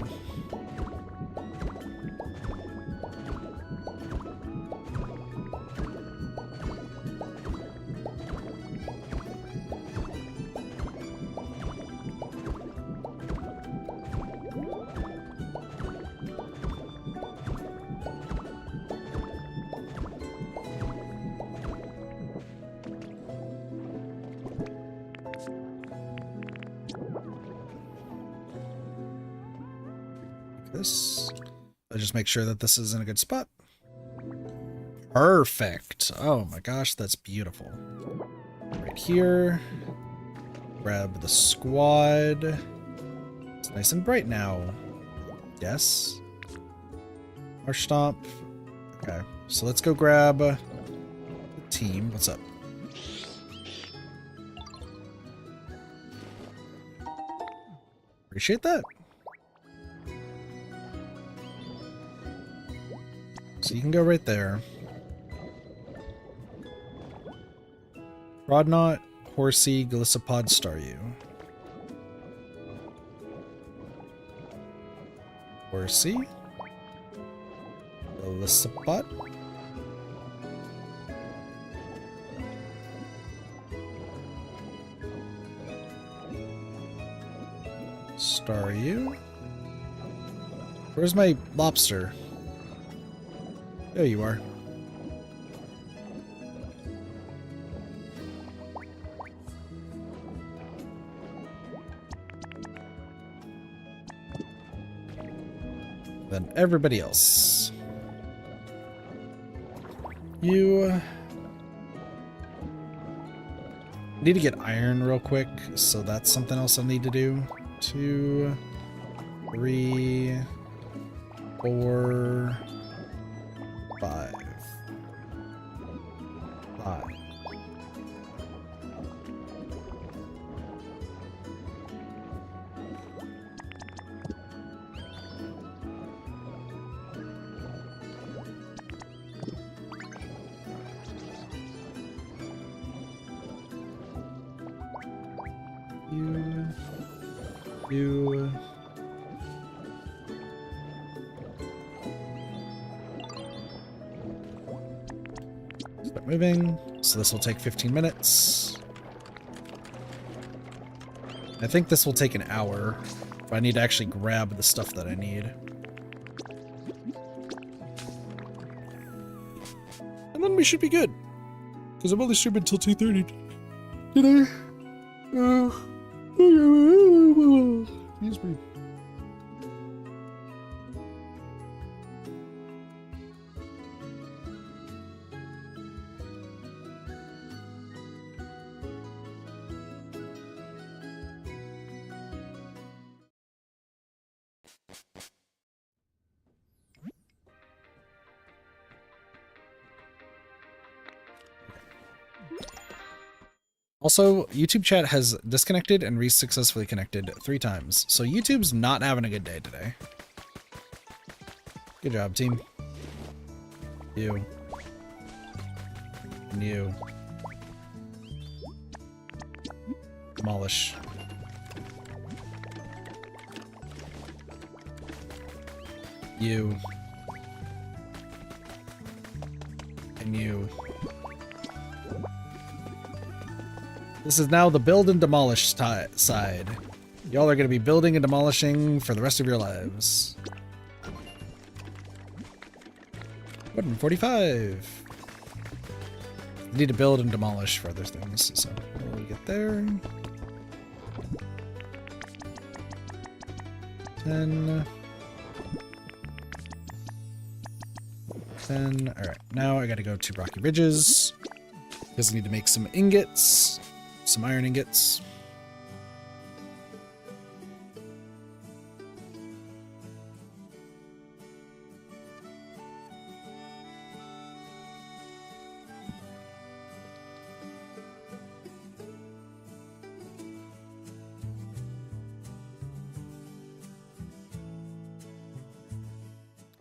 I'll just make sure that this is in a good spot. Perfect. Oh my gosh, that's beautiful. Right here. Grab the squad. It's nice and bright now. Yes. Marsh stomp. Okay, so let's go grab the team. What's up? Appreciate that. So you can go right there. Rodnot, Horsey, Glycopod, Staryu. Horsey. Glycopod. Staryu. Where's my lobster? There you are. Then everybody else. You need to get iron real quick, so that's something else I'll need to do. 2, 3, 4, 5. 5. You. Start moving. So this will take 15 minutes. I think this will take an hour if I need to actually grab the stuff that I need. And then we should be good. Because I'm only streaming until 2:30 today. Excuse me. Also, YouTube chat has disconnected and successfully connected 3 times. So YouTube's not having a good day today. Good job, team. You. And you. Demolish. You. And you. This is now the build and demolish side. Y'all are going to be building and demolishing for the rest of your lives. 145. Need to build and demolish for other things, so we'll get there. 10. 10. Alright, now I gotta go to Rocky Ridges. Because I need to make some ingots. Some iron ingots.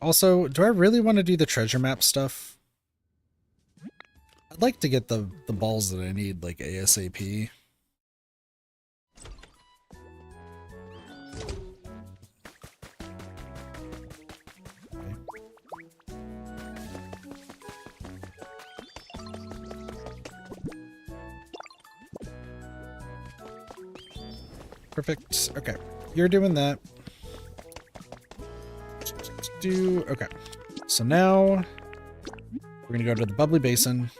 Also, do I really want to do the treasure map stuff? I'd like to get the balls that I need, like, ASAP. Okay. Perfect. Okay. You're doing that. Okay, so now we're gonna go to the bubbly basin.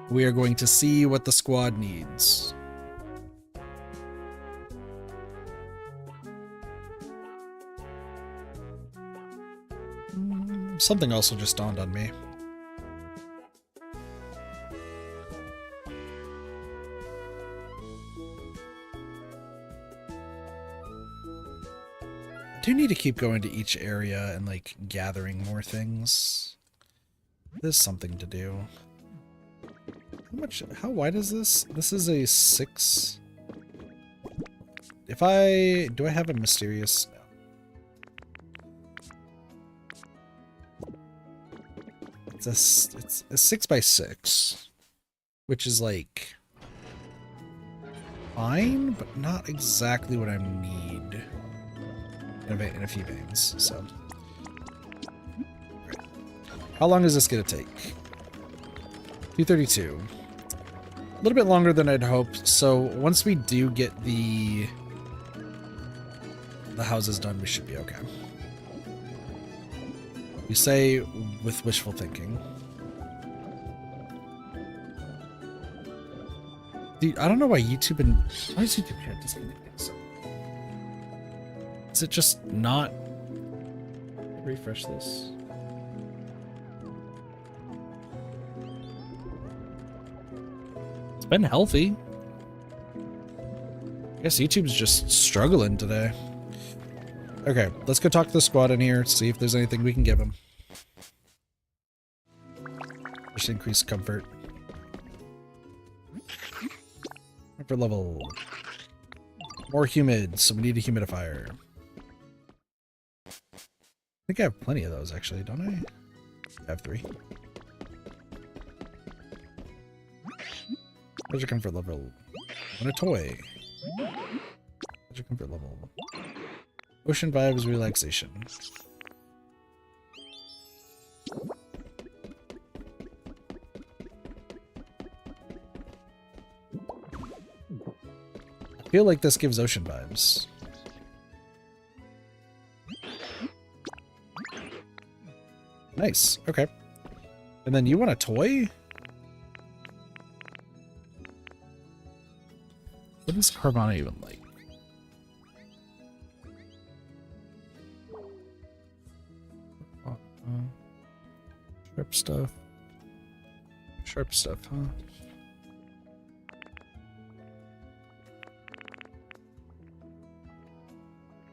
We are going to see what the squad needs. Something also just dawned on me. I do need to keep going to each area and, like, gathering more things. There's something to do. How wide is this? This is a 6. Do I have a mysterious? No. It's a 6 by 6, which is, like, fine, but not exactly what I need. In a few veins, so. Right. How long is this gonna take? 232. A little bit longer than I'd hoped, so once we do get the houses done, we should be okay. We say with wishful thinking. Dude, I don't know why why is YouTube disconnecting so? Is it just not? Refresh this. It's been healthy. I guess YouTube's just struggling today. Okay, let's go talk to the squad in here, see if there's anything we can give them. Just increase comfort. Comfort level. More humid, so we need a humidifier. I think I have plenty of those, actually, don't I? I have 3. Where's your comfort level? I want a toy. Where's your comfort level? Ocean vibes, relaxation. I feel like this gives ocean vibes. Nice. Okay. And then you want a toy? What is Carvana even like? Sharp stuff. Sharp stuff, huh?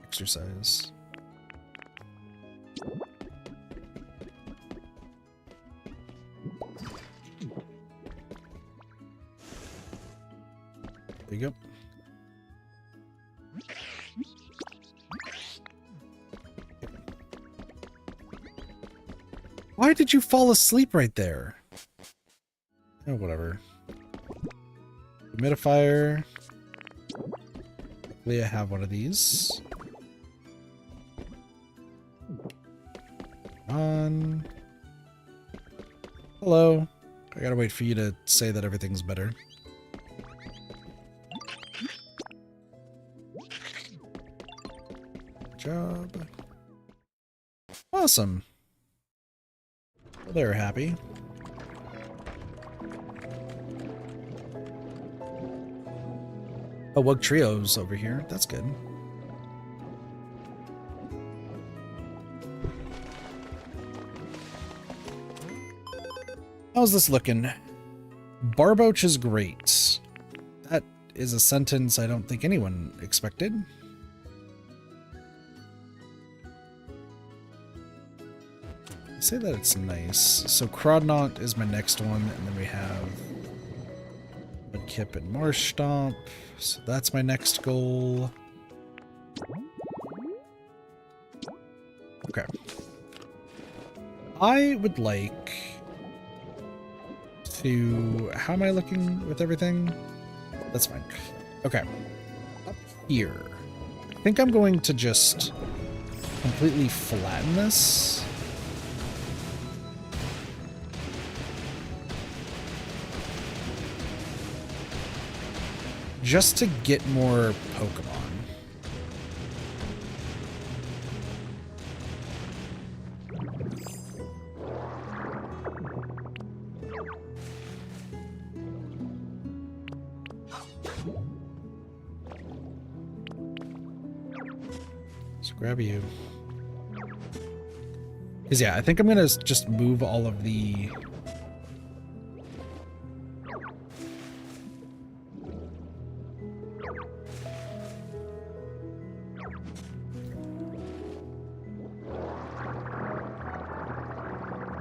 Exercise. There you go. Why did you fall asleep right there? Oh, whatever. Humidifier. Hopefully I have one of these. On. Hello. I gotta wait for you to say that everything's better. job. Awesome. Well, they're happy. Oh, Wug Trio's over here. That's good. How's this looking? Barboach is great. That is a sentence I don't think anyone expected. I say that it's nice. So Crodnaught is my next one, and then we have Mudkip and Marsh Stomp. So that's my next goal. Okay. I would like to... How am I looking with everything? That's fine. Okay. Up here. I think I'm going to just completely flatten this. Just to get more Pokemon. Let's grab you. Because yeah, I think I'm gonna just move all of the...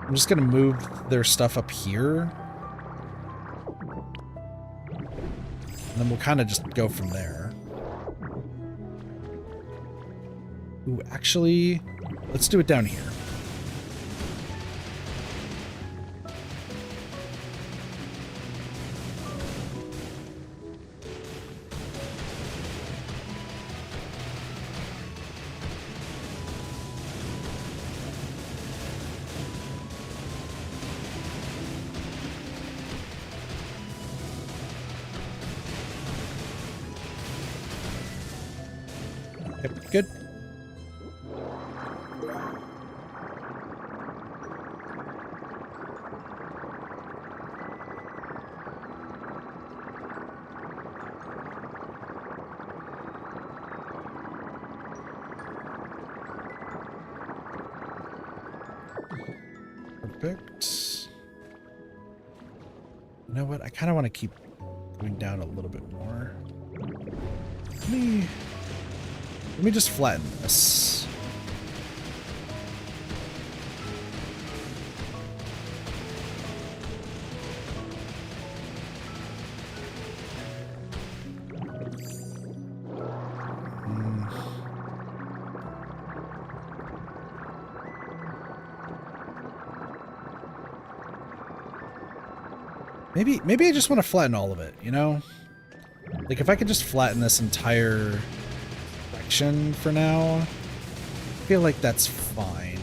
I'm just gonna move their stuff up here. And then we'll kind of just go from there. Ooh, actually, let's do it down here. Yep, good. Perfect. You know what? I kind of want to keep going down a little bit more. Let me just flatten this. Maybe I just want to flatten all of it, you know? Like, if I could just flatten this entire section for now, I feel like that's fine.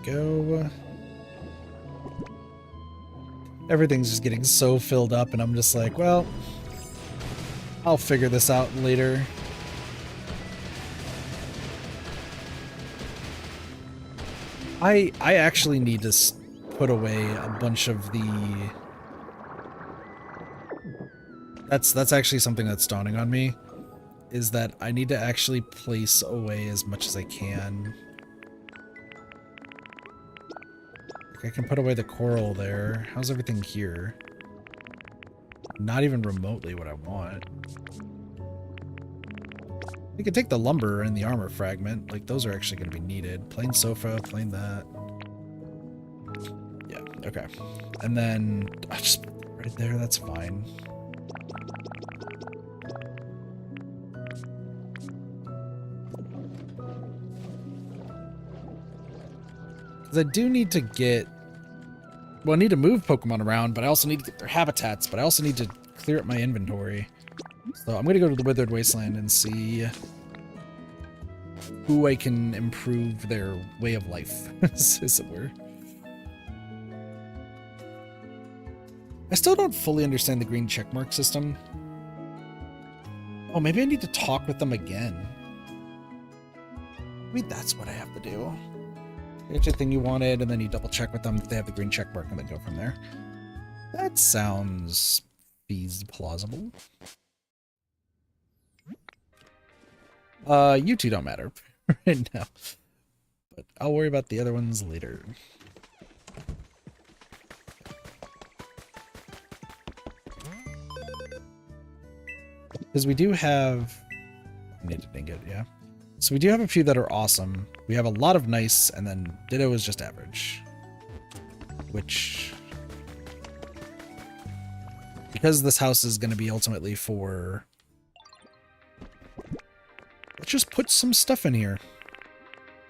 Go. Everything's just getting so filled up, and I'm just like, well, I'll figure this out later. I actually need to put away a bunch of the... That's actually something that's dawning on me, is that I need to actually place away as much as I can. I can put away the coral there. How's everything here? Not even remotely what I want. We could take the lumber and the armor fragment. Like, those are actually going to be needed. Plain sofa, plain that. Yeah, okay. And then, just right there, that's fine. Because I do need to get... Well, I need to move Pokemon around, but I also need to get their habitats, but I also need to clear up my inventory. So I'm going to go to the Withered Wasteland and see who I can improve their way of life, as it were. I still don't fully understand the green checkmark system. Oh, maybe I need to talk with them again. Maybe that's what I have to do. Get your thing you wanted, and then you double check with them that they have the green checkmark, and then go from there. That sounds plausible. You two don't matter right now, but I'll worry about the other ones later. Because we do have... I need to ding it, yeah. So we do have a few that are awesome. We have a lot of nice, and then Ditto is just average. Which... Because this house is going to be ultimately for... Let's just put some stuff in here.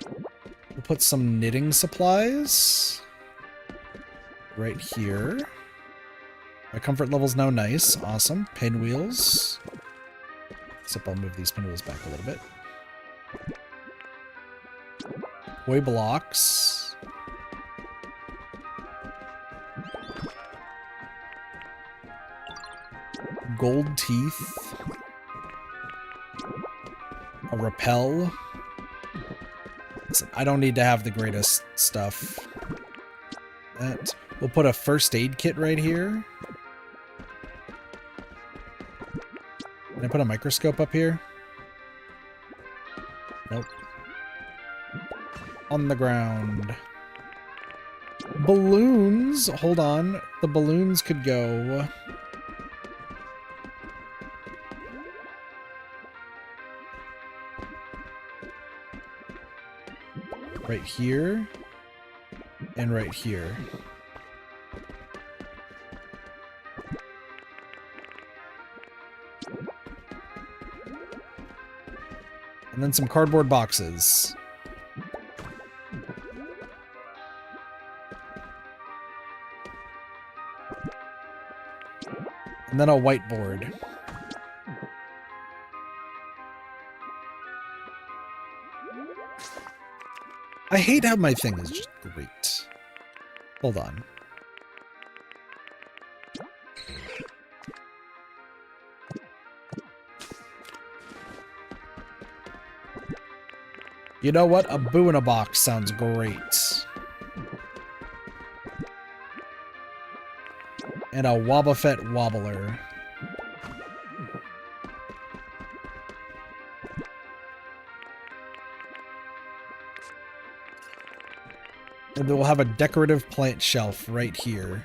We'll put some knitting supplies. Right here. My comfort level's now nice. Awesome. Pinwheels. Except I'll move these pinwheels back a little bit. Toy blocks. Gold teeth. A repel. Listen, I don't need to have the greatest stuff. That. We'll put a first aid kit right here. Can I put a microscope up here? Nope. On the ground. Balloons. Hold on. The balloons could go... right here. And right here. And then some cardboard boxes. And then a whiteboard. I hate how my thing is just great. Hold on. You know what? A boo in a box sounds great. And a Wobbuffet Wobbler. And then we'll have a decorative plant shelf right here.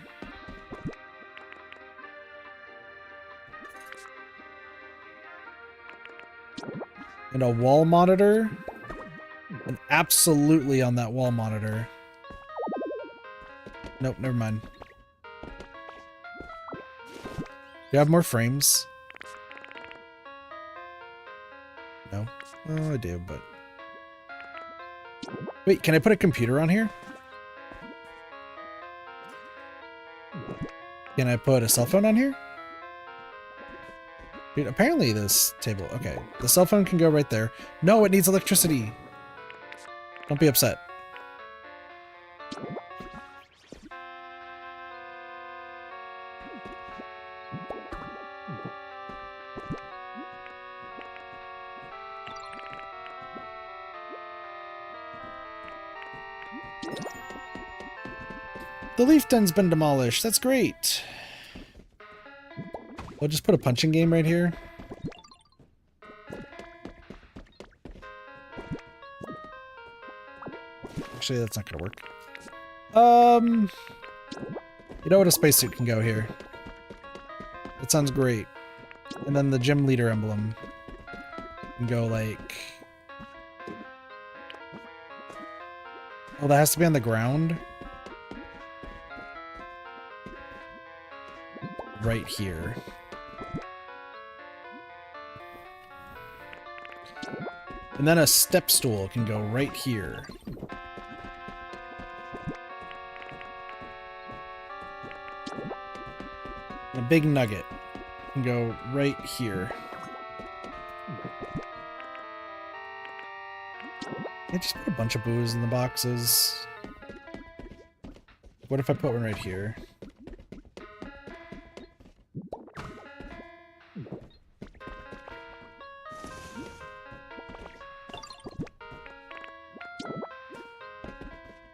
And a wall monitor. And absolutely on that wall monitor. Nope, never mind. Do you have more frames? No? Oh, I do, but... Wait, can I put a computer on here? Can I put a cell phone on here? Dude, apparently this table... Okay, the cell phone can go right there. No, it needs electricity. Don't be upset. The leaf den's been demolished. That's great. We'll just put a punching game right here. Actually, that's not going to work. You know what? A spacesuit can go here. That sounds great. And then the gym leader emblem can go like... Oh, that has to be on the ground? Right here. And then a step stool can go right here. And a big nugget can go right here. I just put a bunch of booze in the boxes. What if I put one right here?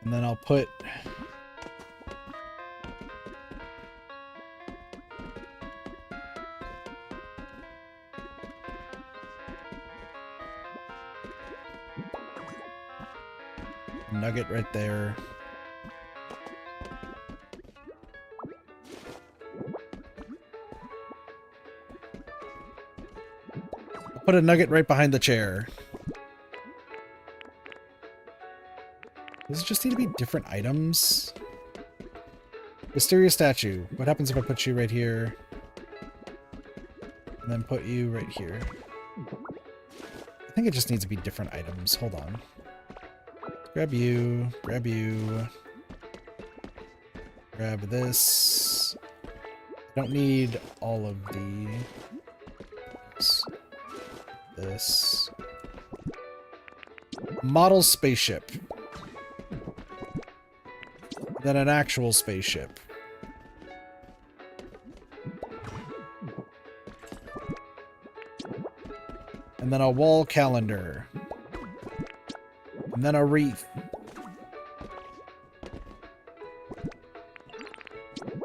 And then I'll put... nugget right there. I'll put a nugget right behind the chair. Does it just need to be different items? Mysterious statue. What happens if I put you right here? And then put you right here. I think it just needs to be different items. Hold on. Grab you. Grab you. Grab this. I don't need all of these. This. Model spaceship. Then an actual spaceship. And then a wall calendar. And then a wreath.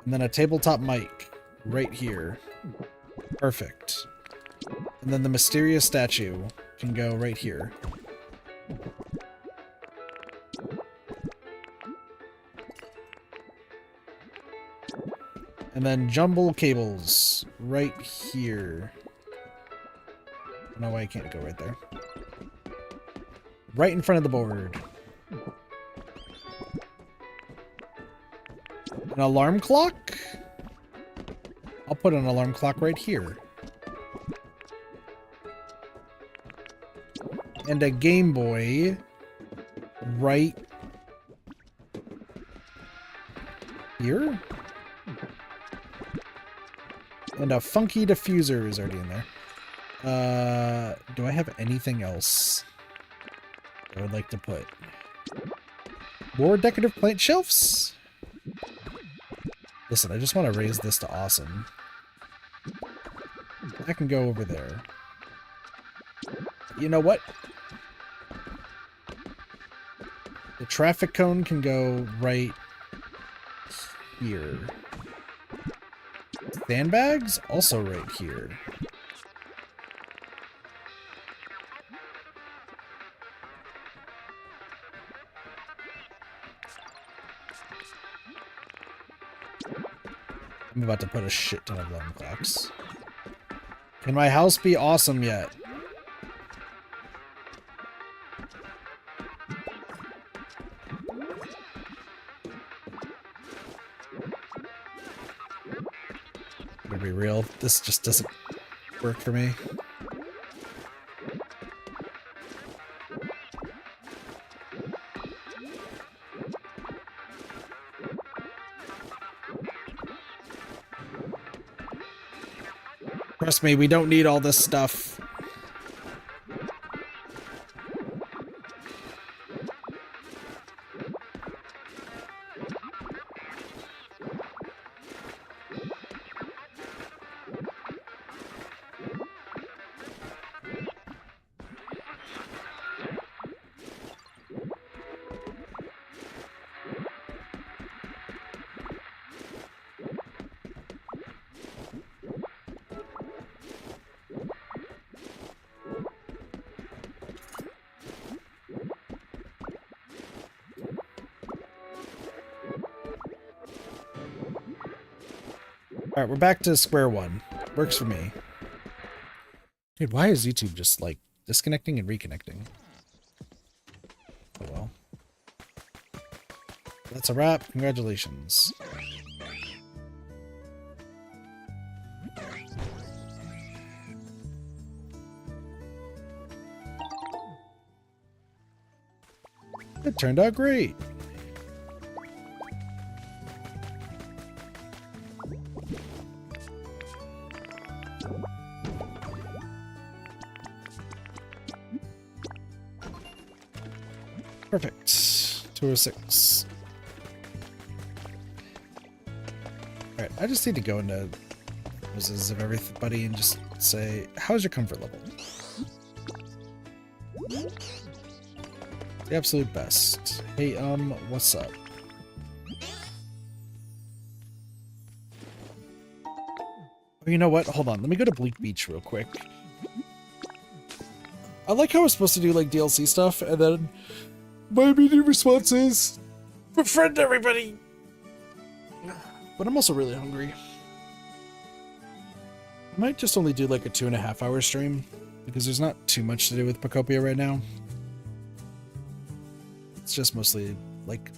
And then a tabletop mic right here. Perfect. And then the mysterious statue can go right here. And then jumble cables right here. I don't know why I can't go right there. Right in front of the board. An alarm clock? I'll put an alarm clock right here. And a Game Boy right here? And a funky diffuser is already in there. Do I have anything else I would like to put? More decorative plant shelves? Listen, I just want to raise this to awesome. I can go over there. You know what? The traffic cone can go right here. Sandbags? Also right here. I'm about to put a shit ton of alarm clocks. Can my house be awesome yet? To be real, this just doesn't work for me. Trust me, we don't need all this stuff. Alright, we're back to square one. Works for me. Dude, why is YouTube just, like, disconnecting and reconnecting? Oh well. That's a wrap. Congratulations. It turned out great. Perfect. 206. Alright, I just need to go into houses of everybody and just say, how's your comfort level? The absolute best. Hey, what's up? Oh, you know what? Hold on. Let me go to Bleak Beach real quick. I like how we're supposed to do, like, DLC stuff, and then my immediate response is, befriend everybody! But I'm also really hungry. I might just only do, like, a 2.5-hour stream, because there's not too much to do with Pokopia right now. It's just mostly, like,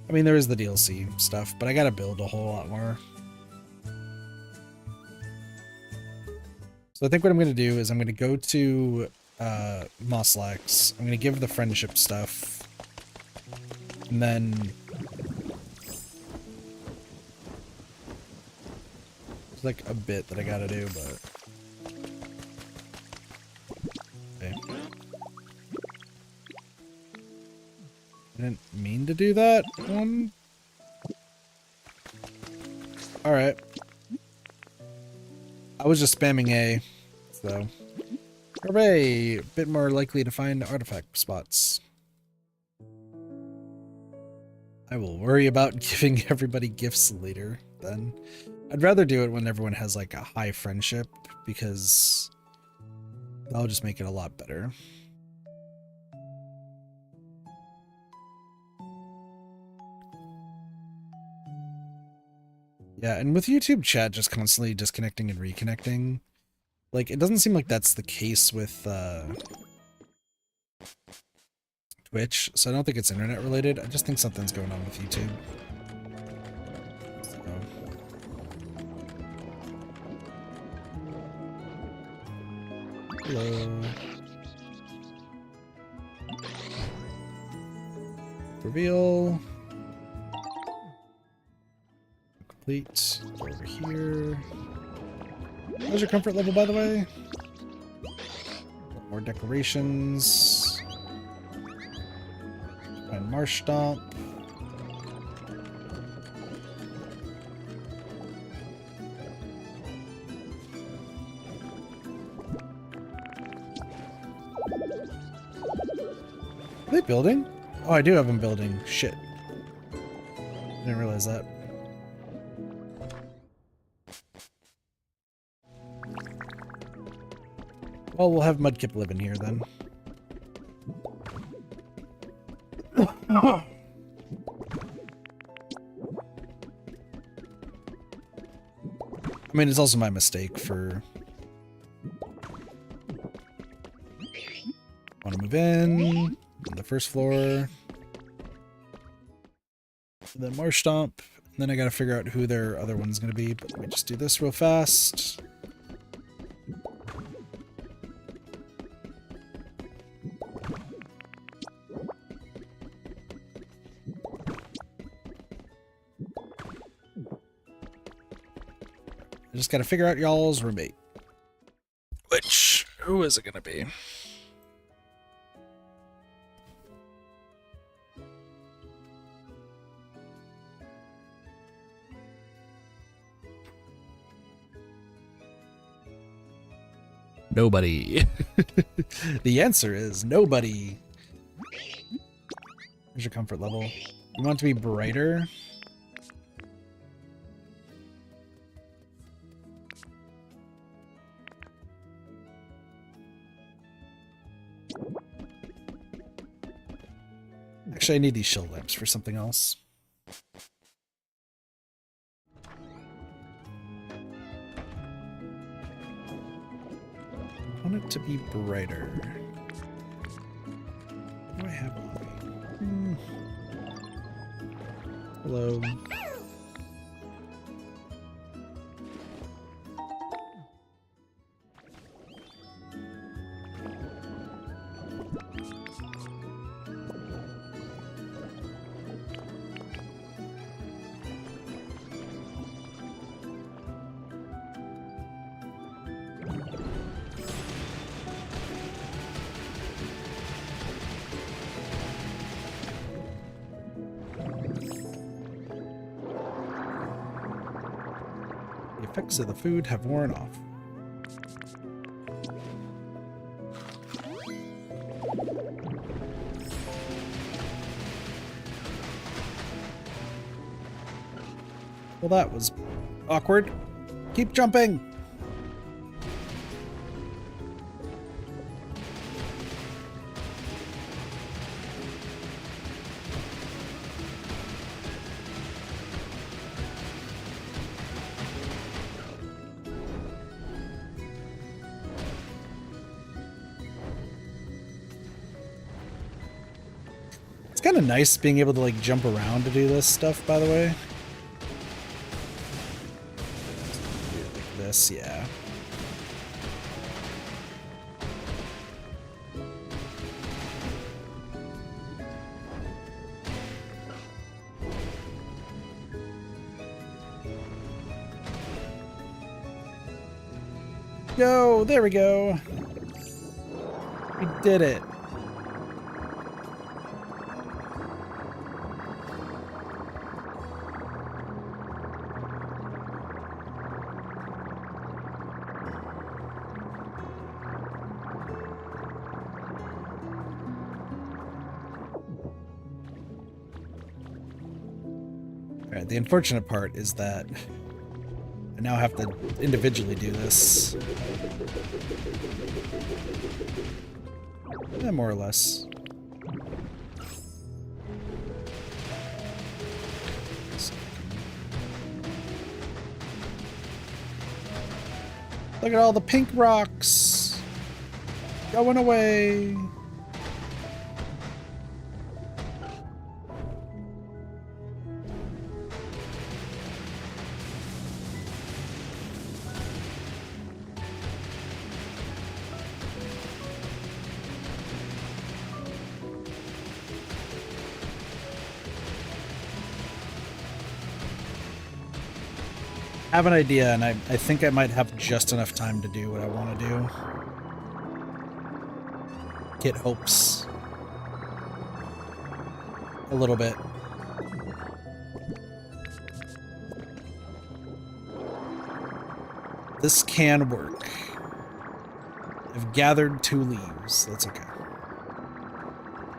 I mean, there is the DLC stuff, but I gotta build a whole lot more. So I think what I'm gonna do is I'm gonna go to Mosslax. I'm gonna give the friendship stuff, and then there's like a bit that I gotta do, but okay. I didn't mean to do that one. All right. I was just spamming A, so. Hooray! A bit more likely to find artifact spots. I will worry about giving everybody gifts later, then. I'd rather do it when everyone has, like, a high friendship, because that'll just make it a lot better. Yeah, and with YouTube chat just constantly disconnecting and reconnecting, like, it doesn't seem like that's the case with Twitch, so I don't think it's internet related. I just think something's going on with YouTube. So. Hello. Reveal. Complete. Go over here. How's your comfort level, by the way? More decorations. Find Marsh Stomp. Are they building? Oh, I do have them building. Shit. Didn't realize that. Well, we'll have Mudkip live in here then. I mean, it's also my mistake for... Want to move in on the first floor. And then Marsh Stomp. And then I gotta figure out who their other one's gonna be, but let me just do this real fast. I just gotta figure out y'all's roommate. Who is it gonna be? Nobody. The answer is nobody. Here's your comfort level. You want it to be brighter? Actually, I need these shield lamps for something else. want it to be brighter. What do I have on me? Hello. The effects of the food have worn off. Well, that was awkward. Keep jumping! It's kind of nice being able to like jump around to do this stuff, by the way. Like this, yeah. Go! There we go! We did it! Alright, the unfortunate part is that I now have to individually do this. Yeah, more or less. Look at all the pink rocks going away. I have an idea, and I think I might have just enough time to do what I want to do. Get hopes. A little bit. This can work. I've gathered 2 leaves. That's okay.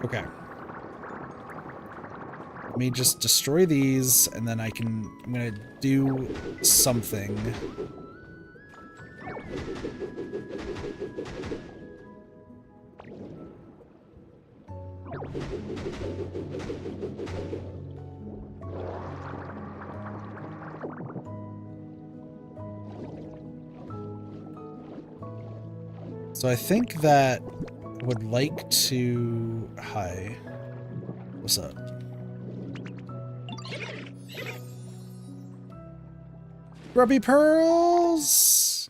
Okay. Let me just destroy these, and then I'm gonna do something. So I think that I would like to... Hi. What's up? Grubby pearls!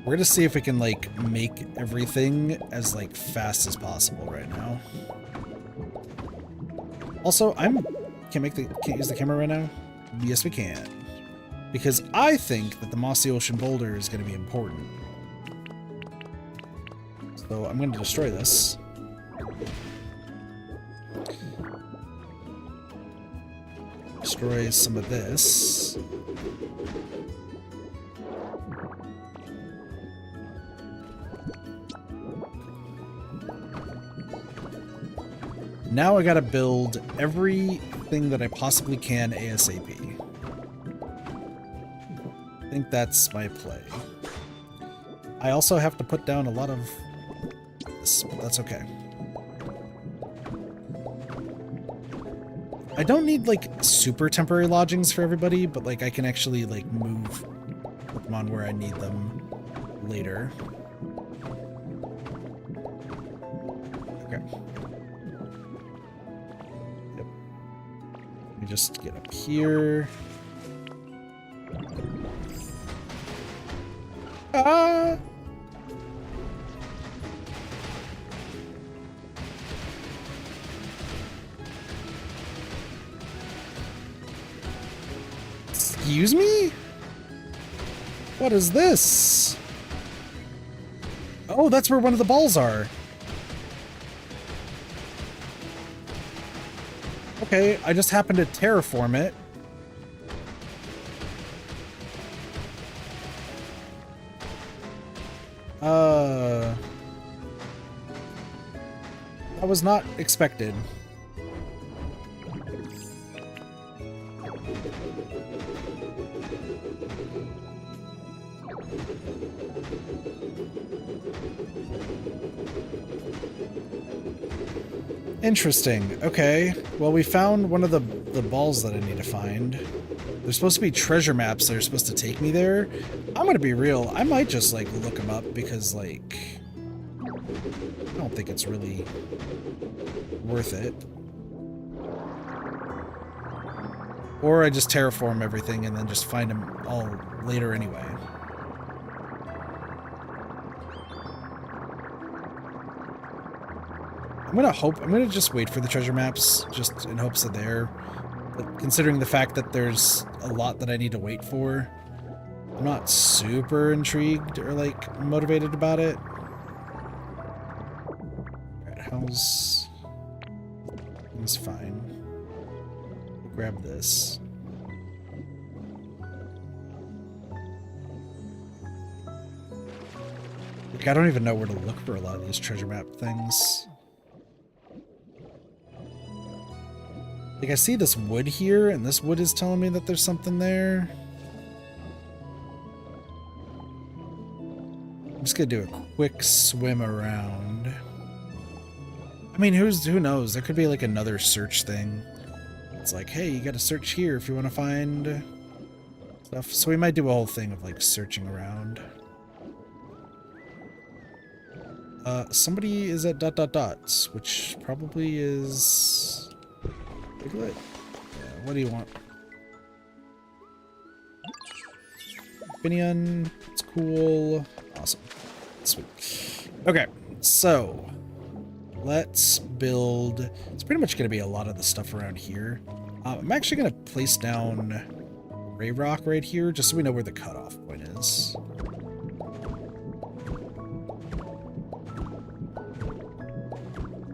We're gonna see if we can, like, make everything as, like, fast as possible right now. Also, can't use the camera right now? Yes, we can. Because I think that the Mossy Ocean Boulder is gonna be important. So I'm going to destroy this. Destroy some of this. Now I gotta build everything that I possibly can ASAP. I think that's my play. I also have to put down a lot of... but that's okay. I don't need like super temporary lodgings for everybody, but like I can actually like move Pokemon where I need them later. Okay. Yep. Let me just get up here. Ah! Excuse me? What is this? Oh, that's where one of the balls are. Okay, I just happened to terraform it. That was not expected. Interesting. Okay. Well, we found one of the balls that I need to find. There's supposed to be treasure maps that are supposed to take me there. I'm gonna be real. I might just, like, look them up because, like, I don't think it's really worth it. Or I just terraform everything and then just find them all later anyway. I'm gonna just wait for the treasure maps, just in hopes that they're, but considering the fact that there's a lot that I need to wait for, I'm not super intrigued or, like, motivated about it. Alright, how's... It's fine. Grab this. Like, I don't even know where to look for a lot of these treasure map things. Like, I see this wood here, and this wood is telling me that there's something there. I'm just gonna do a quick swim around. I mean, who knows? There could be, like, another search thing. It's like, hey, you gotta search here if you want to find stuff. So we might do a whole thing of, like, searching around. Somebody is at ... which probably is... Piglet? Yeah, what do you want? Finion. It's cool. Awesome. Sweet. Okay, so let's build... It's pretty much going to be a lot of the stuff around here. I'm actually going to place down Ray Rock right here, just so we know where the cutoff point is.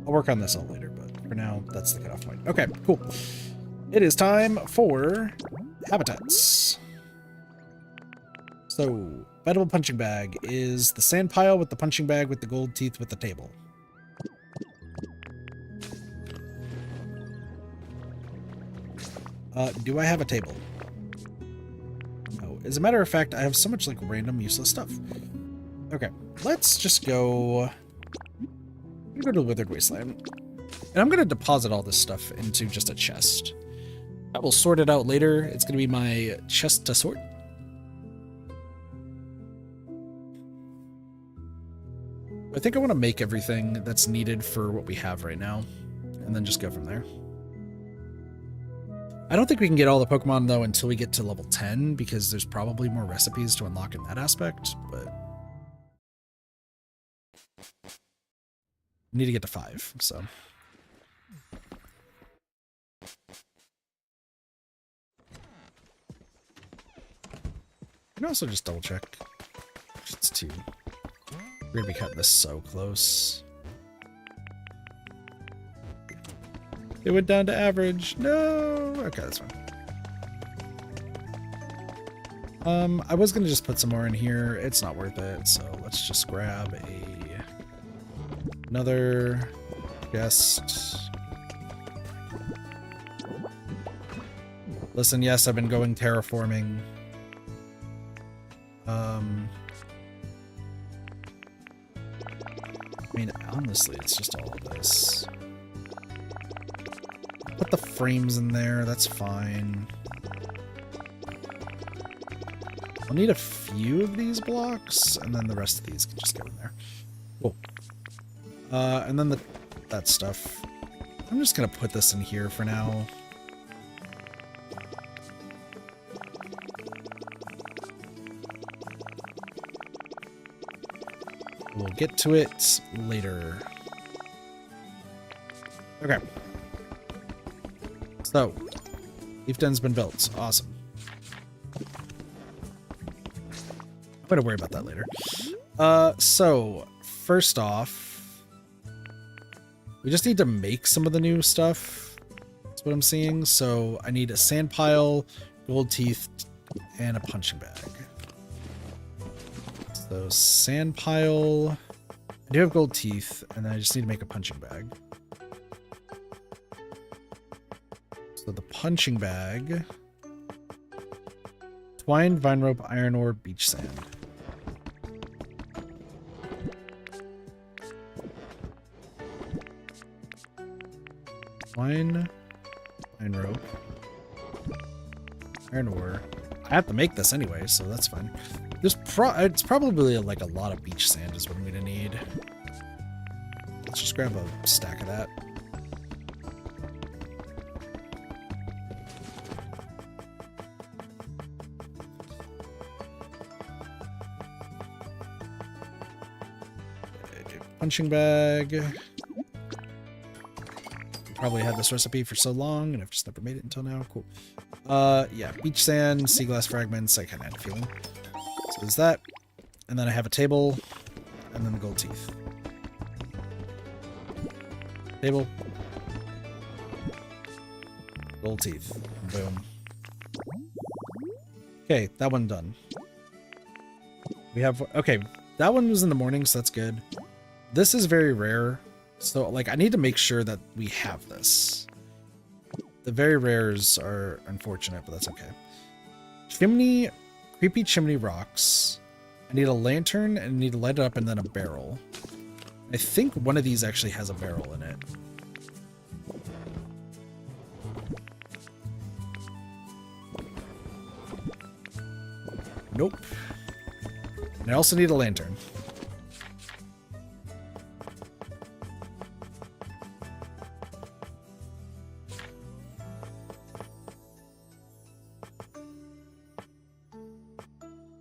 I'll work on this all later, but for now, that's the cutoff point. Okay, cool. It is time for habitats. So, edible punching bag is the sand pile with the punching bag with the gold teeth with the table. Do I have a table? No. As a matter of fact, I have so much, like, random useless stuff. Okay, let's just go... I'm gonna go to the Withered Wasteland. And I'm gonna deposit all this stuff into just a chest. I will sort it out later. It's gonna be my chest to sort. I think I want to make everything that's needed for what we have right now, and then just go from there. I don't think we can get all the Pokemon, though, until we get to level 10, because there's probably more recipes to unlock in that aspect, but... I need to get to 5, so... I can also just double check. It's 2. We're gonna be cutting this so close. It went down to average. No! Okay, that's fine. I was gonna just put some more in here. It's not worth it, so let's just grab another chest. Listen, yes, I've been going terraforming. I mean, honestly, it's just all of this. put the frames in there. That's fine. I'll need a few of these blocks, and then the rest of these can just go in there. Cool. And then that stuff. I'm just gonna put this in here for now. We'll get to it later. Okay. So, leaf den's been built. Awesome. I'm gonna worry about that later. So, first off, we just need to make some of the new stuff. That's what I'm seeing. So, I need a sand pile, gold teeth, and a punching bag. So, sand pile. I do have gold teeth, and then I just need to make a punching bag. So, the punching bag. Twine, vine rope, iron ore, beach sand. Twine, iron rope, iron ore. I have to make this anyway, so that's fine. It's probably like a lot of beach sand is what I'm gonna need. Let's just grab a stack of that. Punching bag. Probably had this recipe for so long and I've just never made it until now. Cool. Yeah, beach sand, sea glass fragments. I kind of had a feeling. So there's that. And then I have a table and then the gold teeth. Table. Gold teeth. Boom. Okay, that one done. We have, okay, that one was in the morning, so that's good. This is very rare. So, like, I need to make sure that we have this. The very rares are unfortunate, but that's okay. Chimney, creepy chimney rocks. I need a lantern, and I need to light it up, and then a barrel. I think one of these actually has a barrel in it. Nope. And I also need a lantern.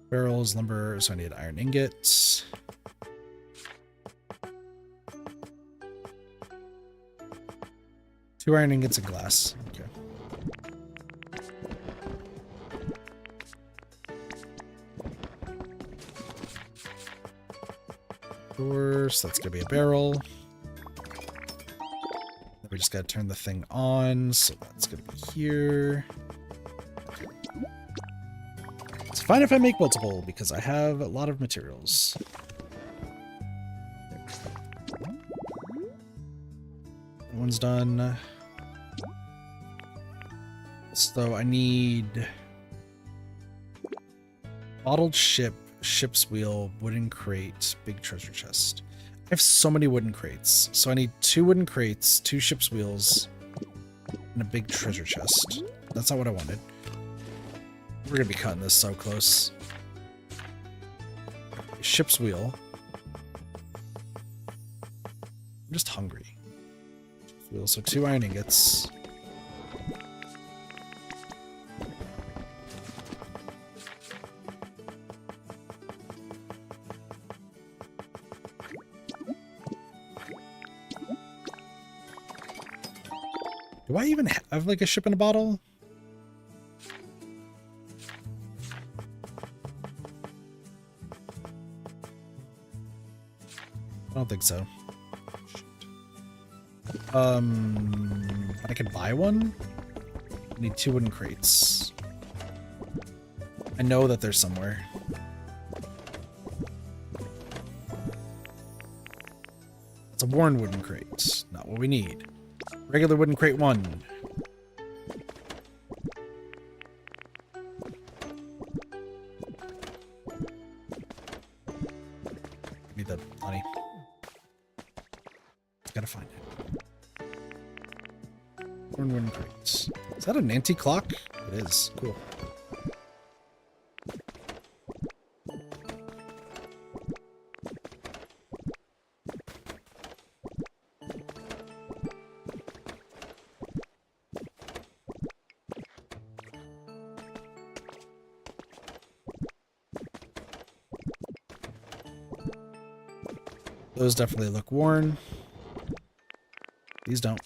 Barrels, lumber, so I need iron ingots. Two iron ingots and glass. Okay. Doors, that's gonna be a barrel. Then we just gotta turn the thing on, so that's gonna be here. It's fine if I make multiple, because I have a lot of materials. That one's done. So I need bottled ship, ship's wheel, wooden crate, big treasure chest. I have so many wooden crates. So I need 2 wooden crates, 2 ship's wheels, and a big treasure chest. That's not what I wanted. We're gonna be cutting this so close. Ship's wheel. I'm just hungry. Ship's wheel, so 2 iron ingots. Do I even have like a ship in a bottle? I don't think so. I can buy one? I need 2 wooden crates. I know that there's somewhere. It's a worn wooden crate. Not what we need. Regular wooden crate 1. Give me the honey. Gotta find it. Cornwind crate. Is that an anti-clock? It is. Cool. Those definitely look worn. These don't.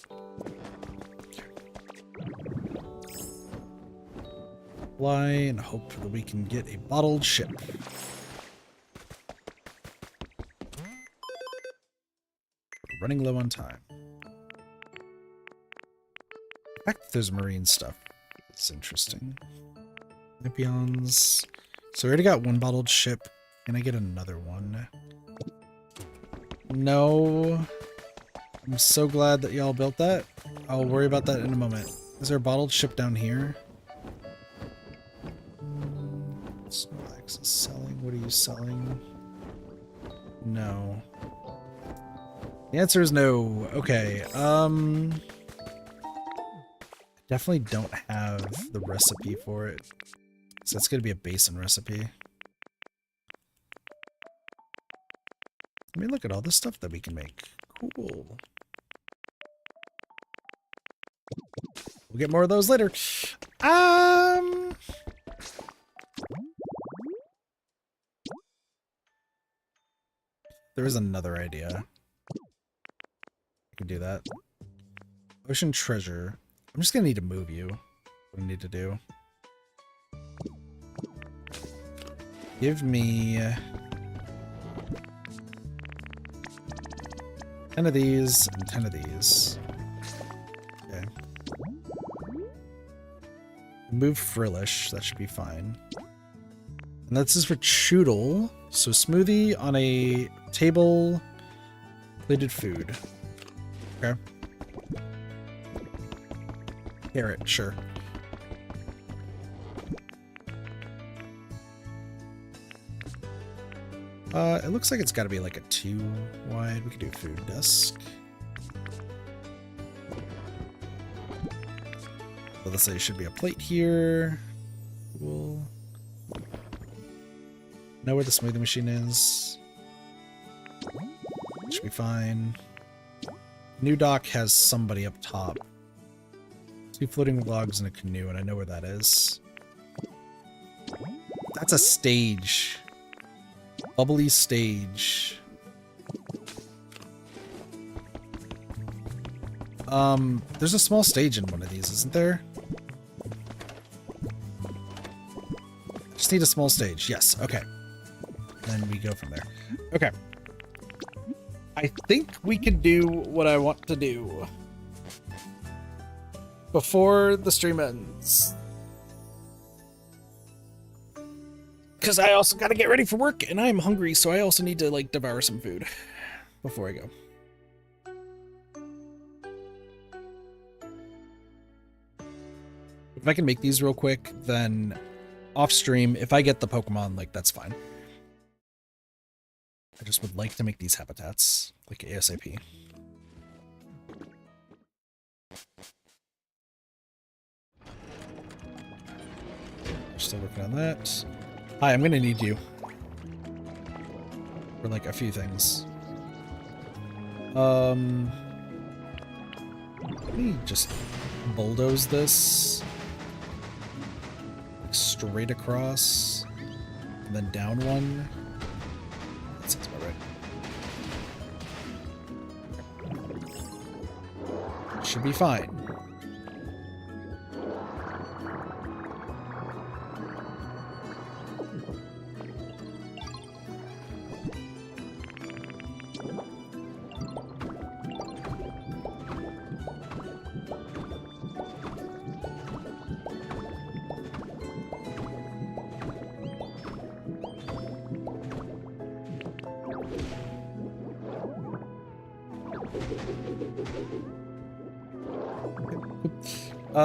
Fly and hope that we can get a bottled ship. We're running low on time. The fact that there's marine stuff is interesting. Lampions. So we already got one bottled ship. Can I get another one? No. I'm so glad that y'all built that. I'll worry about that in a moment. Is there a bottled ship down here? Smolax is selling. What are you selling? No. The answer is no. Okay. Definitely don't have the recipe for it. So that's gonna be a basin recipe. Let me look at all the stuff that we can make. Cool. We'll get more of those later. So there is another idea. I can do that. Ocean treasure. I'm just gonna need to move you. What I need to do. Give me 10 of these and 10 of these. Okay. Move Frillish. That should be fine. And this is for Choodle. So smoothie on a table. Plated food. Okay. Carrot, sure. It looks like it's got to be like a 2 wide. We could do a food desk. So let's say it should be a plate here. Cool. Know where the smoothie machine is. Should be fine. New dock has somebody up top. 2 floating logs and a canoe, and I know where that is. That's a stage. Bubbly stage. There's a small stage in one of these, isn't there? Just need a small stage. Yes, okay. Then we go from there. Okay. I think we can do what I want to do before the stream ends. Because I also got to get ready for work, and I'm hungry, so I also need to, like, devour some food before I go. If I can make these real quick, then off stream, if I get the Pokemon, like, that's fine. I just would like to make these habitats, like ASAP. Still working on that. Hi, I'm gonna need you. For like a few things. Let me just bulldoze this. Like straight across. And then down one. That sounds about right. Should be fine.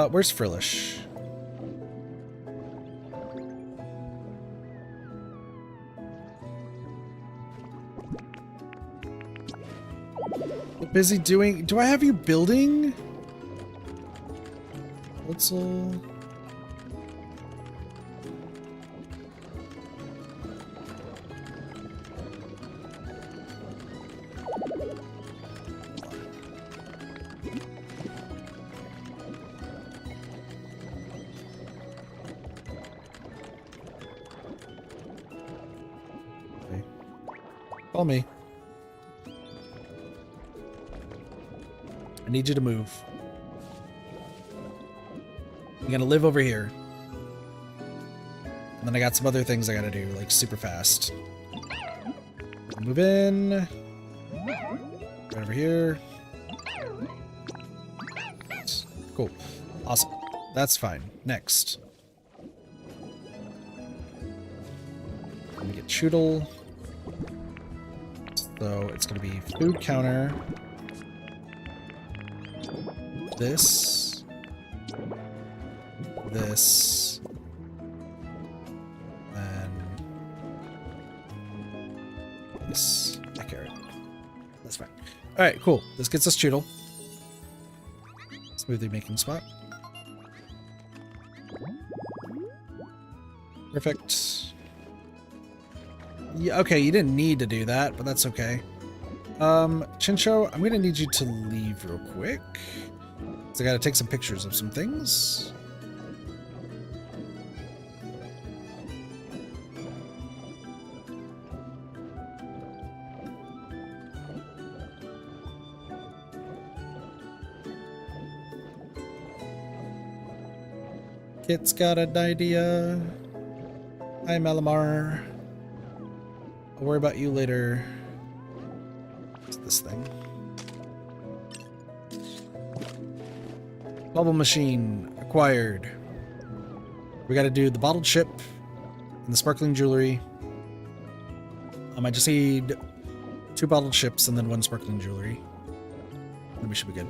Where's Frillish? Busy doing... Do I have you building? Blitzel. Okay. Call me. I need you to move. I'm gonna live over here. And then I got some other things I gotta do, like super fast. Move in. Right over here. Cool. Awesome. That's fine. Next. Let me get Choodle. So it's gonna be food counter. This. This. And this. A carrot. That's fine. Alright, cool. This gets us Choodle. Smoothie making spot. Perfect. Yeah, okay, you didn't need to do that, but that's okay. Chincho, I'm gonna need you to leave real quick. So I gotta take some pictures of some things. Kit's got an idea. Hi, Malamar. I'll worry about you later. What's this thing? Bubble machine acquired. We got to do the bottled chip and the sparkling jewelry. I just need 2 bottled chips and then 1 sparkling jewelry. Then we should be good.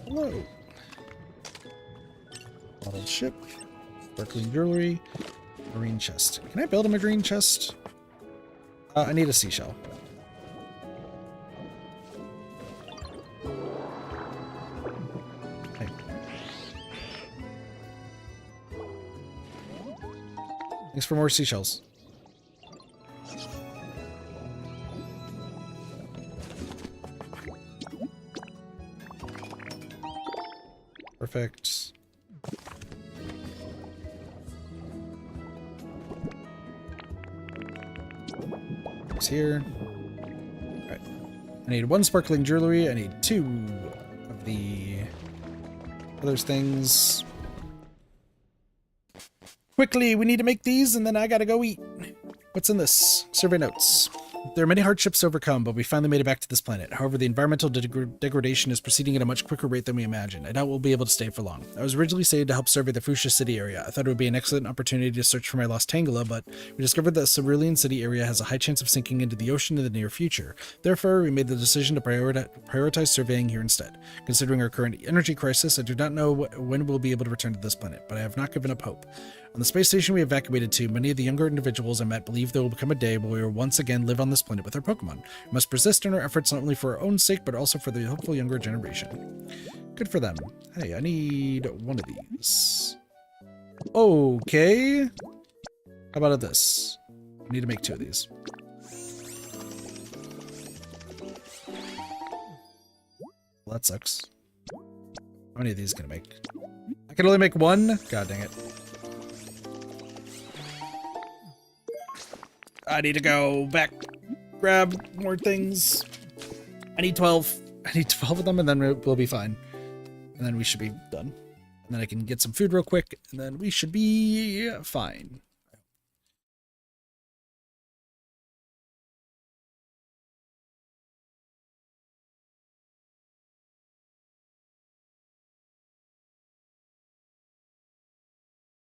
Hello. Bottled ship, sparkling jewelry, marine chest. Can I build a marine chest? I need a seashell. Okay. Thanks for more seashells. Perfect. It's here. Alright. I need 1 sparkling jewelry. I need 2 of the other things. Quickly, we need to make these and then I gotta go eat. What's in this? Survey notes. There are many hardships to overcome, but we finally made it back to this planet. However, the environmental degradation is proceeding at a much quicker rate than we imagined. I doubt we'll be able to stay for long. I was originally saved to help survey the Fuchsia City area. I thought it would be an excellent opportunity to search for my lost Tangela, but we discovered that the Cerulean City area has a high chance of sinking into the ocean in the near future. Therefore, we made the decision to prioritize surveying here instead. Considering our current energy crisis, I do not know when we'll be able to return to this planet, but I have not given up hope. On the space station we evacuated to, many of the younger individuals I met believe there will become a day where we will once again live on this planet with our Pokemon. We must persist in our efforts not only for our own sake, but also for the hopeful younger generation. Good for them. Hey, I need 1 of these. Okay. How about this? I need to make 2 of these. Well, that sucks. How many of these can I make? I can only make 1? God dang it. I need to go back, grab more things. I need 12. I need 12 of them and then we'll be fine. And then we should be done. And then I can get some food real quick and then we should be fine.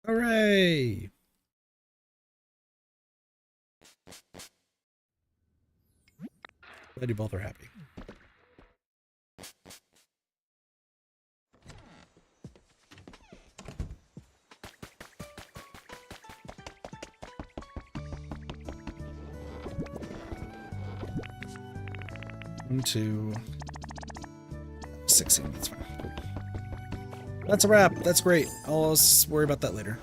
Hooray! Glad you both are happy. 1, 2, 16. That's fine. Cool. That's a wrap. That's great. I'll worry about that later.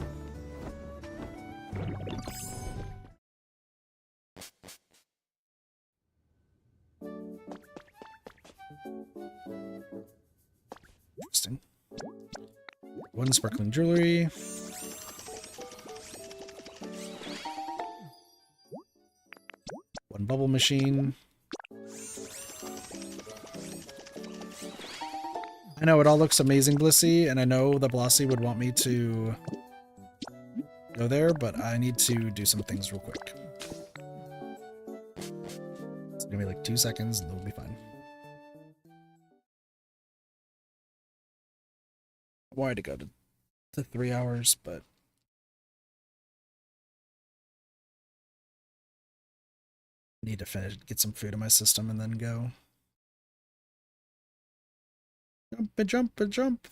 Interesting. 1 sparkling jewelry. One bubble machine. I know it all looks amazing, Blissey, and I know the Blossie would want me to go there, but I need to do some things real quick. It's gonna be like 2 seconds and it'll be fine. I wanted to go to 3 hours, but I need to finish, get some food in my system and then go. Jump, a jump, a jump.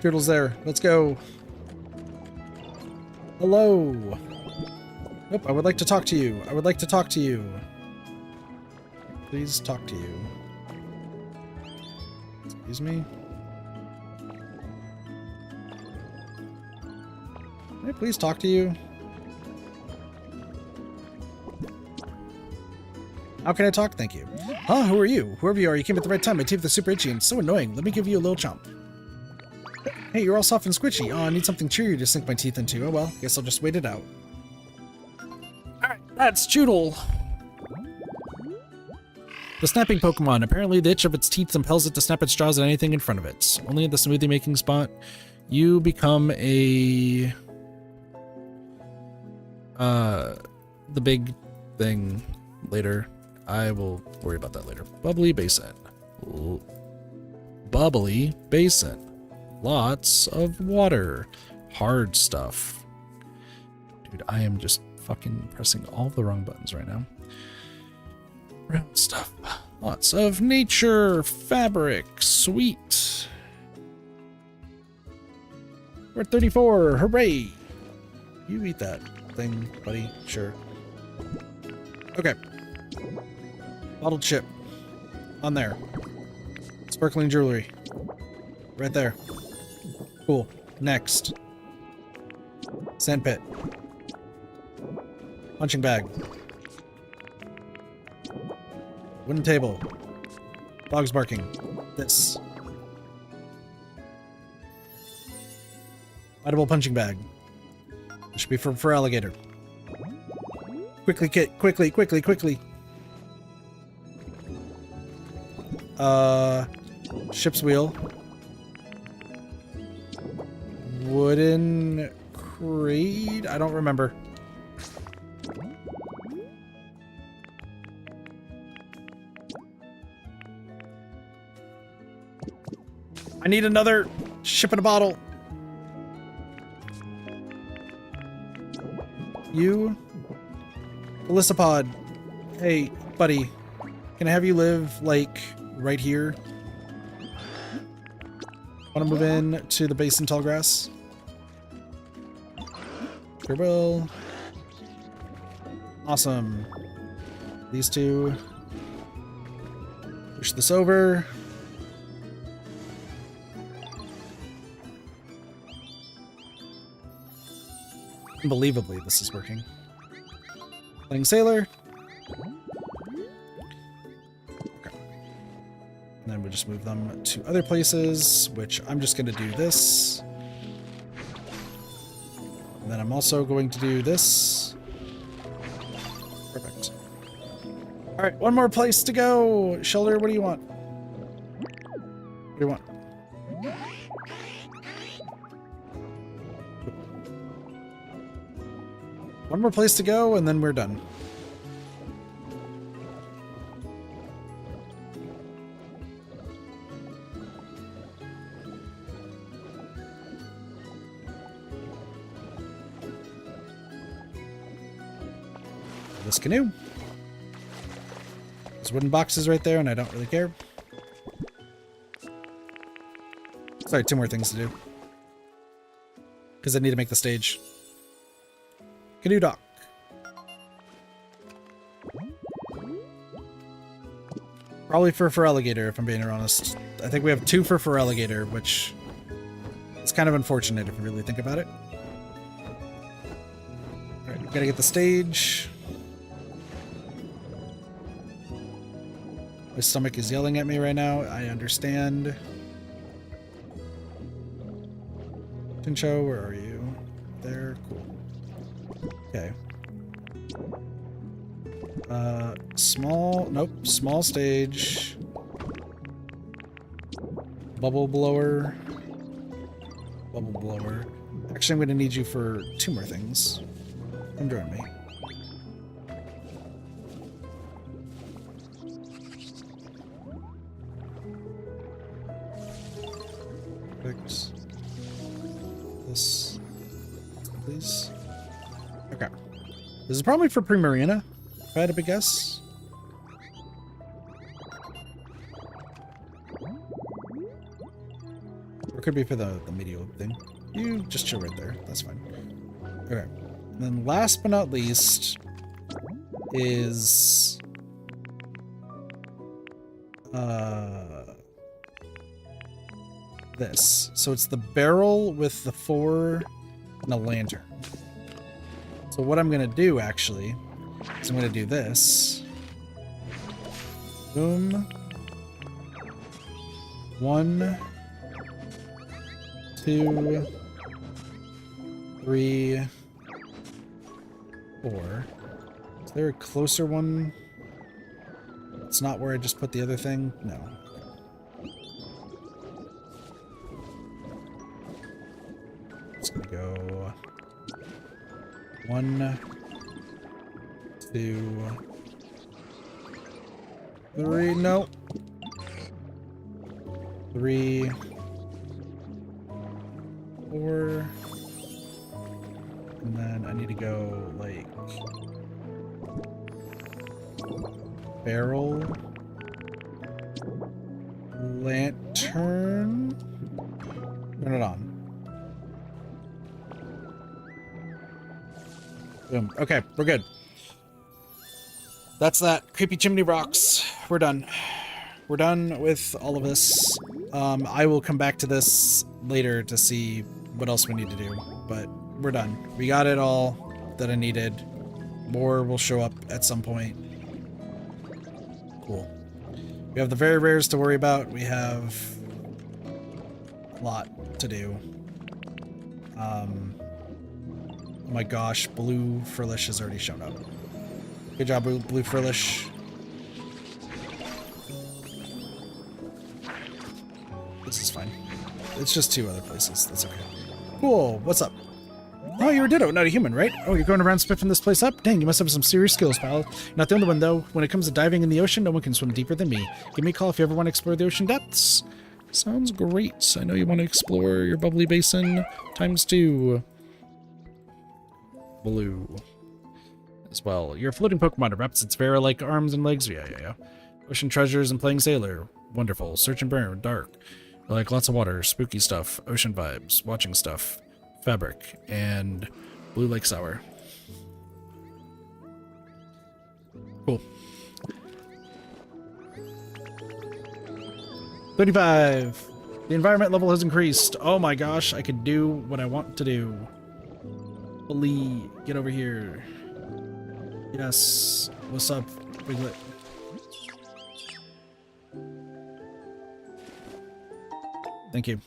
Turtle's there. Let's go. Hello. Nope, I would like to talk to you. I would like to talk to you. Please talk to you. Excuse me. Can I please talk to you? How can I talk? Thank you. Huh? Who are you? Whoever you are, you came at the right time. My teeth are super itchy and so annoying. Let me give you a little chomp. Hey, you're all soft and squishy. Oh, I need something cheery to sink my teeth into. Oh well, guess I'll just wait it out. Alright, that's Choodle. The snapping Pokemon. Apparently the itch of its teeth impels it to snap its jaws at anything in front of it. Only at the smoothie making spot. You become a... the big thing later. I will worry about that later. Bubbly Basin. Bubbly Basin. Lots of water. Hard stuff. Dude, I am just fucking pressing all the wrong buttons right now. Round stuff. Lots of nature. Fabric. Sweet. We're at 34. Hooray. You eat that thing, buddy. Sure. Okay. Bottled chip. On there. Sparkling jewelry. Right there. Cool. Next. Sandpit. Punching bag. Wooden table. Dogs barking. This. Edible punching bag. This should be for alligator. Quickly, Kit. Quickly, quickly, quickly. Ship's wheel. Wooden crate? I don't remember. I need another ship in a bottle. You? Elisapod. Hey, buddy. Can I have you live, like, right here? Want to move in to the basin tall grass? Sure will. Awesome. These two. Push this over. Unbelievably, this is working. Playing Sailor. Okay. And then we just move them to other places, which I'm just going to do this. And then I'm also going to do this. Perfect. Alright, one more place to go. Shelter, what do you want? What do you want? One more place to go, and then we're done. This canoe. There's wooden boxes right there, and I don't really care. Sorry, 2 more things to do. Because I need to make the stage. Canoe dock. Probably for alligator, if I'm being honest. I think we have 2 for alligator, which is kind of unfortunate if you really think about it. Alright, we gotta get the stage. My stomach is yelling at me right now. I understand. Tincho, where are you? There, cool. Okay. Small stage. Bubble blower. Bubble blower. Actually, I'm gonna need you for 2 more things. Come join me. Perfect. This, please. Okay. This is probably for Primarina, if I had to guess. Or it could be for the medial thing. You just chill right there. That's fine. Okay. And then last but not least is this. So it's the barrel with the 4 and a lantern. So what I'm gonna do actually is I'm gonna do this. Boom. 1, 2, 3, 4. Is there a closer one? It's not where I just put the other thing? No. It's gonna go 1, 2, 3. No. 3, 4. And then I need to go like barrel, lantern, turn it on. Boom. Okay, we're good. That's that. Creepy chimney rocks. We're done. We're done with all of this. I will come back to this later to see what else we need to do, but we're done. We got it all that I needed. More will show up at some point. Cool. We have the very rares to worry about. We have a lot to do. Oh my gosh, Blue Furlish has already shown up. Good job, Blue Furlish. This is fine. It's just 2 other places. That's okay. Cool. What's up? Oh, you're a Ditto, not a human, right? Oh, you're going around spiffing this place up? Dang, you must have some serious skills, pal. You're not the only one, though. When it comes to diving in the ocean, no one can swim deeper than me. Give me a call if you ever want to explore the ocean depths. Sounds great. I know you want to explore your bubbly basin ×2. Blue. As well. Your floating Pokemon erupts its Vera-like arms and legs. Yeah. Ocean treasures and playing sailor. Wonderful. Search and burn. Dark. I like lots of water, spooky stuff, ocean vibes, watching stuff, fabric, and blue lake sour. Cool. 35. The environment level has increased. Oh my gosh, I can do what I want to do. Bully, get over here. Yes. What's up, Wiglet? Thank you.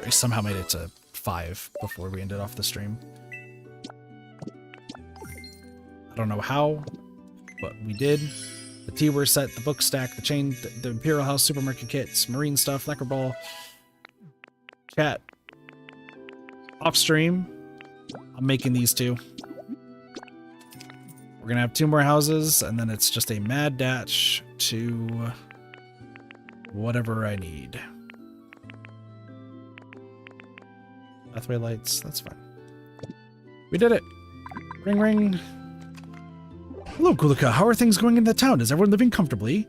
I somehow made it to 5 before we ended off the stream. I don't know how, but we did. The T-Word set, the book stack, the chain, the Imperial House supermarket kits, marine stuff, lacquer ball. Chat. Off stream, I'm making these 2. We're gonna have 2 more houses, and then it's just a mad dash to whatever I need. Pathway lights, that's fine. We did it! Ring ring! Hello, Kulika. How are things going in the town? Is everyone living comfortably?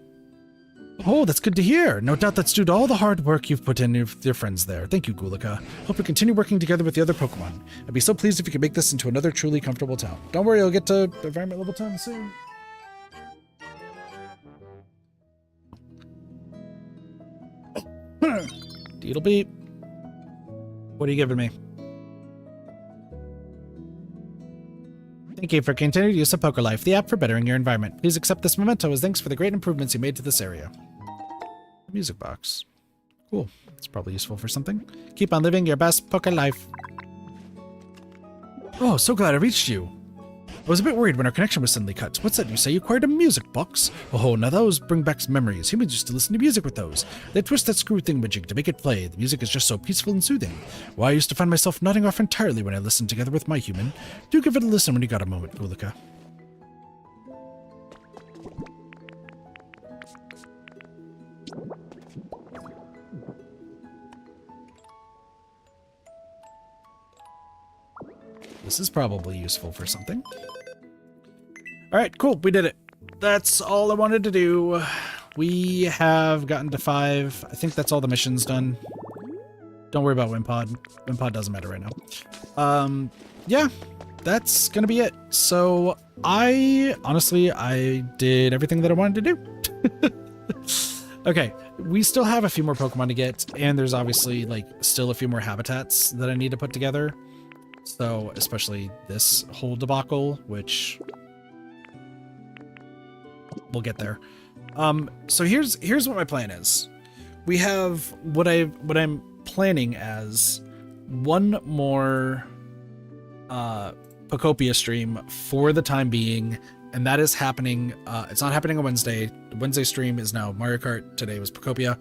Oh, that's good to hear. No doubt that's due to all the hard work you've put in with your friends there. Thank you, Gulika. Hope you continue working together with the other Pokemon. I'd be so pleased if you could make this into another truly comfortable town. Don't worry, I'll get to environment level 10 soon. Deedle beep. What are you giving me? Thank you for continued use of Poker Life, the app for bettering your environment. Please accept this memento as thanks for the great improvements you made to this area. Music box. Cool. It's probably useful for something. Keep on living your best Poker Life. Oh, so glad I reached you. I was a bit worried when our connection was suddenly cut. What's that? You say you acquired a music box? Oh, now those bring back some memories. Humans used to listen to music with those. They twist that screw thingamajig to make it play. The music is just so peaceful and soothing. Why, I used to find myself nodding off entirely when I listened together with my human. Do give it a listen when you got a moment, Gulika. This is probably useful for something. All right, cool. We did it. That's all I wanted to do. We have gotten to 5. I think that's all the missions done. Don't worry about Wimpod. Wimpod doesn't matter right now. Yeah, that's gonna be it. So I did everything that I wanted to do. Okay, we still have a few more Pokemon to get, and there's obviously like still a few more habitats that I need to put together. So, especially this whole debacle, which we'll get there. So here's what my plan is. We have what I'm planning as one more Pokopia stream for the time being, and that is happening. It's not happening on Wednesday. The Wednesday stream is now Mario Kart. Today was Pokopia.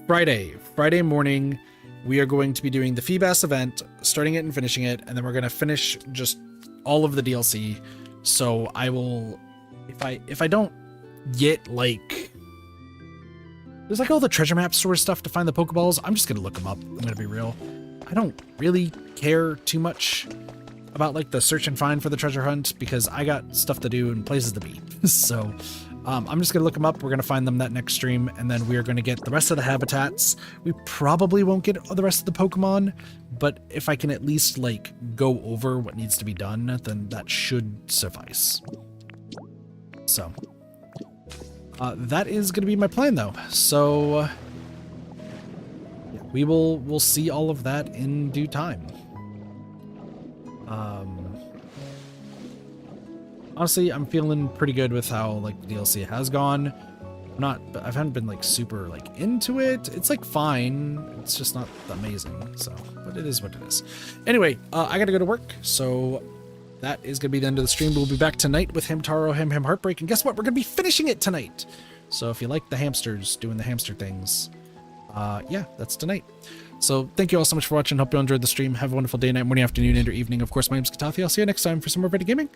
Friday morning, we are going to be doing the Feebas event, starting it and finishing it, and then we're going to finish just all of the DLC. So I will, if I don't get like, there's like all the treasure map sort of stuff to find the Pokeballs, I'm just going to look them up. I'm going to be real. I don't really care too much about like the search and find for the treasure hunt because I got stuff to do and places to be. So I'm just going to look them up. We're going to find them that next stream, and then we are going to get the rest of the habitats. We probably won't get the rest of the Pokemon, but if I can at least like go over what needs to be done, then that should suffice. So that is going to be my plan though. So yeah, we'll see all of that in due time. Honestly, I'm feeling pretty good with how like the DLC has gone. I haven't been like super like into it. It's like fine. It's just not amazing. So, but it is what it is. Anyway, I gotta go to work. So that is gonna be the end of the stream. We'll be back tonight with Hamtaro, Ham Heartbreak, and guess what? We're gonna be finishing it tonight. So if you like the hamsters doing the hamster things, yeah, that's tonight. So thank you all so much for watching. Hope you all enjoyed the stream. Have a wonderful day, night, morning, afternoon, and or evening. Of course, my name's Katafi. I'll see you next time for some more Reddit gaming.